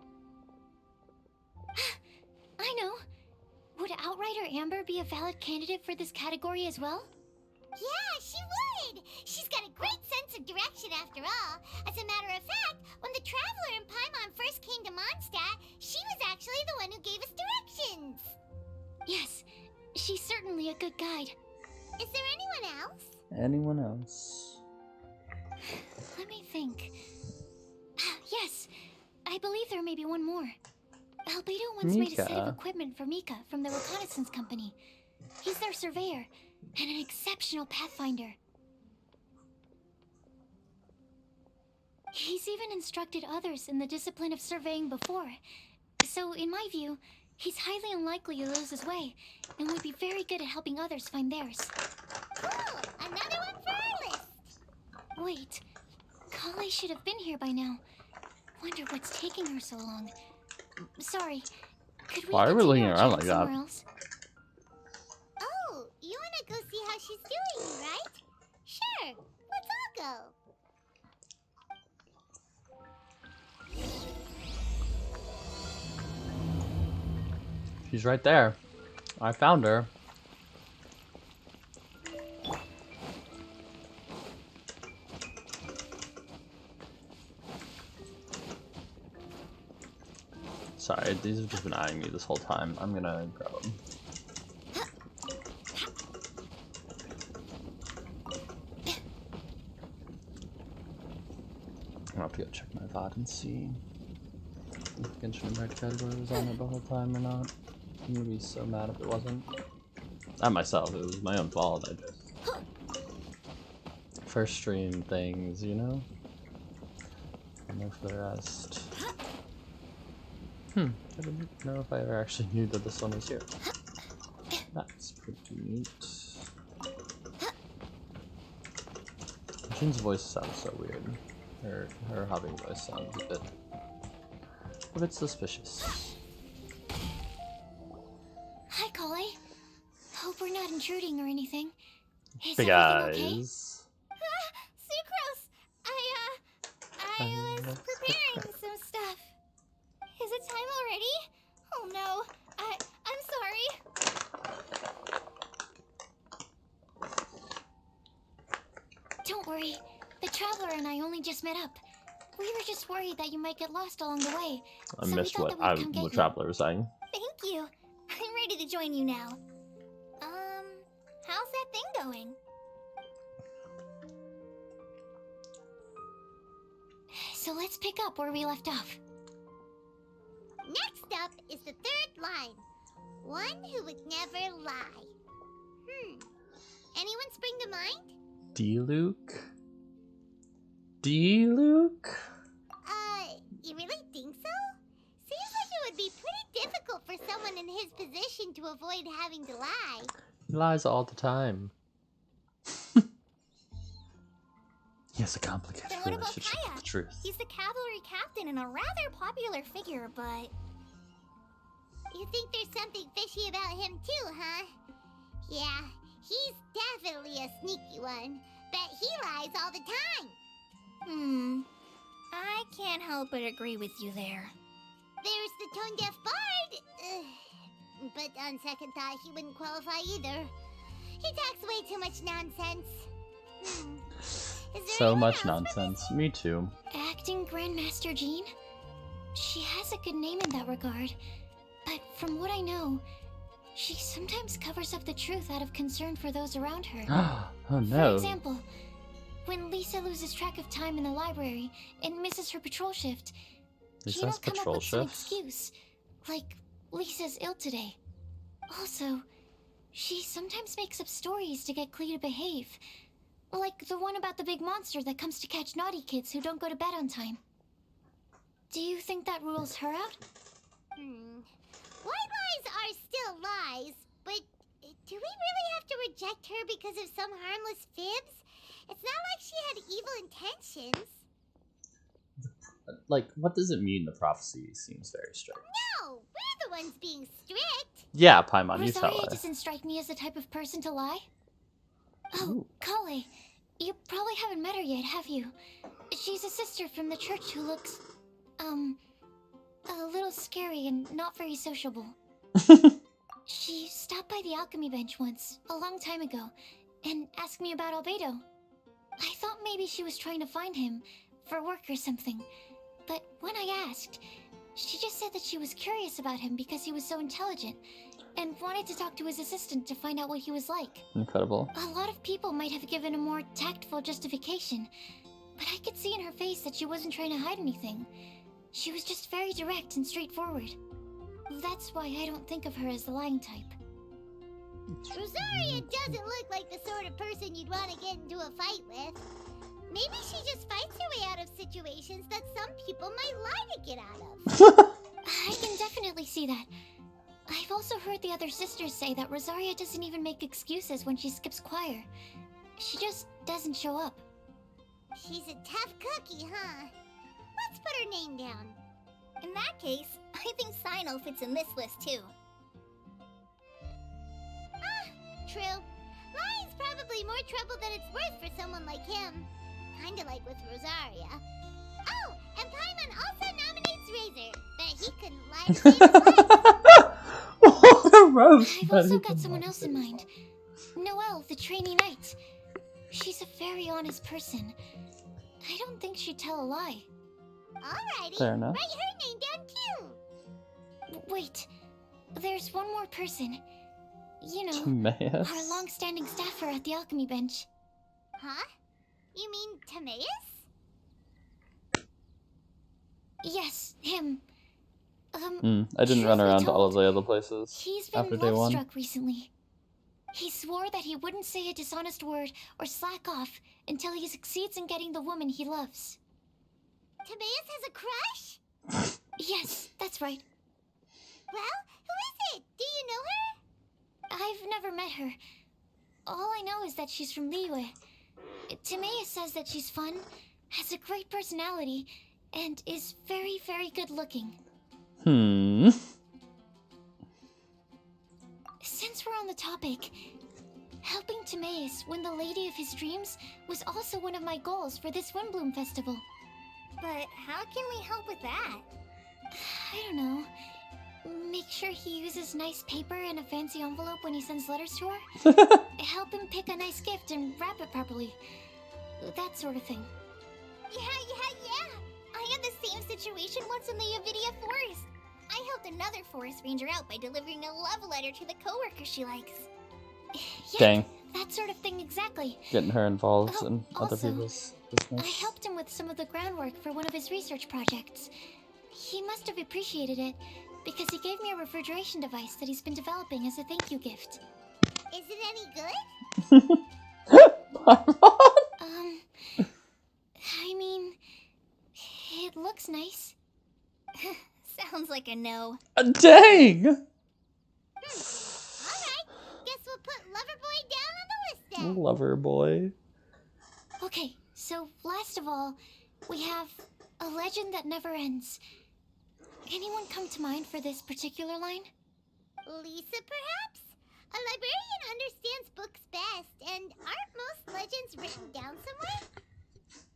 I know. Would Outrider Amber be a valid candidate for this category as well? Yeah, she would! She's got a great sense of direction after all. As a matter of fact, when the Traveler and Paimon first came to Mondstadt, she was actually the one who gave us directions. Yes, she's certainly a good guide. Is there anyone else? Anyone else? Let me think. Yes, I believe there may be one more. Albedo once made a set of equipment for Mika from the reconnaissance company. He's their surveyor and an exceptional pathfinder. He's even instructed others in the discipline of surveying before. So, in my view, he's highly unlikely to lose his way, and would be very good at helping others find theirs. Cool! Another one for our list! Wait, Kale should have been here by now. Wonder what's taking her so long. Sorry, could we Why are we looking continue our around chat like somewhere that? else? Oh, you wanna go see how she's doing, right? Sure, let's all go. She's right there. I found her. Sorry, these have just been eyeing me this whole time. I'm gonna grab them. I'll have to go check my VOD and see if Genshin Impact category was on it the whole time or not. I'm gonna be so mad if it wasn't. Not myself, it was my own fault. I just first stream things, you know? And then for the rest. I didn't know if I ever actually knew that this one was here. That's pretty neat. Jin's voice sounds so weird. Her hopping voice sounds a bit suspicious. Hi, Kale. Hope we're not intruding or anything. Is Big everything okay? eyes. Sucrose! I was preparing some stuff. Is it time already? Oh no, I'm sorry. Don't worry. The Traveler and I only just met up. We were just worried that you might get lost along the way. I so missed we what thought that we'd come the get Traveler was saying. Thank you. I'm ready to join you now. How's that thing going? So let's pick up where we left off. Next up is the third line. One who would never lie. Anyone spring to mind? D-Luke? D-Luke? You really think so? Seems like it would be pretty difficult for someone in his position to avoid having to lie. He lies all the time. He has a complicated Then what about relationship Kaya? with the truth. He's the cavalry captain and a rather popular figure, but... You think there's something fishy about him too, huh? Yeah, he's definitely a sneaky one. Bet he lies all the time. I can't help but agree with you there. There's the tone-deaf bard. But on second thought, he wouldn't qualify either. He talks way too much nonsense. So much nonsense. Me too. Acting Grandmaster Jean? She has a good name in that regard. But from what I know, she sometimes covers up the truth out of concern for those around her. Oh no. For example, when Lisa loses track of time in the library and misses her patrol shift, Jean will come up with some excuse, like Lisa's ill today. Also, she sometimes makes up stories to get Klee to behave, like the one about the big monster that comes to catch naughty kids who don't go to bed on time. Do you think that rules her out? White lies are still lies, but do we really have to reject her because of some harmless fibs? It's not like she had evil intentions. Like, what does it mean the prophecy seems very strict? No, we're the ones being strict. Yeah, Paimon, you tell Rosaria her. doesn't strike me as the type of person to lie. Oh, Kale, you probably haven't met her yet, have you? She's a sister from the church who looks, a little scary and not very sociable. She stopped by the alchemy bench once, a long time ago, and asked me about Albedo. I thought maybe she was trying to find him, for work or something. But when I asked, she just said that she was curious about him because he was so intelligent, and wanted to talk to his assistant to find out what he was like. Incredible. A lot of people might have given a more tactful justification, but I could see in her face that she wasn't trying to hide anything. She was just very direct and straightforward. That's why I don't think of her as the lying type. Rosaria doesn't look like the sort of person you'd want to get into a fight with. Maybe she just fights her way out of situations that some people might lie to get out of. I can definitely see that. I've also heard the other sisters say that Rosaria doesn't even make excuses when she skips choir. She just doesn't show up. She's a tough cookie, huh? Let's put her name down. In that case, I think Sino fits in this list too. True. Lying's probably more trouble than it's worth for someone like him. Kinda like with Rosaria. Oh, and Paimon also nominates Razor, but he couldn't lie to save his life. What a roast! I've also got someone else in mind. Noelle, the trainee knight. She's a very honest person. I don't think she'd tell a lie. Alrighty, Fair enough. write her name down too. Wait, there's one more person. You know, Timaeus? our long-standing staffer at the alchemy bench. Huh? You mean Timaeus? Yes, him. I didn't run truth be around to all told, of the other places He's been after day one. love-struck recently. He swore that he wouldn't say a dishonest word or slack off until he succeeds in getting the woman he loves. Timaeus has a crush? Yes, that's right. Well, who is it? Do you know her? I've never met her. All I know is that she's from Liyue. Timaeus says that she's fun, has a great personality, and is very, very good looking. Since we're on the topic, helping Timaeus win the lady of his dreams was also one of my goals for this Windblume festival. But how can we help with that? I don't know. Make sure he uses nice paper and a fancy envelope when he sends letters to her. Help him pick a nice gift and wrap it properly. That sort of thing. Yeah. I had the same situation once in the Avidia Forest. I helped another forest ranger out by delivering a love letter to the coworker she likes. Yeah, Dang. that sort of thing exactly. Getting her involved Oh, in other also, people's I business. helped him with some of the groundwork for one of his research projects. He must have appreciated it, because he gave me a refrigeration device that he's been developing as a thank you gift. Is it any good? I mean, it looks nice. Sounds like a no. Dang! Alright, guess we'll put Loverboy down on the list then. Lover boy. Okay, so last of all, we have a legend that never ends. Anyone come to mind for this particular line? Lisa, perhaps? A librarian understands books best, and aren't most legends written down somewhere?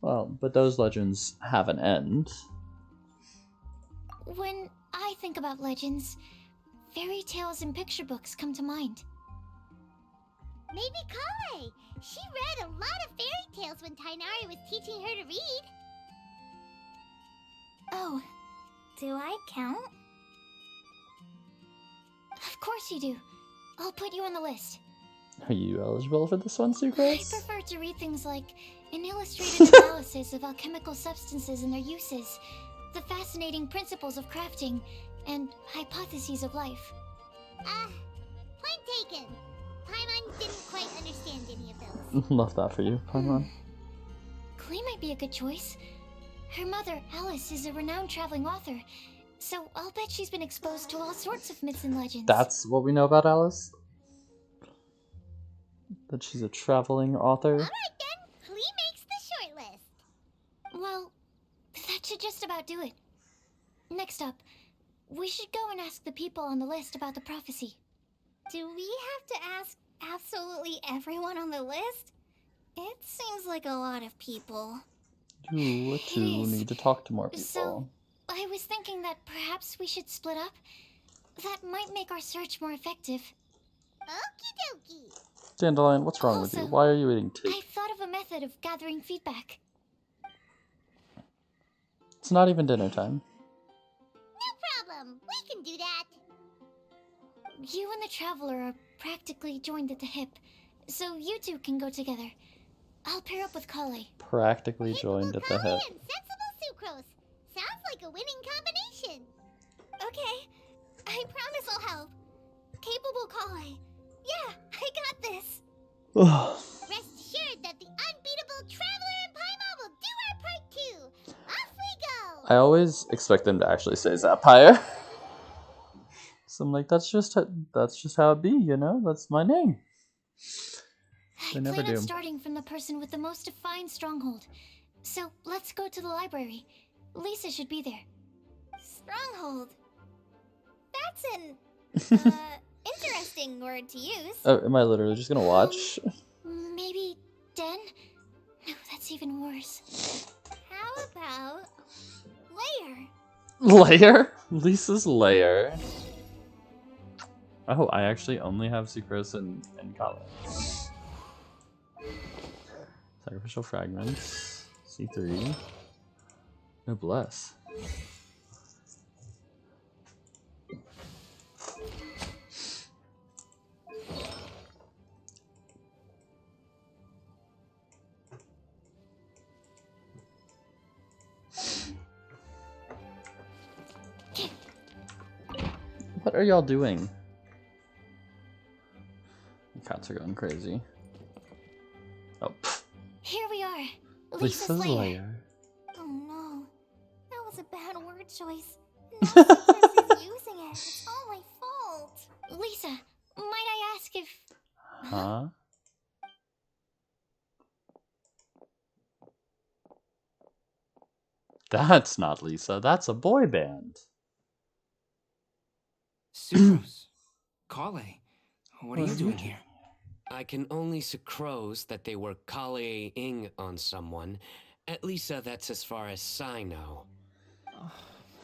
Well, but those legends have an end. When I think about legends, fairy tales and picture books come to mind. Maybe Kale. She read a lot of fairy tales when Tainari was teaching her to read. Oh, Do I count? of course you do. I'll put you on the list. Are you eligible for this one, I Sucrose? prefer to read things like an illustrated analysis of alchemical substances and their uses, the fascinating principles of crafting, and hypotheses of life. Point taken. Paimon didn't quite understand any of those. Love that for you, Paimon. Klee might be a good choice. Her mother, Alice, is a renowned traveling author, so I'll bet she's been exposed to all sorts of myths and legends. That's what we know about Alice? That she's a traveling author? Alright then, Klee makes the short list. Well, that should just about do it. Next up, we should go and ask the people on the list about the prophecy. Do we have to ask absolutely everyone on the list? It seems like a lot of people. You two need to talk to more people. So, I was thinking that perhaps we should split up. That might make our search more effective. Okie dokie. Dandelion, what's wrong with you? Why are you eating tea? I thought of a method of gathering feedback. It's not even dinner time. No problem. We can do that. You and the Traveler are practically joined at the hip, so you two can go together. I'll pair up with Kale. Practically joined at the hip. And sensible sucrose. Sounds like a winning combination. Okay, I promise I'll help. Capable Kale. Yeah, I got this. Rest assured that the unbeatable Traveler and Paimon will do our part too. Off we go. I always expect them to actually say Zaphire. So I'm like, that's just how it be, you know? That's my name. They never plan do. on starting from the person with the most defined stronghold. So let's go to the library. Lisa should be there. Stronghold. That's an interesting word to use. Oh, am I literally just gonna watch? Maybe den? No, that's even worse. How about layer? Layer? Lisa's layer. Oh, I actually only have Sucrose and Kale. Sacrificial fragments. C3. Noblesse. What are y'all doing? The cats are going crazy. Oh, pfft. Here we are. Lisa's lair. Oh no, that was a bad word choice. Now Sucrose is using it. It's all my fault. Lisa, might I ask if... Huh? That's not Lisa. That's a boy band. Sucrose. Kale. What are you doing here? I can only sucrose that they were Kale-ing on someone. At least that's as far as I know. Oh,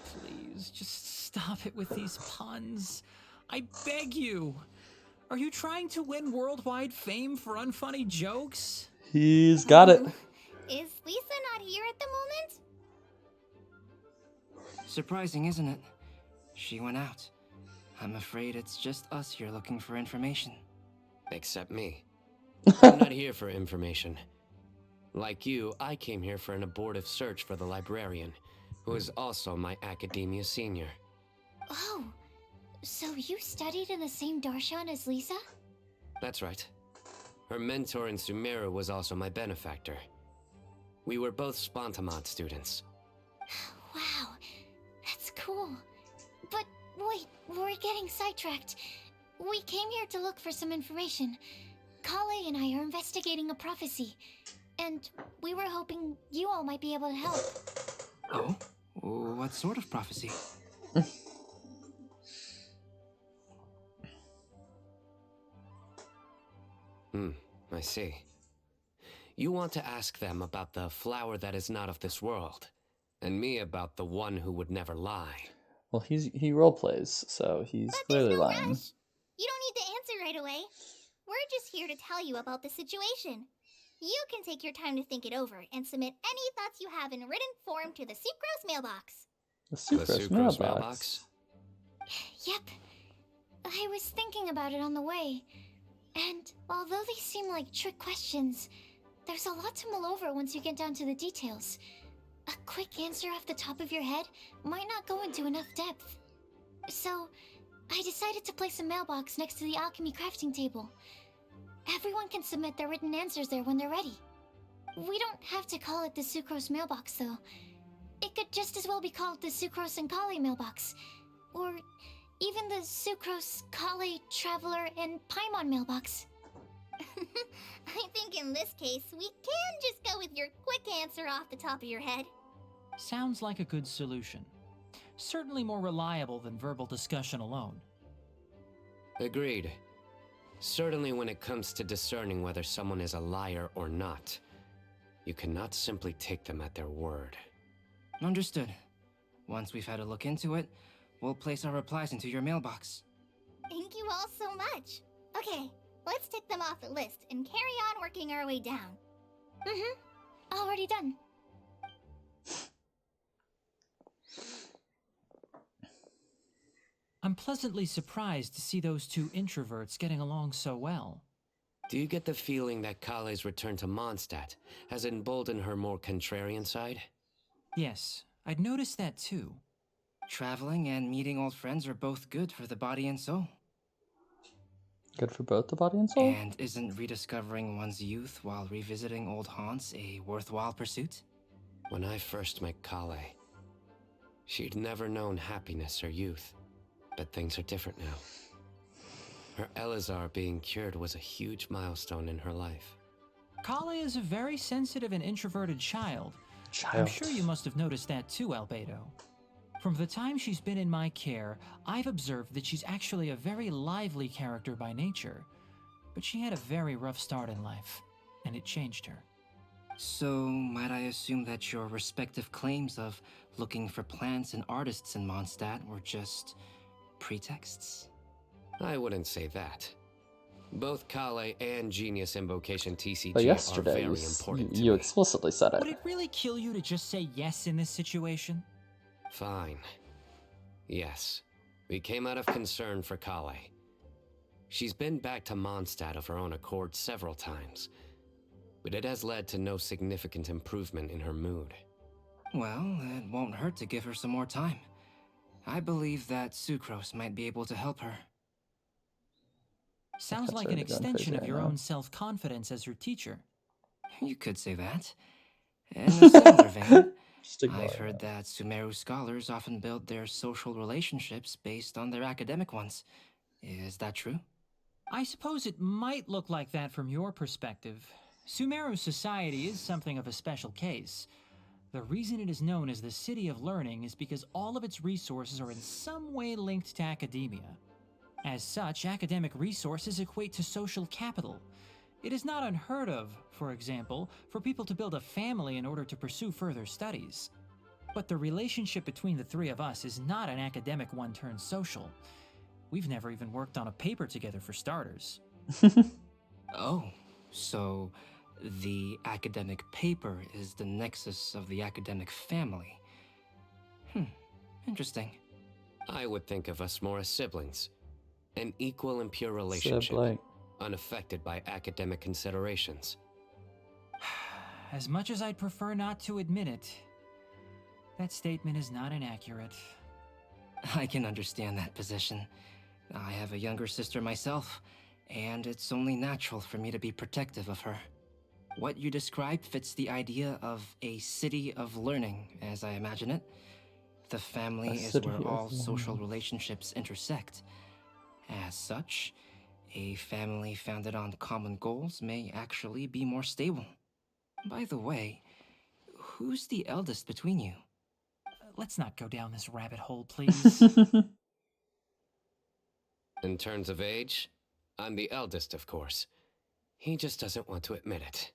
please, just stop it with these puns. I beg you. Are you trying to win worldwide fame for unfunny jokes? He's got it. Is Lisa not here at the moment? Surprising, isn't it? She went out. I'm afraid it's just us here looking for information. Except me. I'm not here for information. Like you, I came here for an abortive search for the librarian, who is also my academia senior. Oh, so you studied in the same darshan as Lisa? That's right. Her mentor in Sumeru was also my benefactor. We were both Spontamod students. Wow, that's cool. But wait, we're getting sidetracked. We came here to look for some information. Kale and I are investigating a prophecy, and we were hoping you all might be able to help. Oh? What sort of prophecy? I see. You want to ask them about the flower that is not of this world, and me about the one who would never lie. Well, he roleplays, so he's But clearly there's no lying. rush. You don't need to answer right away. We're just here to tell you about the situation. You can take your time to think it over and submit any thoughts you have in written form to the Sucrose mailbox. The Sucrose mailbox. Yep. I was thinking about it on the way. And although they seem like trick questions, there's a lot to mull over once you get down to the details. A quick answer off the top of your head might not go into enough depth. So, I decided to place a mailbox next to the alchemy crafting table. Everyone can submit their written answers there when they're ready. We don't have to call it the Sucrose mailbox, though. It could just as well be called the Sucrose and Kale mailbox. Or even the Sucrose, Kale, Traveler, and Paimon mailbox. I think in this case, we can just go with your quick answer off the top of your head. Sounds like a good solution. Certainly more reliable than verbal discussion alone. Agreed. Certainly when it comes to discerning whether someone is a liar or not, you cannot simply take them at their word. Understood. Once we've had a look into it, we'll place our replies into your mailbox. Thank you all so much. Okay, let's tick them off the list and carry on working our way down. Already done. I'm pleasantly surprised to see those two introverts getting along so well. Do you get the feeling that Kale's return to Mondstadt has emboldened her more contrarian side? Yes, I'd noticed that too. Traveling and meeting old friends are both good for the body and soul. Good for both the body and soul? And isn't rediscovering one's youth while revisiting old haunts a worthwhile pursuit? When I first met Kale, she'd never known happiness or youth. But things are different now. Her Elazar being cured was a huge milestone in her life. Kale is a very sensitive and introverted child. I'm sure you must have noticed that too, Albedo. From the time she's been in my care, I've observed that she's actually a very lively character by nature. But she had a very rough start in life, and it changed her. So, might I assume that your respective claims of looking for plants and artists in Mondstadt were just pretexts? I wouldn't say that. Both Kale and Genius Invocation TCG But are yesterday, very important you to me. explicitly said it. Would it really kill you to just say yes in this situation? Fine. Yes. We came out of concern for Kale. She's been back to Mondstadt of her own accord several times, but it has led to no significant improvement in her mood. Well, it won't hurt to give her some more time. I believe that Sucrose might be able to help her. Sounds like an extension of your own self-confidence as her teacher. You could say that. In a similar vein, I've heard that Sumeru scholars often build their social relationships based on their academic ones. Is that true? I suppose it might look like that from your perspective. Sumeru society is something of a special case. The reason it is known as the City of Learning is because all of its resources are in some way linked to academia. As such, academic resources equate to social capital. It is not unheard of, for example, for people to build a family in order to pursue further studies. But the relationship between the three of us is not an academic one turned social. We've never even worked on a paper together for starters. Oh, so the academic paper is the nexus of the academic family. Interesting. I would think of us more as siblings. An equal and pure relationship, unaffected by academic considerations. As much as I'd prefer not to admit it, that statement is not inaccurate. I can understand that position. I have a younger sister myself, and it's only natural for me to be protective of her. What you described fits the idea of a city of learning, as I imagine it. The family is where all social relationships intersect. As such, a family founded on common goals may actually be more stable. By the way, who's the eldest between you? Let's not go down this rabbit hole, please. In terms of age, I'm the eldest, of course. He just doesn't want to admit it.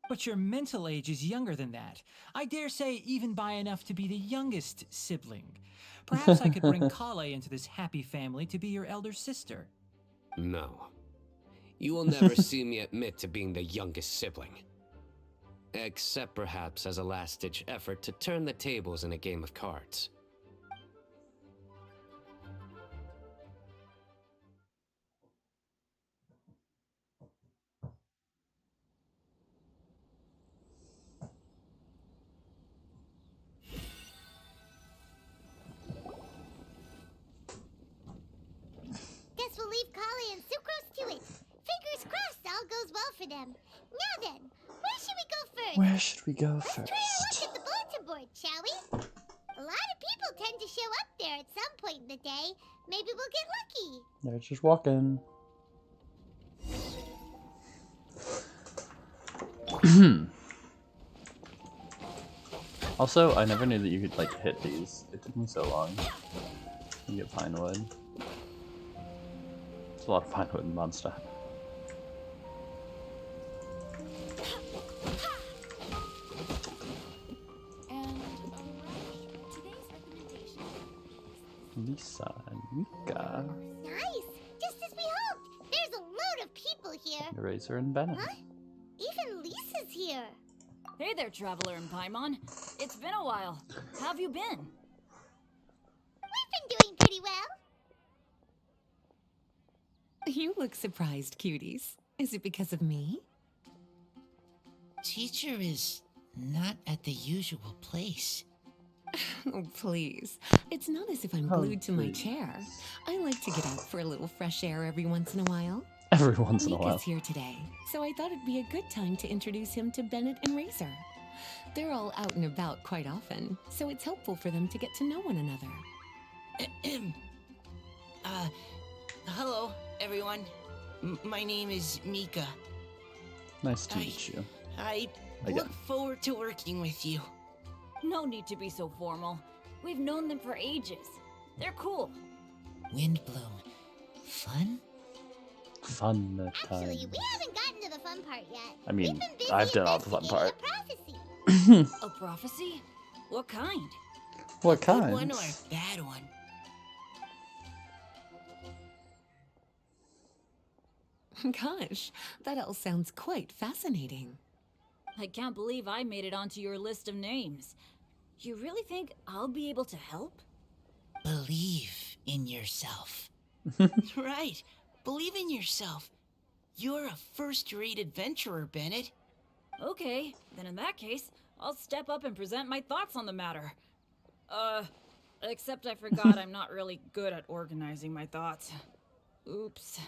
But your mental age is younger than that. I dare say even by enough to be the youngest sibling. Perhaps I could bring Kale into this happy family to be your elder sister. No. You will never see me admit to being the youngest sibling. Except perhaps as a last-ditch effort to turn the tables in a game of cards. Guess we'll leave Kali and Sucrose to it. Fingers crossed all goes well for them. Now then, where should we go first? Where should we go Let's try a first? look at the bulletin board, shall we? A lot of people tend to show up there at some point in the day. Maybe we'll get lucky. They're just walking. Also, I never knew that you could like hit these. It took me so long to get pinewood. There's a lot of pinewood in Mondstadt. Lisa and Mika. Nice! Just as we hoped! There's a load of people here! Eraser and Bennett. Huh? Even Lisa's here! Hey there, Traveler and Paimon. It's been a while. How have you been? We've been doing pretty well. You look surprised, cuties. Is it because of me? Teacher is not at the usual place. Oh, please. It's not as if I'm Oh, glued to my please. chair. I like to get out for a little fresh air every once in a while. Every once in a while. Mika's here today, so I thought it'd be a good time to introduce him to Bennett and Razor. They're all out and about quite often, so it's helpful for them to get to know one another. Hello, everyone. My name is Mika. Nice to meet you. I Again. look forward to working with you. No need to be so formal. We've known them for ages. They're cool. Windblume. Fun? Fun time. Actually, we haven't gotten to the fun part yet. I mean, We've been busy I've done all the fun investigating part. a prophecy. A prophecy? What kind? What Good kind? one or a bad one? Gosh, that all sounds quite fascinating. I can't believe I made it onto your list of names. You really think I'll be able to help? Believe in yourself. Right. Believe in yourself. You're a first-rate adventurer, Bennett. Okay, then in that case, I'll step up and present my thoughts on the matter. Except I forgot I'm not really good at organizing my thoughts. Oops.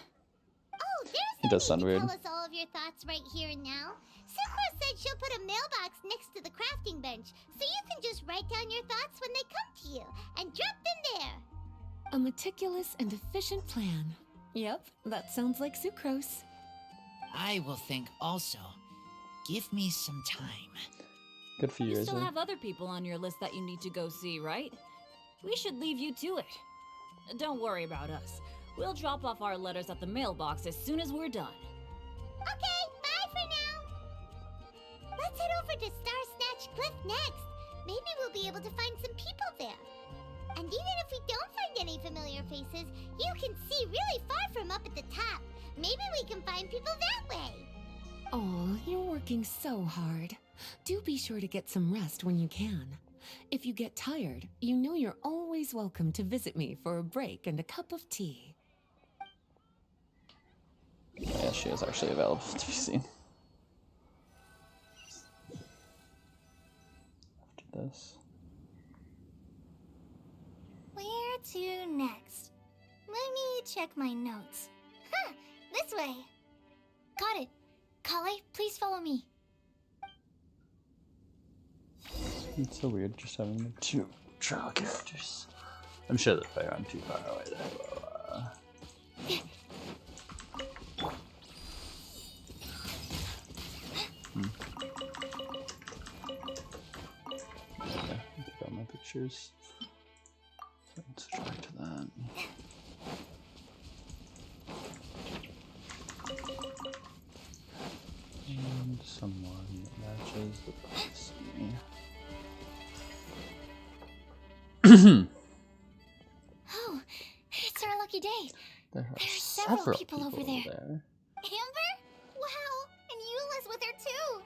Oh, there's It no does need sound to weird. tell us all of your thoughts right here and now. Sakura said she'll put a mailbox next to the crafting bench, so you can just write down your thoughts when they come to you, and drop them there. A meticulous and efficient plan. Yep, that sounds like sucrose. I will think also. Give me some time. Good for you, You still Razor. have other people on your list that you need to go see, right? We should leave you to it. Don't worry about us. We'll drop off our letters at the mailbox as soon as we're done. Okay, bye for now. Let's head over to Star Snatch Cliff next. Maybe we'll be able to find some people there. And even if we don't find any familiar faces, you can see really far from up at the top. Maybe we can find people that way. Oh, you're working so hard. Do be sure to get some rest when you can. If you get tired, you know you're always welcome to visit me for a break and a cup of tea. Yeah, she is actually available to be seen. After this. Where to next? Let me check my notes. Huh, this way. Got it. Kale, please follow me. It's so weird just having the two trial characters. I'm sure that if I'm too far away, they will. Okay, pick out my pictures. So let's try to that. And someone Oh, it's our lucky day. There are There's several people over there. Amber? Wow, and Eula's with her too.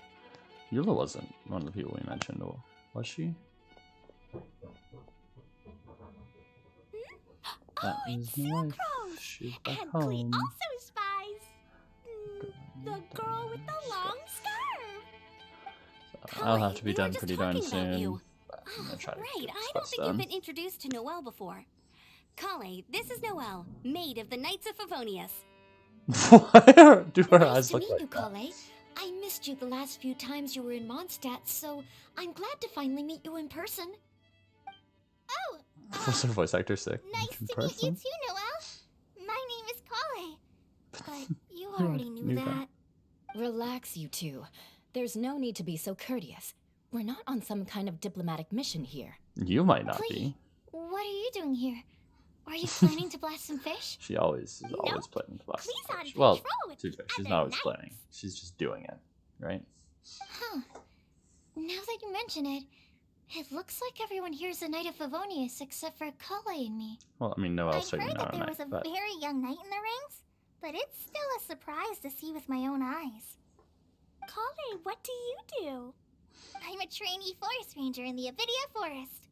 Eula wasn't one of the people we mentioned, or was she? That is my wife. She's back And home. Klee also spies. The girl with the long scarf. I'll have to be we were done just pretty darn talking about soon. you. But I'm gonna try to Right, get I this don't quest think done. you've been introduced to Noelle before. Kale, this is Noelle, maid of the Knights of Favonius. Why do her Nice eyes to look meet like you, that? Kale. I missed you the last few times you were in Mondstadt, so I'm glad to finally meet you in person. Oh, Was her voice actor sick? nice In to person? meet you too, Noelle. My name is Kale. But you Yeah, already knew that. Relax, you two. There's no need to be so courteous. We're not on some kind of diplomatic mission here. You might not Klee, be. what are you doing here? Are you planning to blast some fish? She always is always Nope. planning to blast. Klee's on fish. Well, patrol with to be fair, she's other not always knights. planning. She's just doing it, right? Huh. Now that you mention it, it looks like everyone here is a Knight of Favonius except for Kale and me. Well, I mean, no I'd else certainly heard not that a there knight, was a but very young knight in the rings, but it's still a surprise to see with my own eyes. Kale, what do you do? I'm a trainee forest ranger in the Avidia Forest.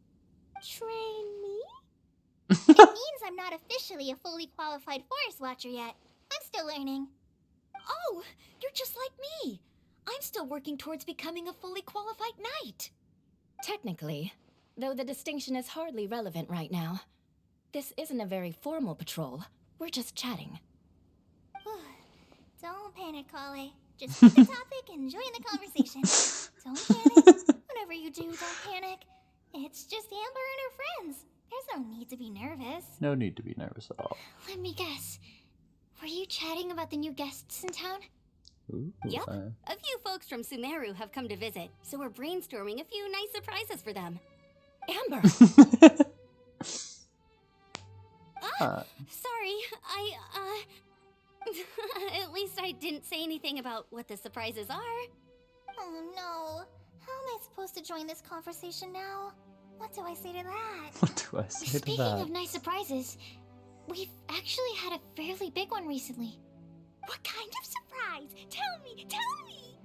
Trainee? It means I'm not officially a fully qualified forest watcher yet. I'm still learning. Oh, you're just like me. I'm still working towards becoming a fully qualified knight. Technically, though the distinction is hardly relevant right now. This isn't a very formal patrol. We're just chatting. Don't panic, Kale. Just pick the topic and join the conversation. Don't panic. Whatever you do, don't panic. It's just Amber and her friends. There's no need to be nervous. no need to be nervous at all. Let me guess. Were you chatting about the new guests in town? Ooh, Yep. A few folks from Sumeru have come to visit, so we're brainstorming a few nice surprises for them. Amber! Sorry, at least I didn't say anything about what the surprises are. Oh no. How am I supposed to join this conversation now? What do I say to that? What do I say to Speaking that? of nice surprises, we've actually had a fairly big one recently. What kind of surprise? Tell me, tell me!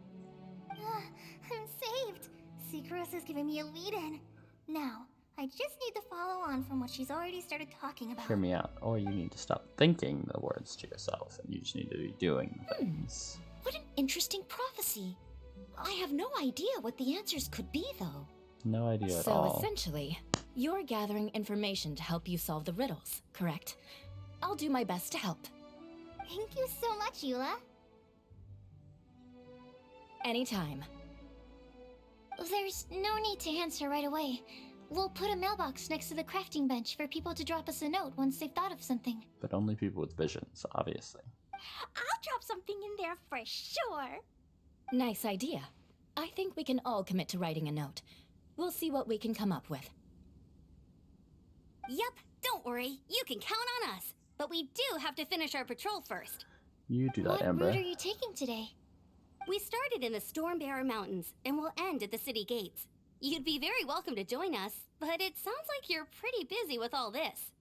I'm saved. Secros is giving me a lead-in. Now, I just need to follow on from what she's already started talking about. Hear me out, or you need to stop thinking the words to yourself, and you just need to be doing the things. What an interesting prophecy. I have no idea what the answers could be, though. No idea at So all. essentially, you're gathering information to help you solve the riddles, correct? I'll do my best to help. Thank you so much, Eula. Anytime. There's no need to answer right away. We'll put a mailbox next to the crafting bench for people to drop us a note once they've thought of something. But only people with visions, obviously. I'll drop something in there for sure. Nice idea. I think we can all commit to writing a note. We'll see what we can come up with. Yep, don't worry, you can count on us. But we do have to finish our patrol first. You do that, What Amber. route are you taking today? We started in the Stormbearer Mountains and will end at the city gates. You'd be very welcome to join us, but it sounds like you're pretty busy with all this.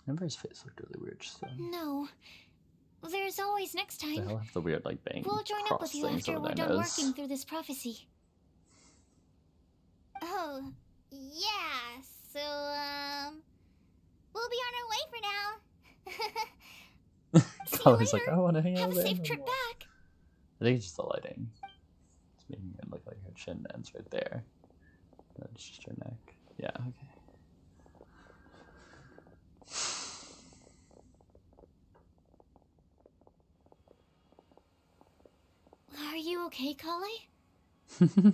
Amber's face looked really weird, so. No. There's always next time. They'll have the weird, like, bang We'll join up cross with you things after over we're their done nose. working through this prophecy. Oh, yeah, so, we'll be on our way for now. See you Probably like, later. I want to hang out Have a with safe Amber trip more. back. I think it's just the lighting. It's making it look like her chin ends right there. That's just her neck. Yeah, okay. Are you okay, Kale?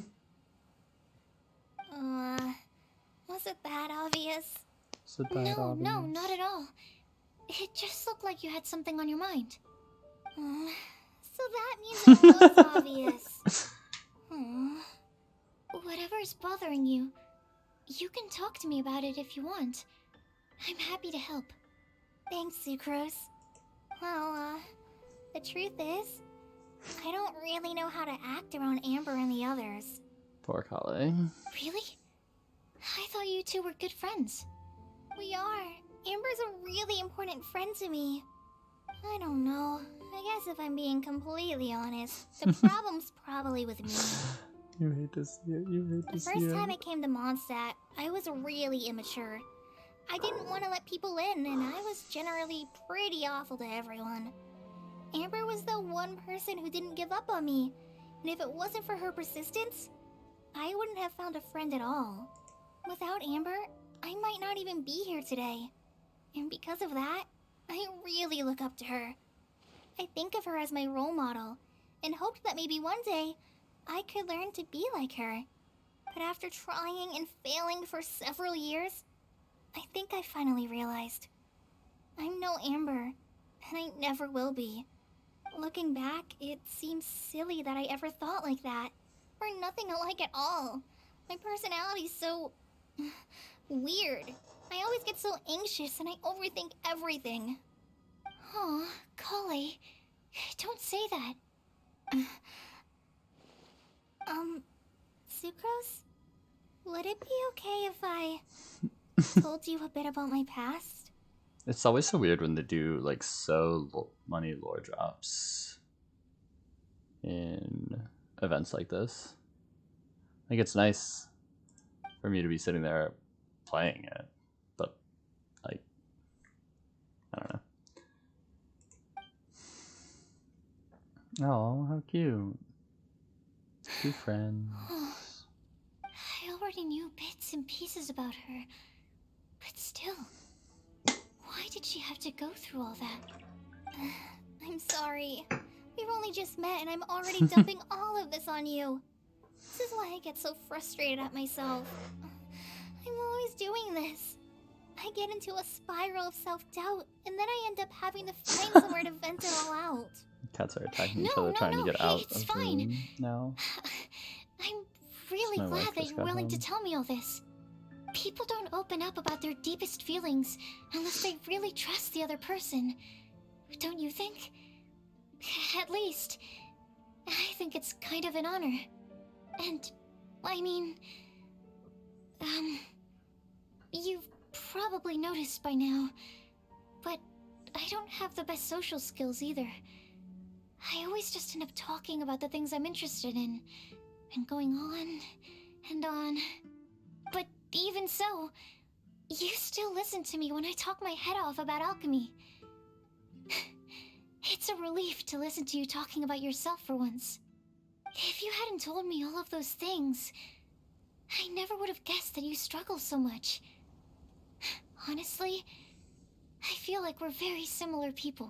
Was it that obvious? So bad, No, obvious. no, not at all. It just looked like you had something on your mind. So that means it was obvious. Whatever's bothering you, you can talk to me about it if you want. I'm happy to help. Thanks, Sucrose. Well, the truth is, I don't really know how to act around Amber and the others. Poor Kale. Really? I thought you two were good friends. We are. Amber's a really important friend to me. I don't know. I guess if I'm being completely honest, the problem's probably with me. You hate to see it. You hate to see it. The first time I came to Mondstadt, I was really immature. I didn't want to let people in, and I was generally pretty awful to everyone. Amber was the one person who didn't give up on me, and if it wasn't for her persistence, I wouldn't have found a friend at all. Without Amber, I might not even be here today. And because of that, I really look up to her. I think of her as my role model, and hoped that maybe one day, I could learn to be like her. But after trying and failing for several years, I think I finally realized. I'm no Amber, and I never will be. Looking back, it seems silly that I ever thought like that. We're nothing alike at all. My personality's so... weird. I always get so anxious and I overthink everything. Aw, Kale, don't say that. Sucrose? Would it be okay if I told you a bit about my past? It's always so weird when they do like many lore drops in events like this. Like it's nice for me to be sitting there playing it, but like I don't know. Oh, how cute! Two friends. I already knew bits and pieces about her, but still, why did she have to go through all that? I'm sorry. We've only just met and I'm already dumping all of this on you. This is why I get so frustrated at myself. I'm always doing this. I get into a spiral of self-doubt, and then I end up having to find somewhere to vent it all out. Cats are attacking each other, trying to get out it's of fine. the room now. I'm really My wife glad that just you're got willing to home. tell me all this. People don't open up about their deepest feelings unless they really trust the other person. Don't you think? At least, I think it's kind of an honor. And, I mean... You've probably noticed by now, but I don't have the best social skills either. I always just end up talking about the things I'm interested in, and going on and on. But even so, you still listen to me when I talk my head off about alchemy. It's a relief to listen to you talking about yourself for once. If you hadn't told me all of those things, I never would have guessed that you struggle so much. Honestly, I feel like we're very similar people.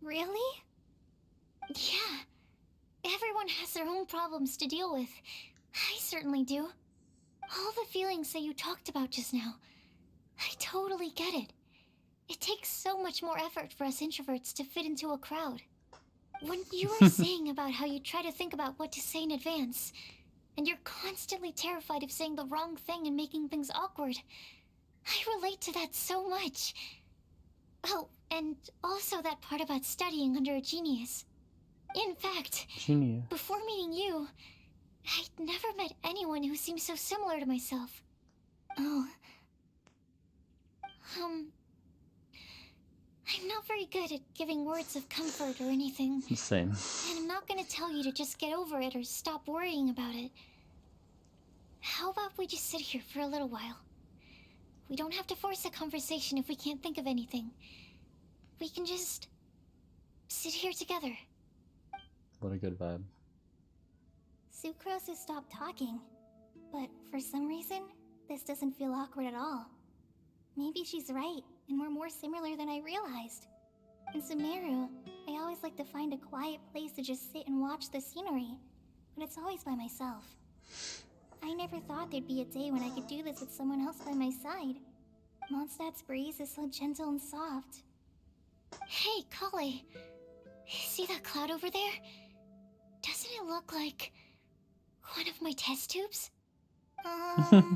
Really? Yeah. Everyone has their own problems to deal with. I certainly do. All the feelings that you talked about just now, I totally get it. It takes so much more effort for us introverts to fit into a crowd. When you were saying about how you try to think about what to say in advance, and you're constantly terrified of saying the wrong thing and making things awkward, I relate to that so much. Oh, and also that part about studying under a genius. In fact, Genius. before meeting you, I'd never met anyone who seemed so similar to myself. Oh. I'm not very good at giving words of comfort or anything. Same. And I'm not gonna tell you to just get over it or stop worrying about it. How about we just sit here for a little while? We don't have to force a conversation if we can't think of anything. We can just sit here together. What a good vibe. Sucrose has stopped talking, but for some reason, this doesn't feel awkward at all. Maybe she's right, and we're more similar than I realized. In Sumeru, I always like to find a quiet place to just sit and watch the scenery, but it's always by myself. I never thought there'd be a day when I could do this with someone else by my side. Mondstadt's breeze is so gentle and soft. Hey, Kale. See that cloud over there? Doesn't it look like one of my test tubes? I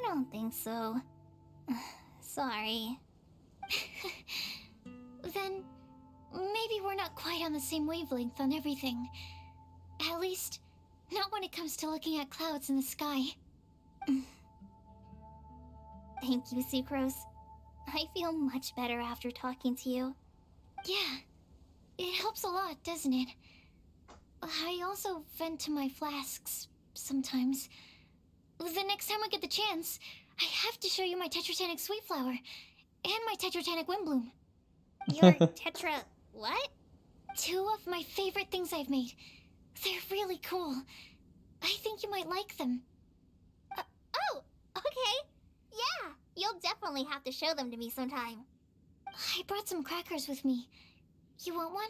don't think so. Sorry. Then, maybe we're not quite on the same wavelength on everything. At least, not when it comes to looking at clouds in the sky. Thank you, Sucrose. I feel much better after talking to you. Yeah, it helps a lot, doesn't it? I also vent to my flasks sometimes. The next time I get the chance, I have to show you my Tetratanic Sweet Flower and my Tetratanic Windblume. Your Tetra... what? 2 of my favorite things I've made. They're really cool. I think you might like them. Oh, okay. Yeah, you'll definitely have to show them to me sometime. I brought some crackers with me. You want one?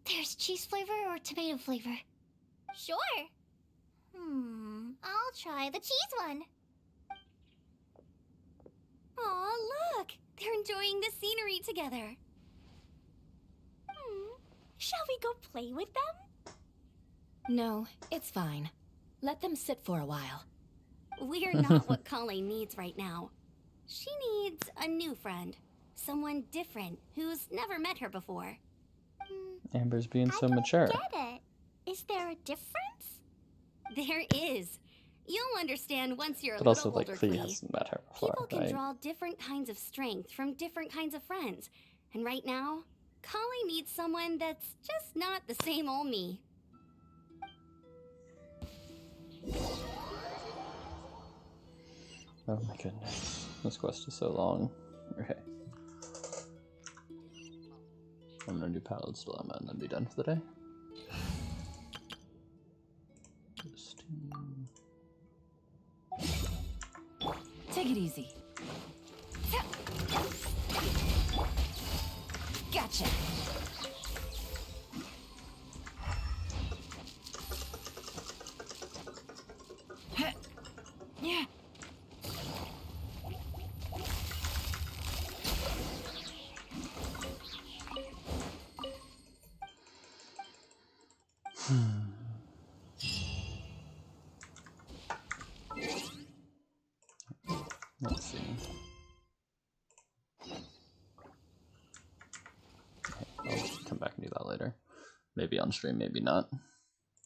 There's cheese flavor or tomato flavor. Sure. I'll try the cheese one. Aw, look! They're enjoying the scenery together. Shall we go play with them? No, it's fine. Let them sit for a while. We're not what Colleen needs right now. She needs a new friend. Someone different, who's never met her before. Amber's being so I don't mature. get it. Is there a difference? There is. You'll understand once you're But a also, little like, older, Fee Clee. hasn't met her before, People can right? draw different kinds of strength from different kinds of friends. And right now, Colleen needs someone that's just not the same old me. Oh my goodness. This quest is so long. Okay. I'm gonna do Palad's Dilemma and then be done for the day. Take it easy. Gotcha. Yeah. Let's see. Okay, I'll come back and do that later. Maybe on stream, maybe not.